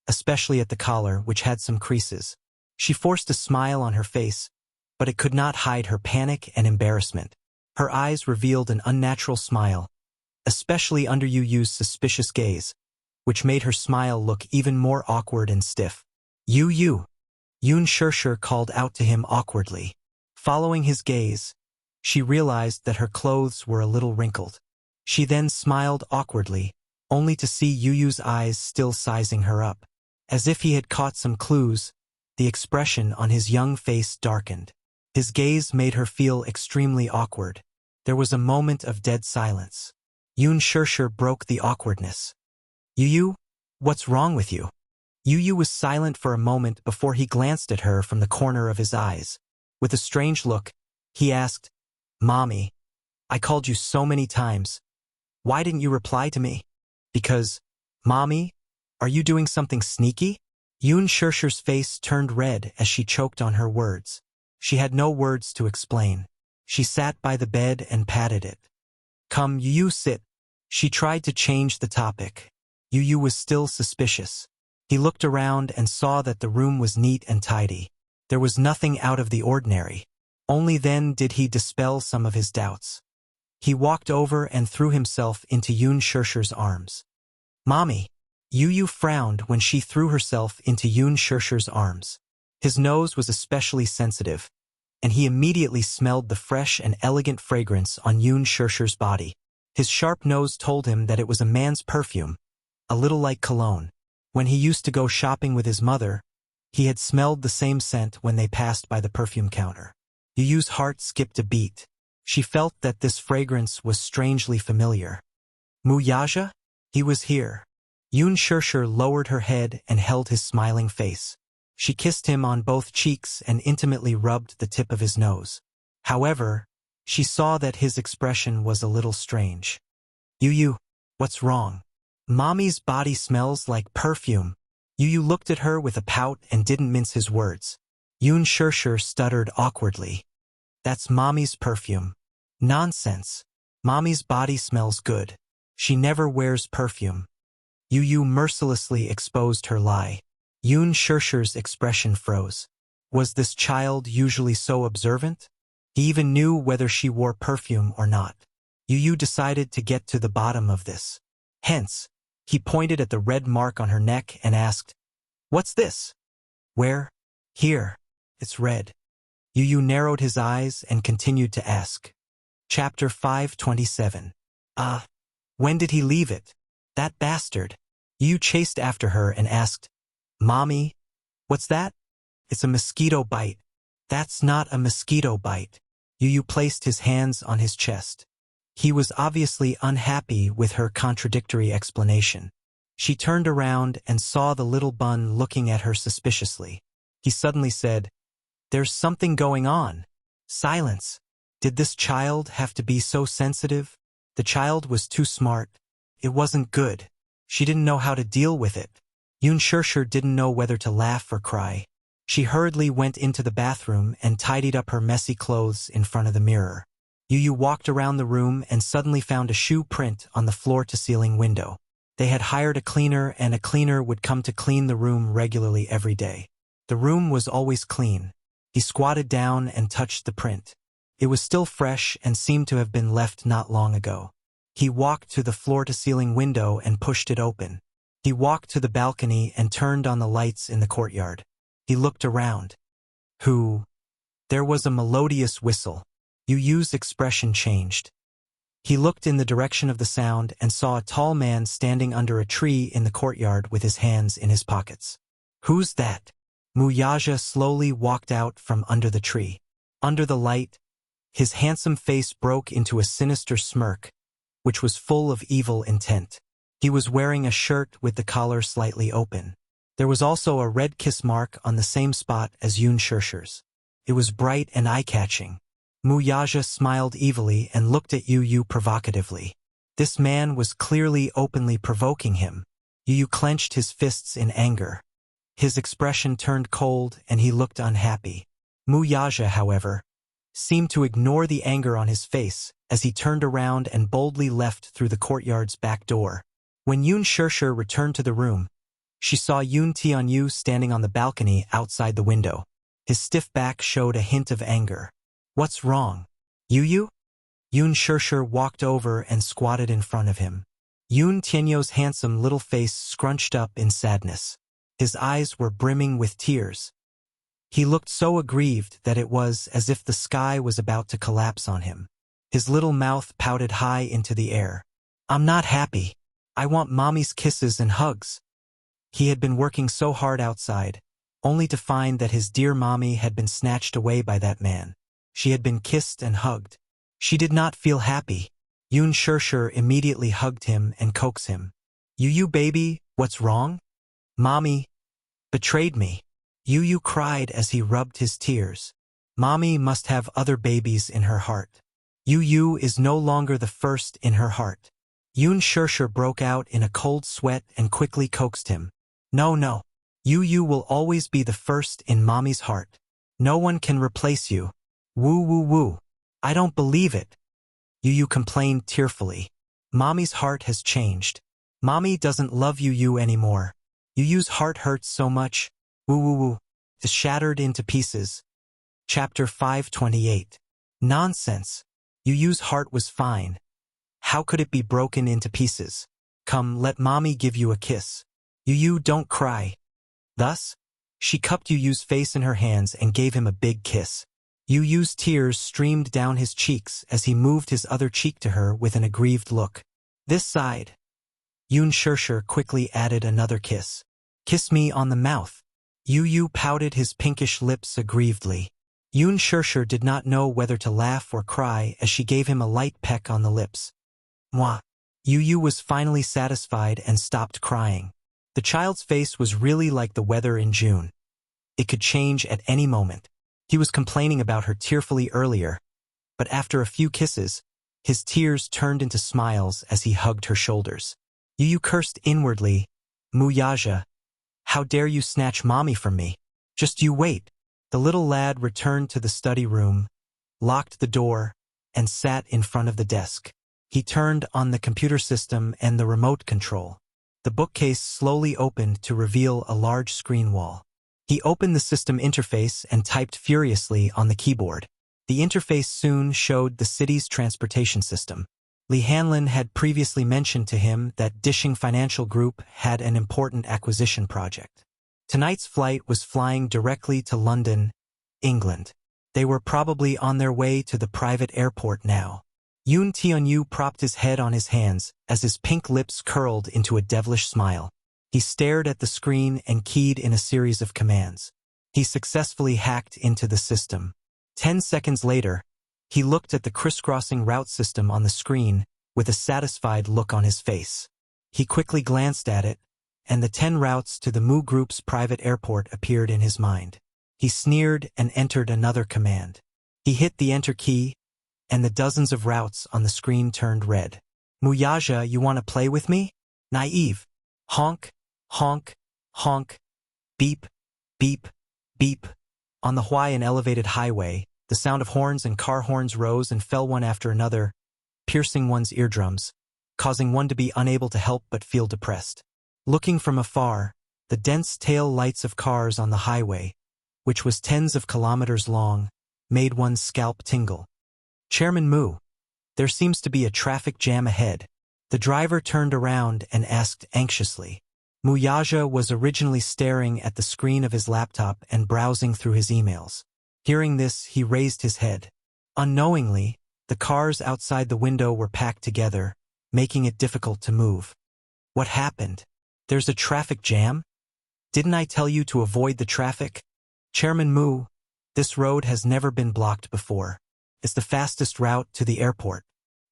especially at the collar, which had some creases. She forced a smile on her face, but it could not hide her panic and embarrassment. Her eyes revealed an unnatural smile, especially under Yu's suspicious gaze, which made her smile look even more awkward and stiff. "Yu." Yoon Shirshir called out to him awkwardly. Following his gaze, she realized that her clothes were a little wrinkled. She then smiled awkwardly, only to see Yu's eyes still sizing her up. As if he had caught some clues, the expression on his young face darkened. His gaze made her feel extremely awkward. There was a moment of dead silence. Yoon Shirshir broke the awkwardness. "Yu, what's wrong with you?" Yu was silent for a moment before he glanced at her from the corner of his eyes. With a strange look, he asked, "Mommy, I called you so many times. Why didn't you reply to me?" "Because, Mommy, are you doing something sneaky?" Yoon Shirshir's face turned red as she choked on her words. She had no words to explain. She sat by the bed and patted it. "Come, Yu, sit." She tried to change the topic. Yu was still suspicious. He looked around and saw that the room was neat and tidy. There was nothing out of the ordinary. Only then did he dispel some of his doubts. He walked over and threw himself into Yoon Shirshir's arms. "Mommy." Yu frowned when she threw herself into Yoon Shirshir's arms. His nose was especially sensitive, and he immediately smelled the fresh and elegant fragrance on Yoon Shirshir's body. His sharp nose told him that it was a man's perfume, a little like cologne. When he used to go shopping with his mother, he had smelled the same scent when they passed by the perfume counter. Yu's heart skipped a beat. She felt that this fragrance was strangely familiar. "Wuxia?" He was here. Yoon Shirshir lowered her head and held his smiling face. She kissed him on both cheeks and intimately rubbed the tip of his nose. However, she saw that his expression was a little strange. "Yu, what's wrong?" "Mommy's body smells like perfume." Yu looked at her with a pout and didn't mince his words. Yoon Shirshir stuttered awkwardly. "That's Mommy's perfume." "Nonsense. Mommy's body smells good. She never wears perfume." Yu mercilessly exposed her lie. Yoon Shirshir's expression froze. Was this child usually so observant? He even knew whether she wore perfume or not. Yu decided to get to the bottom of this. Hence, he pointed at the red mark on her neck and asked, "What's this?" "Where?" "Here. It's red." Yu narrowed his eyes and continued to ask. Chapter 527. When did he leave it? That bastard. Yu chased after her and asked, "Mommy, what's that?" "It's a mosquito bite." "That's not a mosquito bite." Yu placed his hands on his chest. He was obviously unhappy with her contradictory explanation. She turned around and saw the little bun looking at her suspiciously. He suddenly said, There's something going on. Silence. Did this child have to be so sensitive? The child was too smart. It wasn't good. She didn't know how to deal with it. Yoon Shirshir didn't know whether to laugh or cry. She hurriedly went into the bathroom and tidied up her messy clothes in front of the mirror. Yu walked around the room and suddenly found a shoe print on the floor-to-ceiling window. They had hired a cleaner, and a cleaner would come to clean the room regularly every day. The room was always clean. He squatted down and touched the print. It was still fresh and seemed to have been left not long ago. He walked to the floor-to-ceiling window and pushed it open. He walked to the balcony and turned on the lights in the courtyard. He looked around. Who? There was a melodious whistle. Yu's expression changed. He looked in the direction of the sound and saw a tall man standing under a tree in the courtyard with his hands in his pockets. Who's that? Wuxia slowly walked out from under the tree. Under the light, his handsome face broke into a sinister smirk, which was full of evil intent. He was wearing a shirt with the collar slightly open. There was also a red kiss mark on the same spot as Yoon Shirshir's. It was bright and eye-catching. Wuxia smiled evilly and looked at Yu provocatively. This man was clearly openly provoking him. Yu clenched his fists in anger. His expression turned cold and he looked unhappy. Wuxia, however, seemed to ignore the anger on his face as he turned around and boldly left through the courtyard's back door. When Yoon Shirshir returned to the room, she saw Yoon Tianyu standing on the balcony outside the window. His stiff back showed a hint of anger. What's wrong? Yu? Yoon Shirshir walked over and squatted in front of him. Yoon Tianyu's handsome little face scrunched up in sadness. His eyes were brimming with tears. He looked so aggrieved that it was as if the sky was about to collapse on him. His little mouth pouted high into the air. I'm not happy. I want mommy's kisses and hugs. He had been working so hard outside, only to find that his dear mommy had been snatched away by that man. She had been kissed and hugged. She did not feel happy. Yoon Shirshir immediately hugged him and coaxed him. Yu baby, what's wrong? Mommy betrayed me. Yu cried as he rubbed his tears. Mommy must have other babies in her heart. Yu is no longer the first in her heart. Yoon Shirshir broke out in a cold sweat and quickly coaxed him. No. Yu will always be the first in mommy's heart. No one can replace you. Woo. I don't believe it. Yu complained tearfully. Mommy's heart has changed. Mommy doesn't love Yu anymore. Yu's heart hurts so much. Woo. Is shattered into pieces. Chapter 528. Nonsense. Yu's heart was fine. How could it be broken into pieces? Come, let mommy give you a kiss. Yu, don't cry. Thus, she cupped Yu's face in her hands and gave him a big kiss. Yu's tears streamed down his cheeks as he moved his other cheek to her with an aggrieved look. This side. Yoon Shirshir quickly added another kiss. Kiss me on the mouth. Yu pouted his pinkish lips aggrievedly. Yoon Shirshir did not know whether to laugh or cry as she gave him a light peck on the lips. Mwah. Yu was finally satisfied and stopped crying. The child's face was really like the weather in June. It could change at any moment. He was complaining about her tearfully earlier, but after a few kisses, his tears turned into smiles as he hugged her shoulders. Yu cursed inwardly. Wuxia, how dare you snatch mommy from me? Just you wait. The little lad returned to the study room, locked the door, and sat in front of the desk. He turned on the computer system and the remote control. The bookcase slowly opened to reveal a large screen wall. He opened the system interface and typed furiously on the keyboard. The interface soon showed the city's transportation system. Li Hanlin had previously mentioned to him that Dishing Financial Group had an important acquisition project. Tonight's flight was flying directly to London, England. They were probably on their way to the private airport now. Yoon Tianyu propped his head on his hands as his pink lips curled into a devilish smile. He stared at the screen and keyed in a series of commands. He successfully hacked into the system. 10 seconds later, he looked at the crisscrossing route system on the screen with a satisfied look on his face. He quickly glanced at it, and the 10 routes to the Mu Group's private airport appeared in his mind. He sneered and entered another command. He hit the enter key, and the dozens of routes on the screen turned red. Muyaja, you want to play with me? Naive. Honk, honk, honk. Beep, beep, beep. On the Hawaiian elevated highway, the sound of horns and car horns rose and fell one after another, piercing one's eardrums, causing one to be unable to help but feel depressed. Looking from afar, the dense tail lights of cars on the highway, which was tens of kilometers long, made one's scalp tingle. Chairman Mu, there seems to be a traffic jam ahead. The driver turned around and asked anxiously. Muyaja was originally staring at the screen of his laptop and browsing through his emails. Hearing this, he raised his head. Unknowingly, the cars outside the window were packed together, making it difficult to move. What happened? There's a traffic jam? Didn't I tell you to avoid the traffic? Chairman Mu, this road has never been blocked before. It's the fastest route to the airport.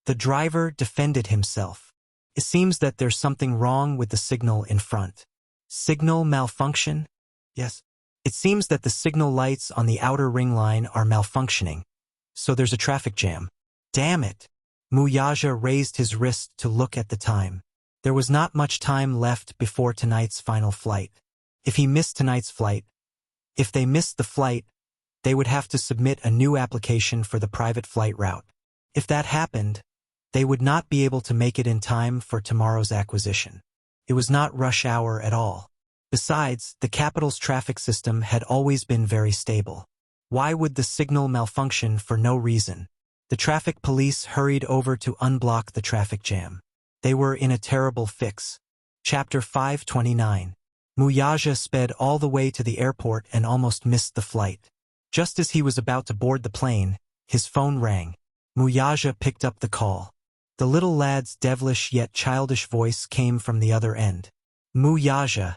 The driver defended himself. It seems that there's something wrong with the signal in front. Signal malfunction? Yes. It seems that the signal lights on the outer ring line are malfunctioning. So there's a traffic jam. Damn it. Muyaja raised his wrist to look at the time. There was not much time left before tonight's final flight. If he missed tonight's flight, if they missed the flight, they would have to submit a new application for the private flight route. If that happened, they would not be able to make it in time for tomorrow's acquisition. It was not rush hour at all. Besides, the capital's traffic system had always been very stable. Why would the signal malfunction for no reason? The traffic police hurried over to unblock the traffic jam. They were in a terrible fix. Chapter 529. Muyaja sped all the way to the airport and almost missed the flight. Just as he was about to board the plane, his phone rang. Muyaja picked up the call. The little lad's devilish yet childish voice came from the other end. Muyaja,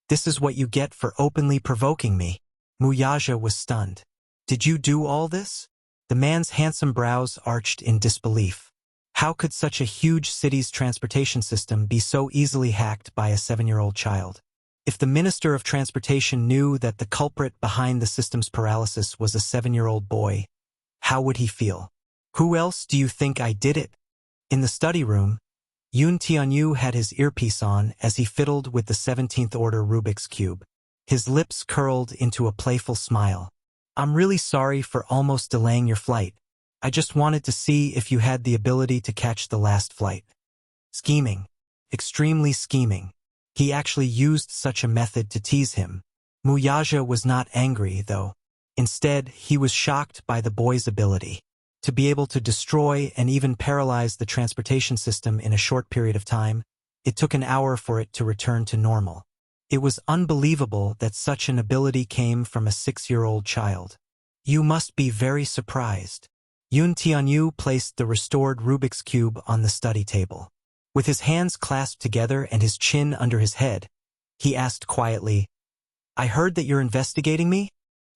this is what you get for openly provoking me. Muyaja was stunned. Did you do all this? The man's handsome brows arched in disbelief. How could such a huge city's transportation system be so easily hacked by a 7-year-old child? If the Minister of Transportation knew that the culprit behind the system's paralysis was a 7-year-old boy, how would he feel? Who else do you think I did it? In the study room, Yun Tianyu had his earpiece on as he fiddled with the 17th order Rubik's Cube. His lips curled into a playful smile. I'm really sorry for almost delaying your flight. I just wanted to see if you had the ability to catch the last flight. Scheming. Extremely scheming. He actually used such a method to tease him. Muyaja was not angry, though. Instead, he was shocked by the boy's ability to be able to destroy and even paralyze the transportation system in a short period of time. It took an hour for it to return to normal. It was unbelievable that such an ability came from a 6-year-old child. You must be very surprised. Yun Tianyu placed the restored Rubik's Cube on the study table. With his hands clasped together and his chin under his head, he asked quietly, I heard that you're investigating me?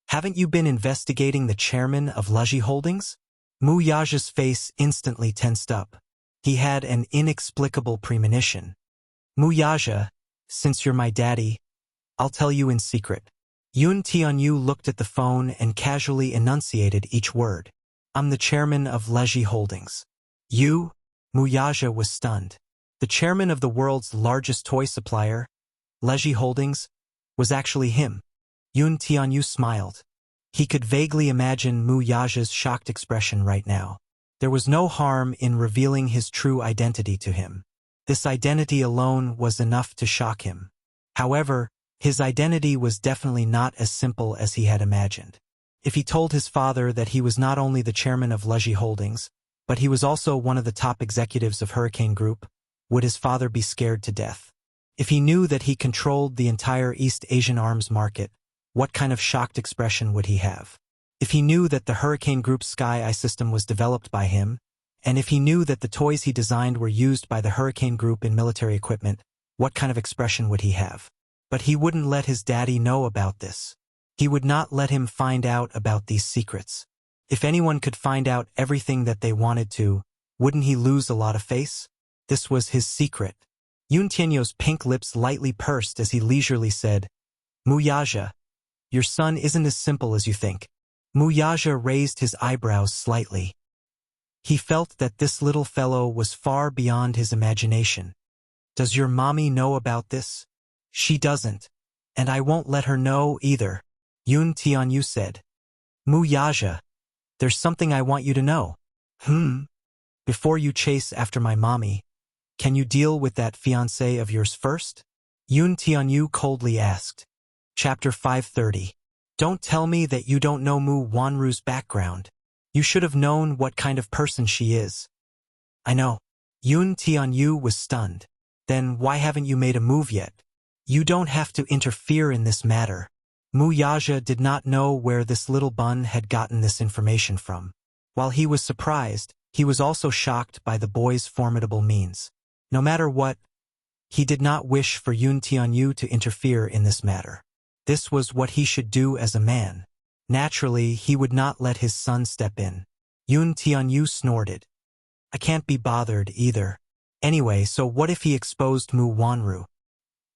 Haven't you been investigating the chairman of Luxi Holdings? Muyaja's face instantly tensed up. He had an inexplicable premonition. Muyaja, since you're my daddy, I'll tell you in secret. Yun Tianyu looked at the phone and casually enunciated each word. I'm the chairman of Luxi Holdings. You? Muyaja was stunned. The chairman of the world's largest toy supplier, Luxi Holdings, was actually him. Yun Tianyu smiled. He could vaguely imagine Muyaja's shocked expression right now. There was no harm in revealing his true identity to him. This identity alone was enough to shock him. However, his identity was definitely not as simple as he had imagined. If he told his father that he was not only the chairman of Luxi Holdings, but he was also one of the top executives of Hurricane Group, would his father be scared to death? If he knew that he controlled the entire East Asian arms market, what kind of shocked expression would he have? If he knew that the Hurricane Group's Sky Eye system was developed by him, and if he knew that the toys he designed were used by the Hurricane Group in military equipment, what kind of expression would he have? But he wouldn't let his daddy know about this. He would not let him find out about these secrets. If anyone could find out everything that they wanted to, wouldn't he lose a lot of face? This was his secret. Yun Tianyu's pink lips lightly pursed as he leisurely said, Muyaja, Your son isn't as simple as you think. Wuxia raised his eyebrows slightly. He felt that this little fellow was far beyond his imagination. Does your mommy know about this? She doesn't. And I won't let her know either, Yun Tianyu said. Wuxia, there's something I want you to know. Before you chase after my mommy, can you deal with that fiancé of yours first? Yun Tianyu coldly asked. Chapter 530. Don't tell me that you don't know Mu Wanru's background. You should have known what kind of person she is. I know. Yun Tianyu was stunned. Then why haven't you made a move yet? You don't have to interfere in this matter. Wuxia did not know where this little bun had gotten this information from. While he was surprised, he was also shocked by the boy's formidable means. No matter what, he did not wish for Yun Tianyu to interfere in this matter. This was what he should do as a man. Naturally, he would not let his son step in. Yun Tianyu snorted. I can't be bothered either. Anyway, so what if he exposed Mu Wanru?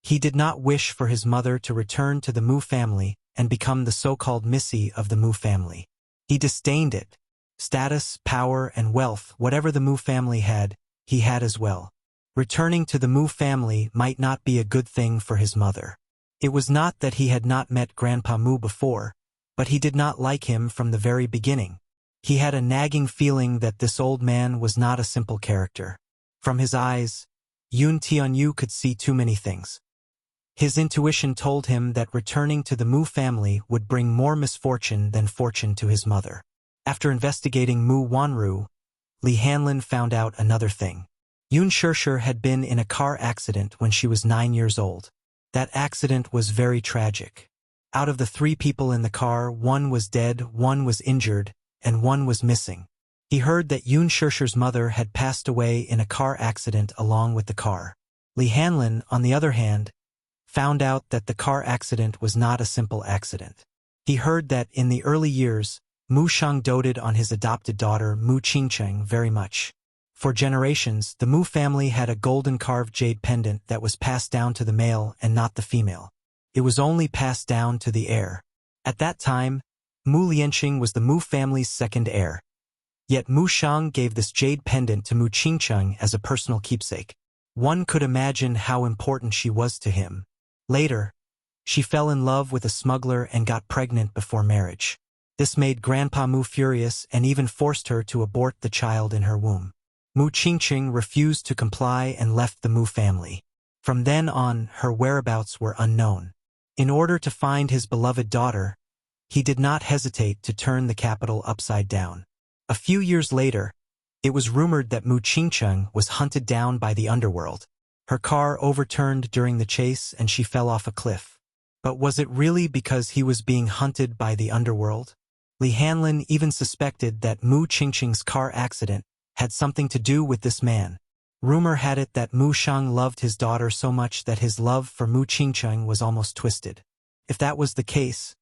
He did not wish for his mother to return to the Mu family and become the so-called Missy of the Mu family. He disdained it. Status, power, and wealth, whatever the Mu family had, he had as well. Returning to the Mu family might not be a good thing for his mother. It was not that he had not met Grandpa Mu before, but he did not like him from the very beginning. He had a nagging feeling that this old man was not a simple character. From his eyes, Yun Tianyu could see too many things. His intuition told him that returning to the Mu family would bring more misfortune than fortune to his mother. After investigating Mu Wanru, Li Hanlin found out another thing. Yun Shishir had been in a car accident when she was 9 years old. That accident was very tragic. Out of the 3 people in the car, 1 was dead, 1 was injured, and 1 was missing. He heard that Yun Shishir's mother had passed away in a car accident along with the car. Li Hanlin, on the other hand, found out that the car accident was not a simple accident. He heard that in the early years, Mu Shang doted on his adopted daughter Mu Qingcheng very much. For generations, the Mu family had a golden carved jade pendant that was passed down to the male and not the female. It was only passed down to the heir. At that time, Mu Lianqing was the Mu family's second heir. Yet Mu Shang gave this jade pendant to Mu Qingcheng as a personal keepsake. One could imagine how important she was to him. Later, she fell in love with a smuggler and got pregnant before marriage. This made Grandpa Mu furious and even forced her to abort the child in her womb. Mu Qingcheng refused to comply and left the Mu family. From then on, her whereabouts were unknown. In order to find his beloved daughter, he did not hesitate to turn the capital upside down. A few years later, it was rumored that Mu Qingcheng was hunted down by the underworld. Her car overturned during the chase and she fell off a cliff. But was it really because he was being hunted by the underworld? Li Hanlin even suspected that Mu Qingcheng's car accident had something to do with this man. Rumor had it that Mu Shang loved his daughter so much that his love for Mu Qingcheng was almost twisted. If that was the case,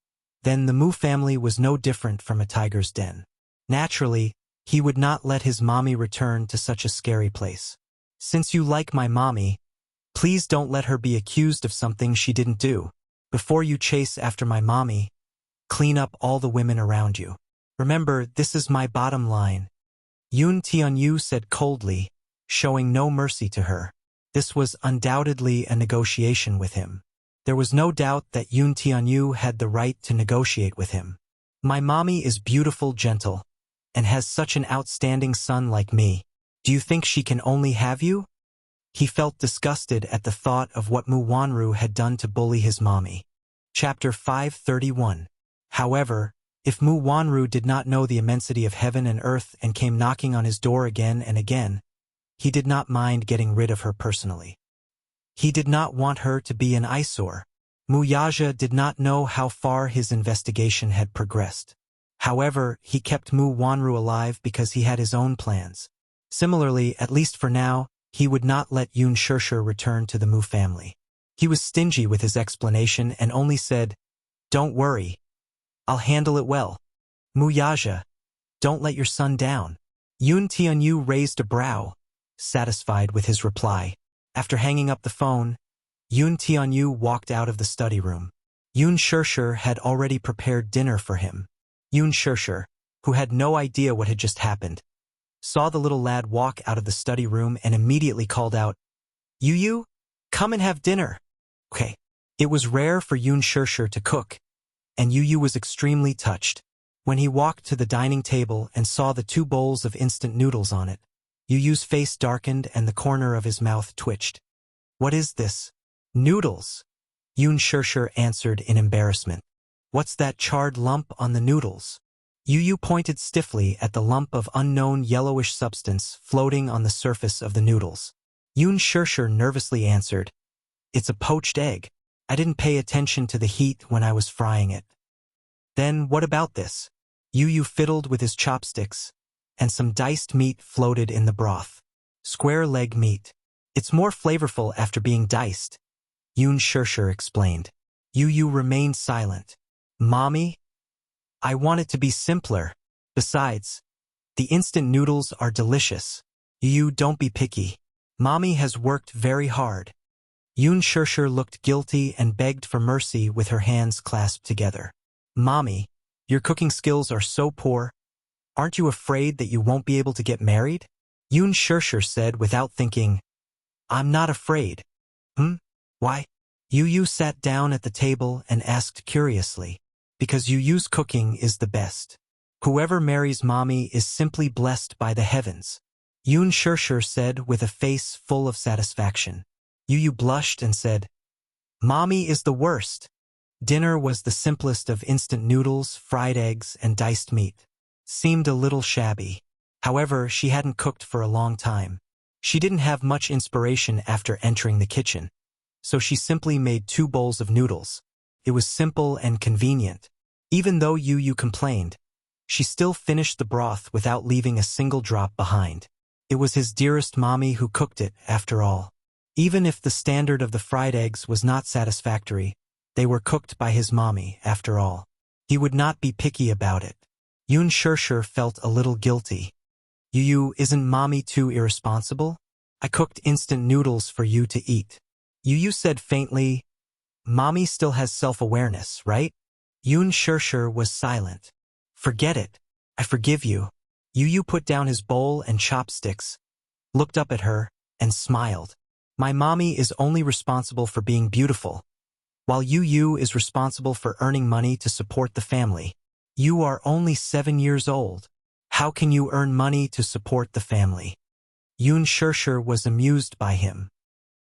then the Mu family was no different from a tiger's den. Naturally, he would not let his mommy return to such a scary place. Since you like my mommy, please don't let her be accused of something she didn't do. Before you chase after my mommy, clean up all the women around you. Remember, this is my bottom line. Yun Tianyu said coldly, showing no mercy to her. This was undoubtedly a negotiation with him. There was no doubt that Yun Tianyu had the right to negotiate with him. My mommy is beautiful, gentle, and has such an outstanding son like me. Do you think she can only have you? He felt disgusted at the thought of what Mu Wanru had done to bully his mommy. Chapter 531. However, if Mu Wanru did not know the immensity of heaven and earth and came knocking on his door again and again, he did not mind getting rid of her personally. He did not want her to be an eyesore. Wuxia did not know how far his investigation had progressed. However, he kept Mu Wanru alive because he had his own plans. Similarly, at least for now, he would not let Yun Shishir return to the Mu family. He was stingy with his explanation and only said, "Don't worry. I'll handle it well. Wuxia, don't let your son down." Yun Tianyu raised a brow, satisfied with his reply. After hanging up the phone, Yun Tianyu walked out of the study room. Yun Shirshir had already prepared dinner for him. Yun Shirshir, who had no idea what had just happened, saw the little lad walk out of the study room and immediately called out, "Yu, come and have dinner." Okay. It was rare for Yun Shirshir to cook, and Yu was extremely touched. When he walked to the dining table and saw the 2 bowls of instant noodles on it, Yu's face darkened and the corner of his mouth twitched. "What is this?" "Noodles," Yun Shirshir answered in embarrassment. "What's that charred lump on the noodles?" Yu pointed stiffly at the lump of unknown yellowish substance floating on the surface of the noodles. Yun Shirshir nervously answered, "It's a poached egg. I didn't pay attention to the heat when I was frying it." "Then what about this?" Yu fiddled with his chopsticks, and some diced meat floated in the broth. "Square leg meat. It's more flavorful after being diced," Yun Shirshir explained. Yu remained silent. "Mommy? I want it to be simpler. Besides, the instant noodles are delicious. Yu, don't be picky. Mommy has worked very hard." Yun Shirshir looked guilty and begged for mercy with her hands clasped together. "Mommy, your cooking skills are so poor. Aren't you afraid that you won't be able to get married?" Yun Shirshir said without thinking, "I'm not afraid." Why?" Yu sat down at the table and asked curiously. "Because Yu's cooking is the best. Whoever marries Mommy is simply blessed by the heavens," Yun Shirshir said with a face full of satisfaction. Yu blushed and said, "Mommy is the worst." Dinner was the simplest of instant noodles, fried eggs, and diced meat. Seemed a little shabby. However, she hadn't cooked for a long time. She didn't have much inspiration after entering the kitchen, so she simply made 2 bowls of noodles. It was simple and convenient. Even though Yu complained, she still finished the broth without leaving a single drop behind. It was his dearest mommy who cooked it, after all. Even if the standard of the fried eggs was not satisfactory, they were cooked by his mommy, after all. He would not be picky about it. Yun Shirshir felt a little guilty. "Yu, isn't Mommy too irresponsible? I cooked instant noodles for you to eat." Yu said faintly, "Mommy still has self-awareness, right?" Yun Shirshir was silent. "Forget it. I forgive you." Yu put down his bowl and chopsticks, looked up at her, and smiled. "My mommy is only responsible for being beautiful, while Yu is responsible for earning money to support the family. You are only 7 years old. How can you earn money to support the family?" Yun Shirshir was amused by him.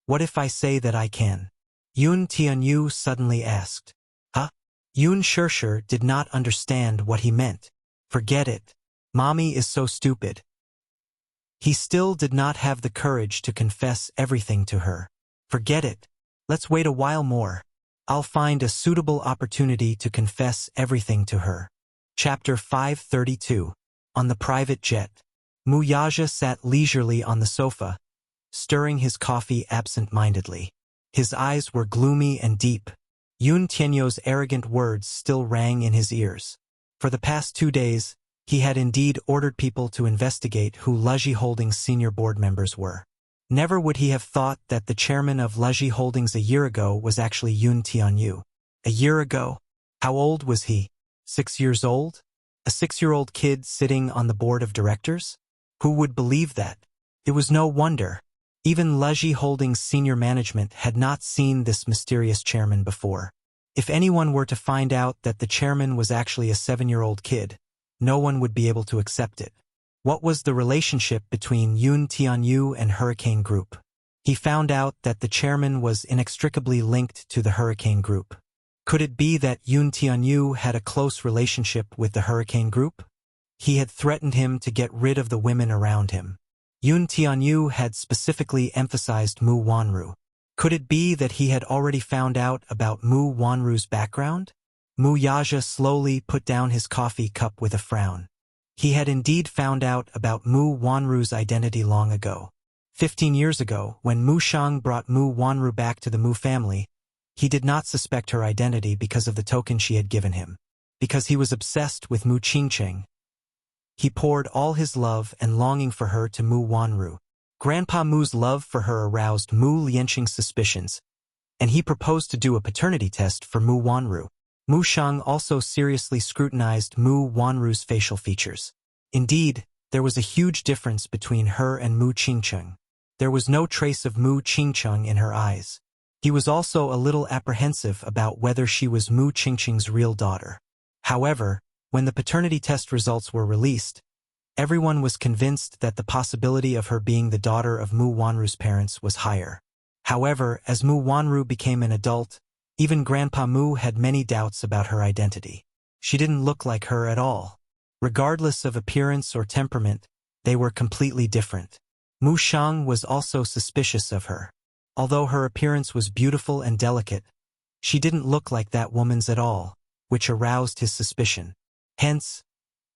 "What if I say that I can?" Yun Tianyu suddenly asked. "Huh?" Yun Shirshir did not understand what he meant. "Forget it. Mommy is so stupid." He still did not have the courage to confess everything to her. "Forget it. Let's wait a while more. I'll find a suitable opportunity to confess everything to her." Chapter 532. On the private jet. Muyaja sat leisurely on the sofa, stirring his coffee absent-mindedly. His eyes were gloomy and deep. Yun Tianyu's arrogant words still rang in his ears. For the past 2 days, he had indeed ordered people to investigate who Leji Holdings' senior board members were. Never would he have thought that the chairman of Leji Holdings a year ago was actually Yun Tianyu. A year ago? How old was he? 6 years old? A 6-year-old kid sitting on the board of directors? Who would believe that? It was no wonder. Even Leji Holdings' senior management had not seen this mysterious chairman before. If anyone were to find out that the chairman was actually a 7-year-old kid, no one would be able to accept it. What was the relationship between Yun Tianyu and Hurricane Group? He found out that the chairman was inextricably linked to the Hurricane Group. Could it be that Yun Tianyu had a close relationship with the Hurricane Group? He had threatened him to get rid of the women around him. Yun Tianyu had specifically emphasized Mu Wanru. Could it be that he had already found out about Mu Wanru's background? Mu Yaja slowly put down his coffee cup with a frown. He had indeed found out about Mu Wanru's identity long ago. 15 years ago, when Mu Shang brought Mu Wanru back to the Mu family, he did not suspect her identity because of the token she had given him. Because he was obsessed with Mu Qingcheng, he poured all his love and longing for her to Mu Wanru. Grandpa Mu's love for her aroused Mu Lianqing's suspicions, and he proposed to do a paternity test for Mu Wanru. Mu Shang also seriously scrutinized Mu Wanru's facial features. Indeed, there was a huge difference between her and Mu Qingcheng. There was no trace of Mu Qingcheng in her eyes. He was also a little apprehensive about whether she was Mu Qingcheng's real daughter. However, when the paternity test results were released, everyone was convinced that the possibility of her being the daughter of Mu Wanru's parents was higher. However, as Mu Wanru became an adult, even Grandpa Mu had many doubts about her identity. She didn't look like her at all. Regardless of appearance or temperament, they were completely different. Mu Shang was also suspicious of her. Although her appearance was beautiful and delicate, she didn't look like that woman's at all, which aroused his suspicion. Hence,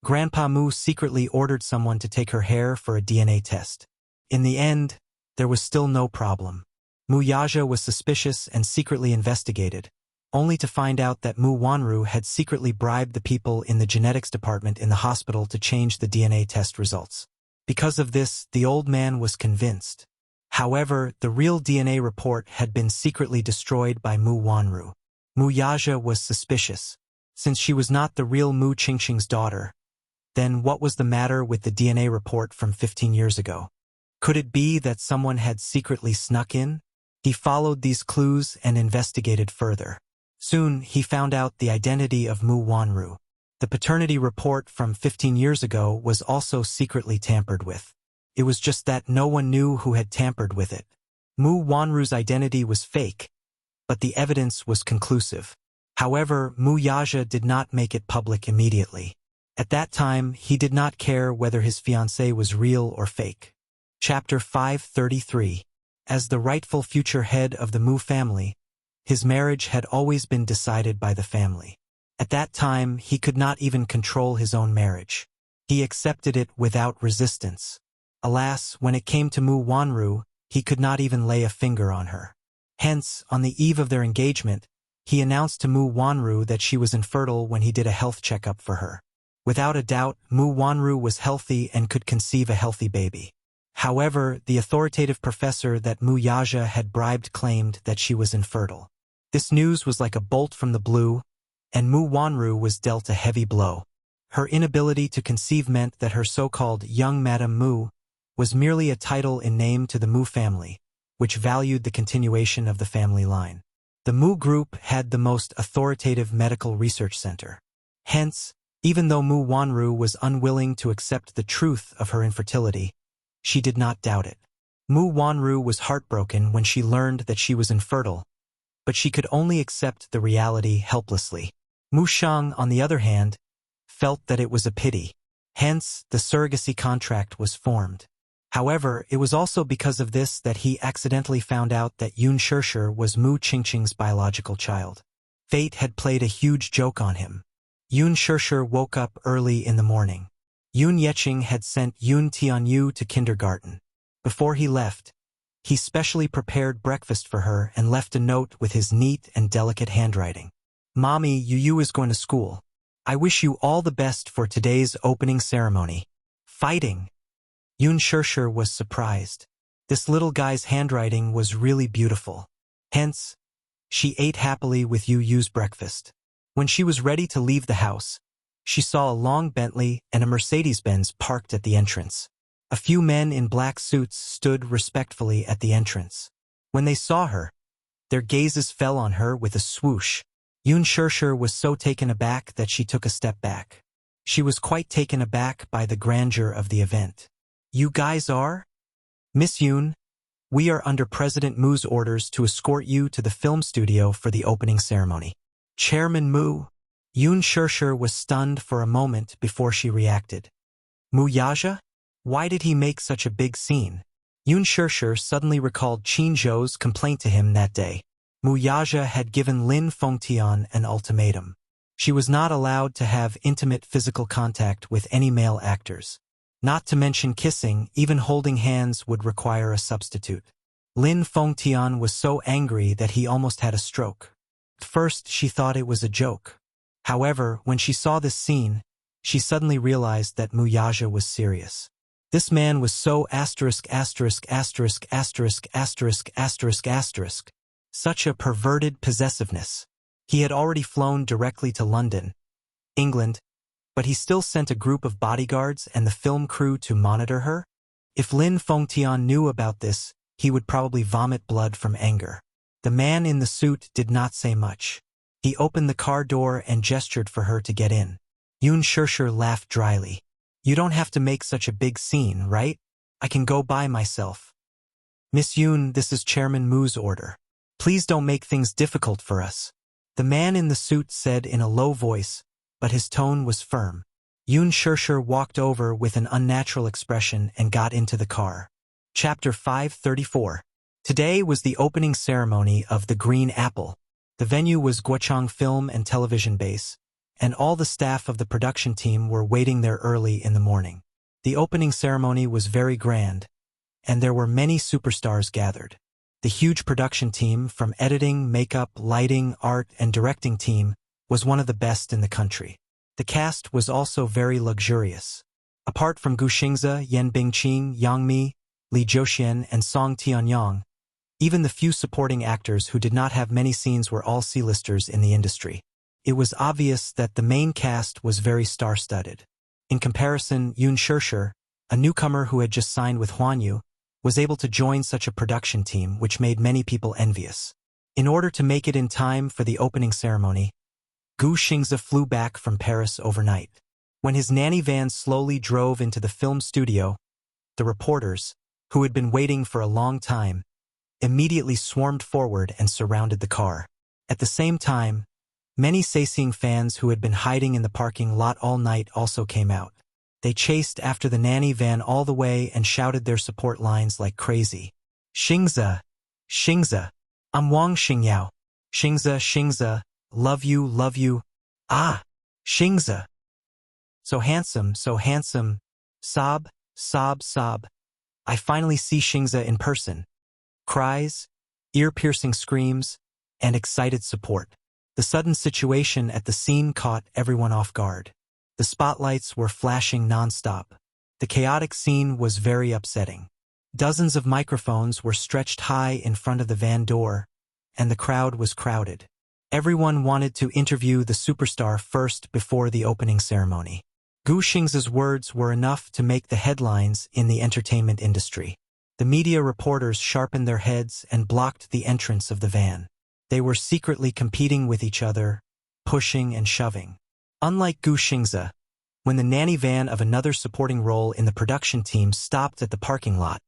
Grandpa Mu secretly ordered someone to take her hair for a DNA test. In the end, there was still no problem. Mu Yaja was suspicious and secretly investigated, only to find out that Mu Wanru had secretly bribed the people in the genetics department in the hospital to change the DNA test results. Because of this, the old man was convinced. However, the real DNA report had been secretly destroyed by Mu Wanru. Mu Yaja was suspicious. Since she was not the real Mu Qingcheng's daughter, then what was the matter with the DNA report from 15 years ago? Could it be that someone had secretly snuck in? He followed these clues and investigated further. Soon, he found out the identity of Mu Wanru. The paternity report from 15 years ago was also secretly tampered with. It was just that no one knew who had tampered with it. Mu Wanru's identity was fake, but the evidence was conclusive. However, Mu Yaja did not make it public immediately. At that time, he did not care whether his fiancée was real or fake. Chapter 533. As the rightful future head of the Mu family, his marriage had always been decided by the family. At that time, he could not even control his own marriage. He accepted it without resistance. Alas, when it came to Mu Wanru, he could not even lay a finger on her. Hence, on the eve of their engagement, he announced to Mu Wanru that she was infertile when he did a health checkup for her. Without a doubt, Mu Wanru was healthy and could conceive a healthy baby. However, the authoritative professor that Mu Yaja had bribed claimed that she was infertile. This news was like a bolt from the blue, and Mu Wanru was dealt a heavy blow. Her inability to conceive meant that her so-called young Madame Mu was merely a title in name to the Mu family, which valued the continuation of the family line. The Mu group had the most authoritative medical research center. Hence, even though Mu Wanru was unwilling to accept the truth of her infertility, she did not doubt it. Mu Wanru was heartbroken when she learned that she was infertile, but she could only accept the reality helplessly. Mu Shang, on the other hand, felt that it was a pity. Hence, the surrogacy contract was formed. However, it was also because of this that he accidentally found out that Yun Shishir was Mu Qingcheng's biological child. Fate had played a huge joke on him. Yun Shishir woke up early in the morning. Yun Yeqing had sent Yun Tianyu to kindergarten. Before he left, he specially prepared breakfast for her and left a note with his neat and delicate handwriting. "Mommy, Yu is going to school. I wish you all the best for today's opening ceremony. Fighting." Yun Shishir was surprised. This little guy's handwriting was really beautiful. Hence, she ate happily with Yu's breakfast. When she was ready to leave the house, she saw a long Bentley and a Mercedes-Benz parked at the entrance. A few men in black suits stood respectfully at the entrance. When they saw her, their gazes fell on her with a swoosh. Yun Shishir was so taken aback that she took a step back. She was quite taken aback by the grandeur of the event. "You guys are? Miss Yun, we are under President Mu's orders to escort you to the film studio for the opening ceremony." "Chairman Mu?" Yun Shishir was stunned for a moment before she reacted. "Mu Yaja? Why did he make such a big scene?" Yun Shishir suddenly recalled Qin Zhou's complaint to him that day. Mu Yaja had given Lin Fengtian an ultimatum. She was not allowed to have intimate physical contact with any male actors. Not to mention kissing, even holding hands would require a substitute. Lin Fengtian was so angry that he almost had a stroke. At first, she thought it was a joke. However, when she saw this scene, she suddenly realized that Mu Yaja was serious. This man was so *************. Such a perverted possessiveness. He had already flown directly to London, England, but he still sent a group of bodyguards and the film crew to monitor her? If Lin Fengtian knew about this, he would probably vomit blood from anger. The man in the suit did not say much. He opened the car door and gestured for her to get in. Yun Shishir laughed dryly. You don't have to make such a big scene, right? I can go by myself. Miss Yun, this is Chairman Mu's order. Please don't make things difficult for us. The man in the suit said in a low voice, but his tone was firm. Yun Shishir walked over with an unnatural expression and got into the car. Chapter 534. Today was the opening ceremony of The Green Apple. The venue was Guochang Film and Television Base, and all the staff of the production team were waiting there early in the morning. The opening ceremony was very grand, and there were many superstars gathered. The huge production team, from editing, makeup, lighting, art, and directing team, was one of the best in the country. The cast was also very luxurious. Apart from Gu Xingze, Yan Bingqing, Yang Mi, Li Zhouxian, and Song Tianyang, even the few supporting actors who did not have many scenes were all C-listers in the industry. It was obvious that the main cast was very star-studded. In comparison, Yun Shishir, a newcomer who had just signed with Huanyu, was able to join such a production team, which made many people envious. In order to make it in time for the opening ceremony, Gu Xingze flew back from Paris overnight. When his nanny van slowly drove into the film studio, the reporters, who had been waiting for a long time, immediately swarmed forward and surrounded the car. At the same time, many Seising fans who had been hiding in the parking lot all night also came out. They chased after the nanny van all the way and shouted their support lines like crazy. Xingze, Xingze, I'm Wang Xingyao. Xingze, Xingze, love you, ah, Xingze. So handsome, sob, sob, sob. I finally see Xingze in person. Cries, ear-piercing screams, and excited support. The sudden situation at the scene caught everyone off guard. The spotlights were flashing non-stop. The chaotic scene was very upsetting. Dozens of microphones were stretched high in front of the van door, and the crowd was crowded. Everyone wanted to interview the superstar first before the opening ceremony. Gu Xingze's words were enough to make the headlines in the entertainment industry. The media reporters sharpened their heads and blocked the entrance of the van. They were secretly competing with each other, pushing and shoving. Unlike Gu Xingze, when the nanny van of another supporting role in the production team stopped at the parking lot,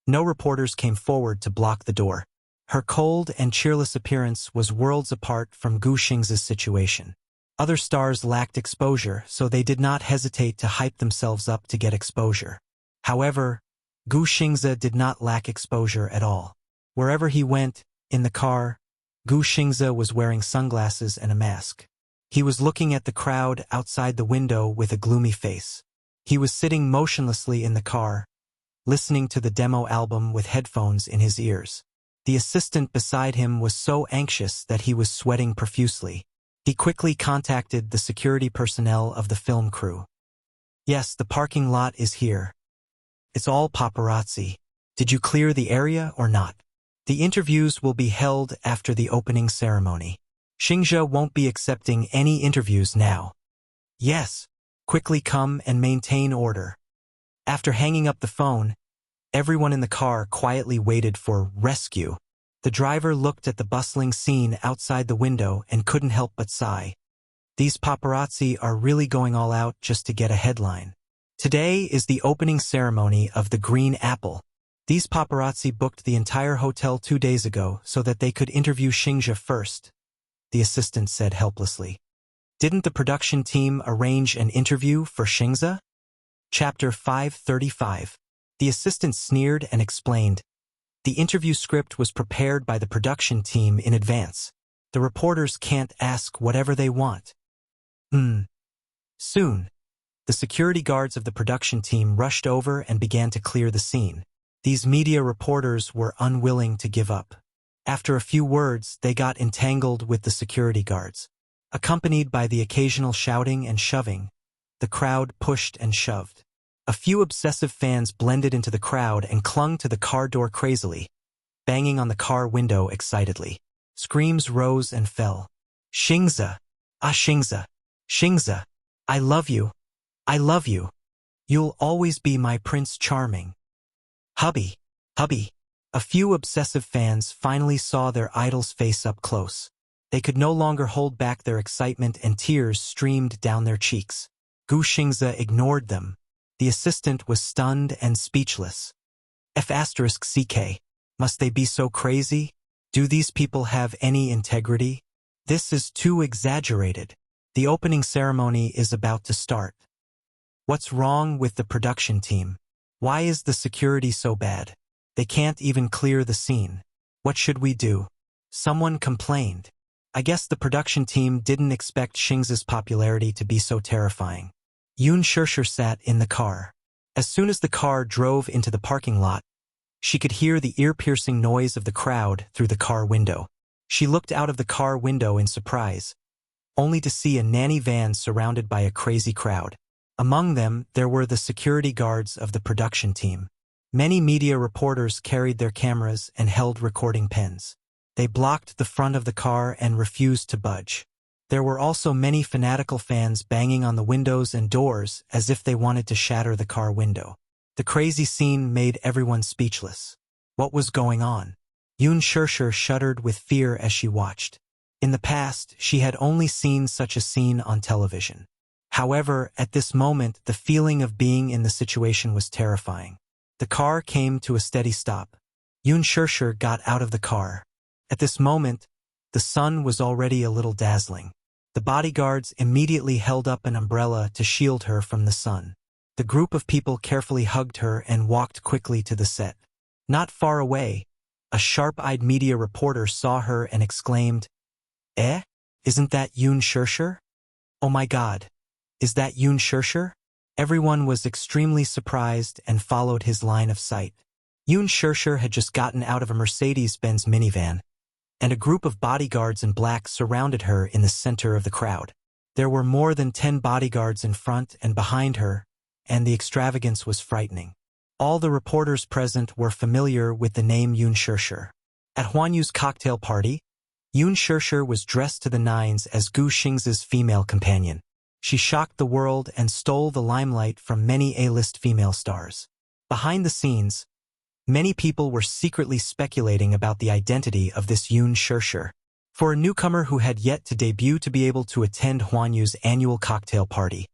no reporters came forward to block the door. Her cold and cheerless appearance was worlds apart from Gu Xingze's situation. Other stars lacked exposure, so they did not hesitate to hype themselves up to get exposure. However, Gu Xingze did not lack exposure at all. Wherever he went, in the car, Gu Xingze was wearing sunglasses and a mask. He was looking at the crowd outside the window with a gloomy face. He was sitting motionlessly in the car, listening to the demo album with headphones in his ears. The assistant beside him was so anxious that he was sweating profusely. He quickly contacted the security personnel of the film crew. Yes, the parking lot is here. It's all paparazzi. Did you clear the area or not? The interviews will be held after the opening ceremony. Xingze won't be accepting any interviews now. Yes, quickly come and maintain order. After hanging up the phone, everyone in the car quietly waited for rescue. The driver looked at the bustling scene outside the window and couldn't help but sigh. These paparazzi are really going all out just to get a headline. Today is the opening ceremony of The Green Apple. These paparazzi booked the entire hotel 2 days ago so that they could interview Xingze first, the assistant said helplessly. Didn't the production team arrange an interview for Xingze? Chapter 535. The assistant sneered and explained. The interview script was prepared by the production team in advance. The reporters can't ask whatever they want. Soon, the security guards of the production team rushed over and began to clear the scene. These media reporters were unwilling to give up. After a few words, they got entangled with the security guards. Accompanied by the occasional shouting and shoving, the crowd pushed and shoved. A few obsessive fans blended into the crowd and clung to the car door crazily. banging on the car window excitedly. Screams rose and fell. Xingzi! Ah, Xingzi! Xingzi! I love you! I love you! You'll always be my Prince Charming. Hubby! Hubby! A few obsessive fans finally saw their idol's face up close. They could no longer hold back their excitement and tears streamed down their cheeks. Gu Xingzi ignored them. The assistant was stunned and speechless. F***CK. Must they be so crazy? Do these people have any integrity? This is too exaggerated. The opening ceremony is about to start. What's wrong with the production team? Why is the security so bad? They can't even clear the scene. What should we do? Someone complained. I guess the production team didn't expect Xingzi's popularity to be so terrifying. Yun Shishir sat in the car. As soon as the car drove into the parking lot, she could hear the ear-piercing noise of the crowd through the car window. She looked out of the car window in surprise, only to see a nanny van surrounded by a crazy crowd. Among them, there were the security guards of the production team. Many media reporters carried their cameras and held recording pens. They blocked the front of the car and refused to budge. There were also many fanatical fans banging on the windows and doors as if they wanted to shatter the car window. The crazy scene made everyone speechless. What was going on? Yun Shishir shuddered with fear as she watched. In the past, she had only seen such a scene on television. However, at this moment, the feeling of being in the situation was terrifying. The car came to a steady stop. Yun Shishir got out of the car. At this moment, the sun was already a little dazzling. The bodyguards immediately held up an umbrella to shield her from the sun. The group of people carefully hugged her and walked quickly to the set. Not far away, a sharp-eyed media reporter saw her and exclaimed, "Eh? Isn't that Yun Shishir? Oh my God! Is that Yun Shishir?" Everyone was extremely surprised and followed his line of sight. Yun Shishir had just gotten out of a Mercedes-Benz minivan, and a group of bodyguards in black surrounded her in the center of the crowd. There were more than 10 bodyguards in front and behind her, and the extravagance was frightening. All the reporters present were familiar with the name Yun Shishir. At Huanyu's cocktail party, Yun Shishir was dressed to the nines as Gu Xingzi's female companion. She shocked the world and stole the limelight from many A-list female stars. Behind the scenes, many people were secretly speculating about the identity of this Yun Shishir. For a newcomer who had yet to debut to be able to attend Huanyu's annual cocktail party,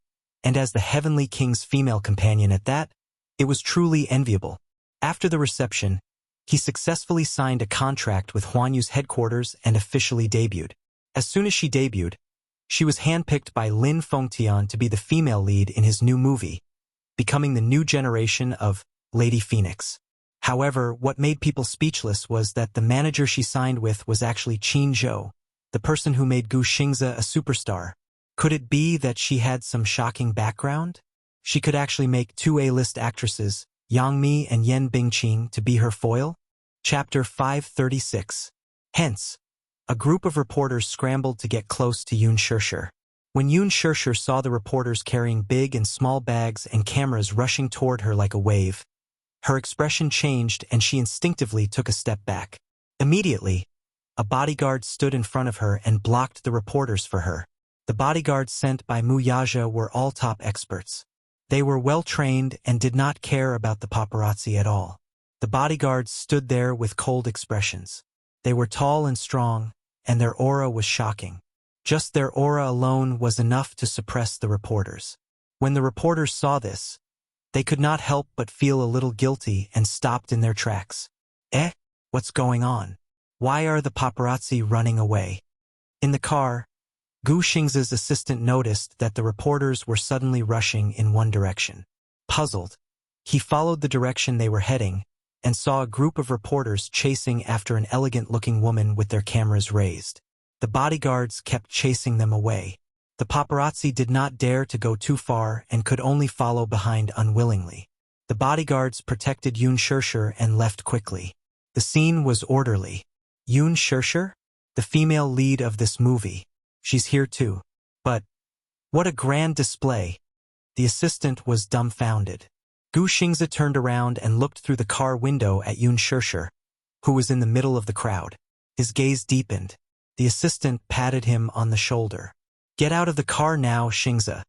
and as the Heavenly King's female companion at that, it was truly enviable. After the reception, he successfully signed a contract with Huanyu's headquarters and officially debuted. As soon as she debuted, she was handpicked by Lin Fengtian to be the female lead in his new movie, becoming the new generation of Lady Phoenix. However, what made people speechless was that the manager she signed with was actually Qin Zhou, the person who made Gu Xingzi a superstar. Could it be that she had some shocking background? She could actually make 2 A-list actresses, Yang Mi and Yan Bingqing, to be her foil? Chapter 536. Hence, a group of reporters scrambled to get close to Yun Shishir. When Yun Shishir saw the reporters carrying big and small bags and cameras rushing toward her like a wave, her expression changed and she instinctively took a step back. Immediately, a bodyguard stood in front of her and blocked the reporters for her. The bodyguards sent by Mu Yaja were all top experts. They were well-trained and did not care about the paparazzi at all. The bodyguards stood there with cold expressions. They were tall and strong, and their aura was shocking. Just their aura alone was enough to suppress the reporters. When the reporters saw this, they could not help but feel a little guilty and stopped in their tracks. Eh? What's going on? Why are the paparazzi running away? In the car, Gu Xingzi's assistant noticed that the reporters were suddenly rushing in one direction. Puzzled, he followed the direction they were heading and saw a group of reporters chasing after an elegant-looking woman with their cameras raised. The bodyguards kept chasing them away. The paparazzi did not dare to go too far and could only follow behind unwillingly. The bodyguards protected Yun Shishir and left quickly. The scene was orderly. Yun Shishir? The female lead of this movie. She's here too. But what a grand display. The assistant was dumbfounded. Gu Xingzi turned around and looked through the car window at Yun Shishir, who was in the middle of the crowd. His gaze deepened. The assistant patted him on the shoulder. "Get out of the car now, Xingzi."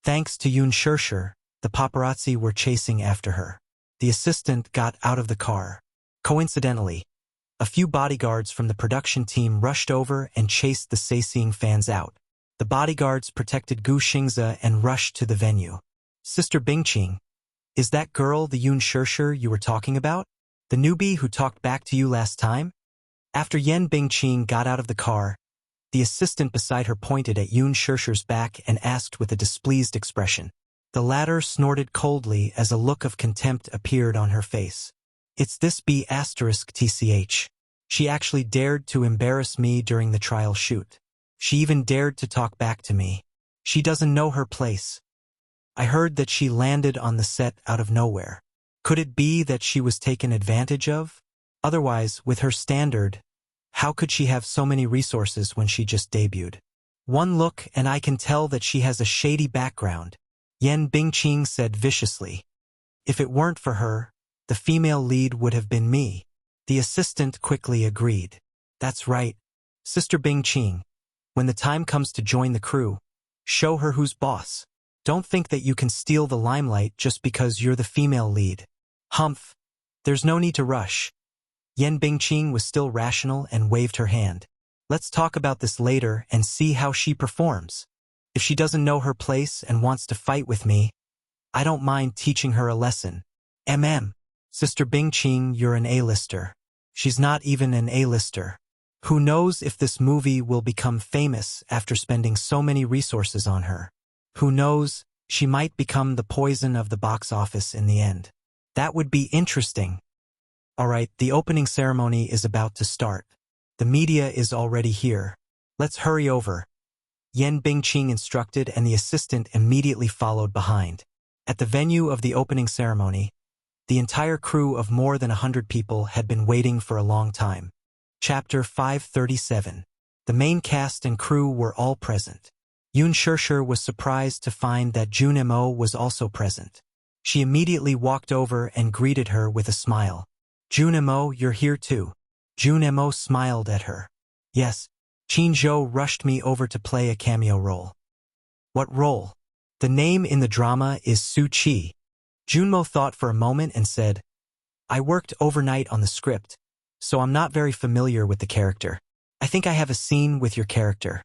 Thanks to Yun Shirshir, the paparazzi were chasing after her. The assistant got out of the car. Coincidentally, a few bodyguards from the production team rushed over and chased the sightseeing fans out. The bodyguards protected Gu Xingzi and rushed to the venue. "Sister Bingqing, is that girl the Yun Shirshir you were talking about? The newbie who talked back to you last time?" After Yan Bingqing got out of the car, the assistant beside her pointed at Yun Shirshir's back and asked with a displeased expression. The latter snorted coldly as a look of contempt appeared on her face. "It's this B***TCH. She actually dared to embarrass me during the trial shoot. She even dared to talk back to me. She doesn't know her place. I heard that she landed on the set out of nowhere. Could it be that she was taken advantage of? Otherwise, with her standard, how could she have so many resources when she just debuted? One look and I can tell that she has a shady background," Yan Bingqing said viciously. "If it weren't for her, the female lead would have been me." The assistant quickly agreed. "That's right, Sister Bingqing. When the time comes to join the crew, show her who's boss. Don't think that you can steal the limelight just because you're the female lead. Humph, there's no need to rush." Yan Bingqing was still rational and waved her hand. "Let's talk about this later and see how she performs. If she doesn't know her place and wants to fight with me, I don't mind teaching her a lesson." Sister Bingqing, you're an A-lister. She's not even an A-lister. Who knows if this movie will become famous after spending so many resources on her? Who knows, she might become the poison of the box office in the end. That would be interesting. Alright, the opening ceremony is about to start. The media is already here. Let's hurry over. Yan Bingqing instructed and the assistant immediately followed behind. At the venue of the opening ceremony, the entire crew of more than 100 people had been waiting for a long time. Chapter 537. The main cast and crew were all present. Yun Shirshir was surprised to find that Jun Mo was also present. She immediately walked over and greeted her with a smile. "Jun Mo, you're here too." Jun Mo smiled at her. "Yes, Qin Zhou rushed me over to play a cameo role." "What role?" "The name in the drama is Su Qi." Junmo thought for a moment and said, "I worked overnight on the script, so I'm not very familiar with the character. I think I have a scene with your character."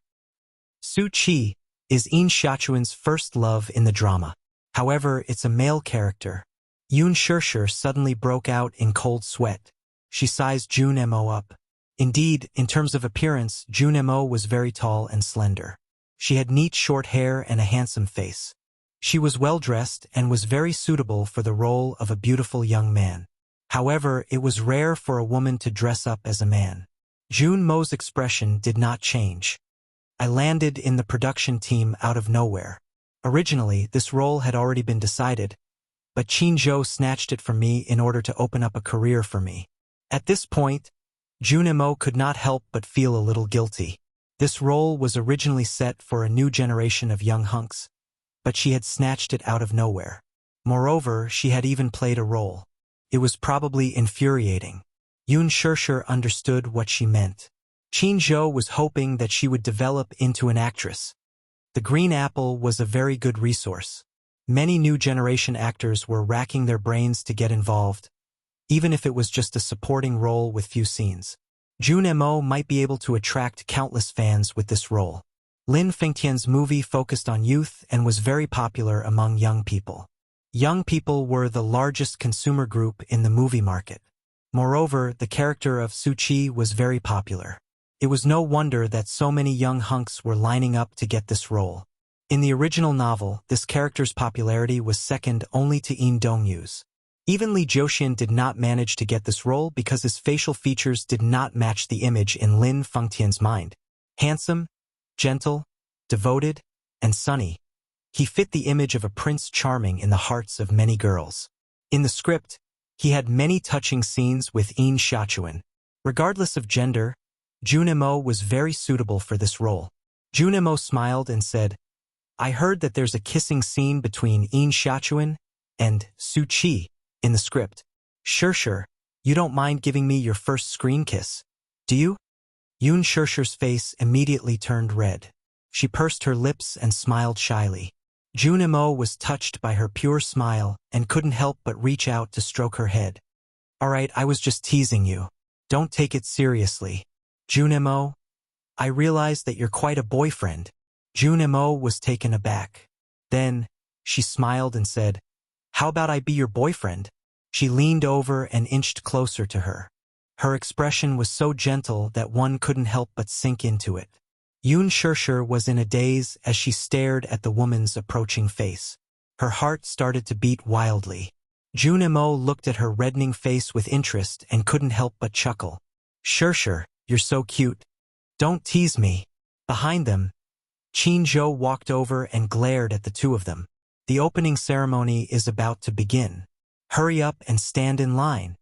Su Qi is Yin Xiaochuan's first love in the drama. However, it's a male character. Yun Shirshir suddenly broke out in cold sweat. She sized Jun Mo up. Indeed, in terms of appearance, Jun Mo was very tall and slender. She had neat short hair and a handsome face. She was well-dressed and was very suitable for the role of a beautiful young man. However, it was rare for a woman to dress up as a man. Jun Mo's expression did not change. "I landed in the production team out of nowhere. Originally, this role had already been decided, but Qin Zhou snatched it from me in order to open up a career for me." At this point, Jun Mo could not help but feel a little guilty. This role was originally set for a new generation of young hunks, but she had snatched it out of nowhere. Moreover, she had even played a role. It was probably infuriating. Yun Shirshir understood what she meant. Qin Zhou was hoping that she would develop into an actress. The Green Apple was a very good resource. Many new generation actors were racking their brains to get involved, even if it was just a supporting role with few scenes. Jun Mo might be able to attract countless fans with this role. Lin Fengtian's movie focused on youth and was very popular among young people. Young people were the largest consumer group in the movie market. Moreover, the character of Su Qi was very popular. It was no wonder that so many young hunks were lining up to get this role. In the original novel, this character's popularity was second only to Yin Dongyu's. Even Li Jiuxian did not manage to get this role because his facial features did not match the image in Lin Fengtian's mind. Handsome, gentle, devoted, and sunny, he fit the image of a Prince Charming in the hearts of many girls. In the script, he had many touching scenes with Yin Xiaochuan. Regardless of gender, Jun Mo was very suitable for this role. Jun Mo smiled and said, "I heard that there's a kissing scene between Yin Xiaochuan and Su Qi in the script." Shirshir, You don't mind giving me your first screen kiss, do you? Yoon Shursher's face immediately turned red. She pursed her lips and smiled shyly. Jun Mo was touched by her pure smile and couldn't help but reach out to stroke her head. Alright, I was just teasing you. Don't take it seriously. Jun Mo, I realized that you're quite a boyfriend. Jun Mo was taken aback. Then, she smiled and said, how about I be your boyfriend? She leaned over and inched closer to her. Her expression was so gentle that one couldn't help but sink into it. Yoon Shursher was in a daze as she stared at the woman's approaching face. Her heart started to beat wildly. Jun Mo looked at her reddening face with interest and couldn't help but chuckle. Shursher, you're so cute. Don't tease me. Behind them, Qin Zhou walked over and glared at the two of them. The opening ceremony is about to begin. Hurry up and stand in line.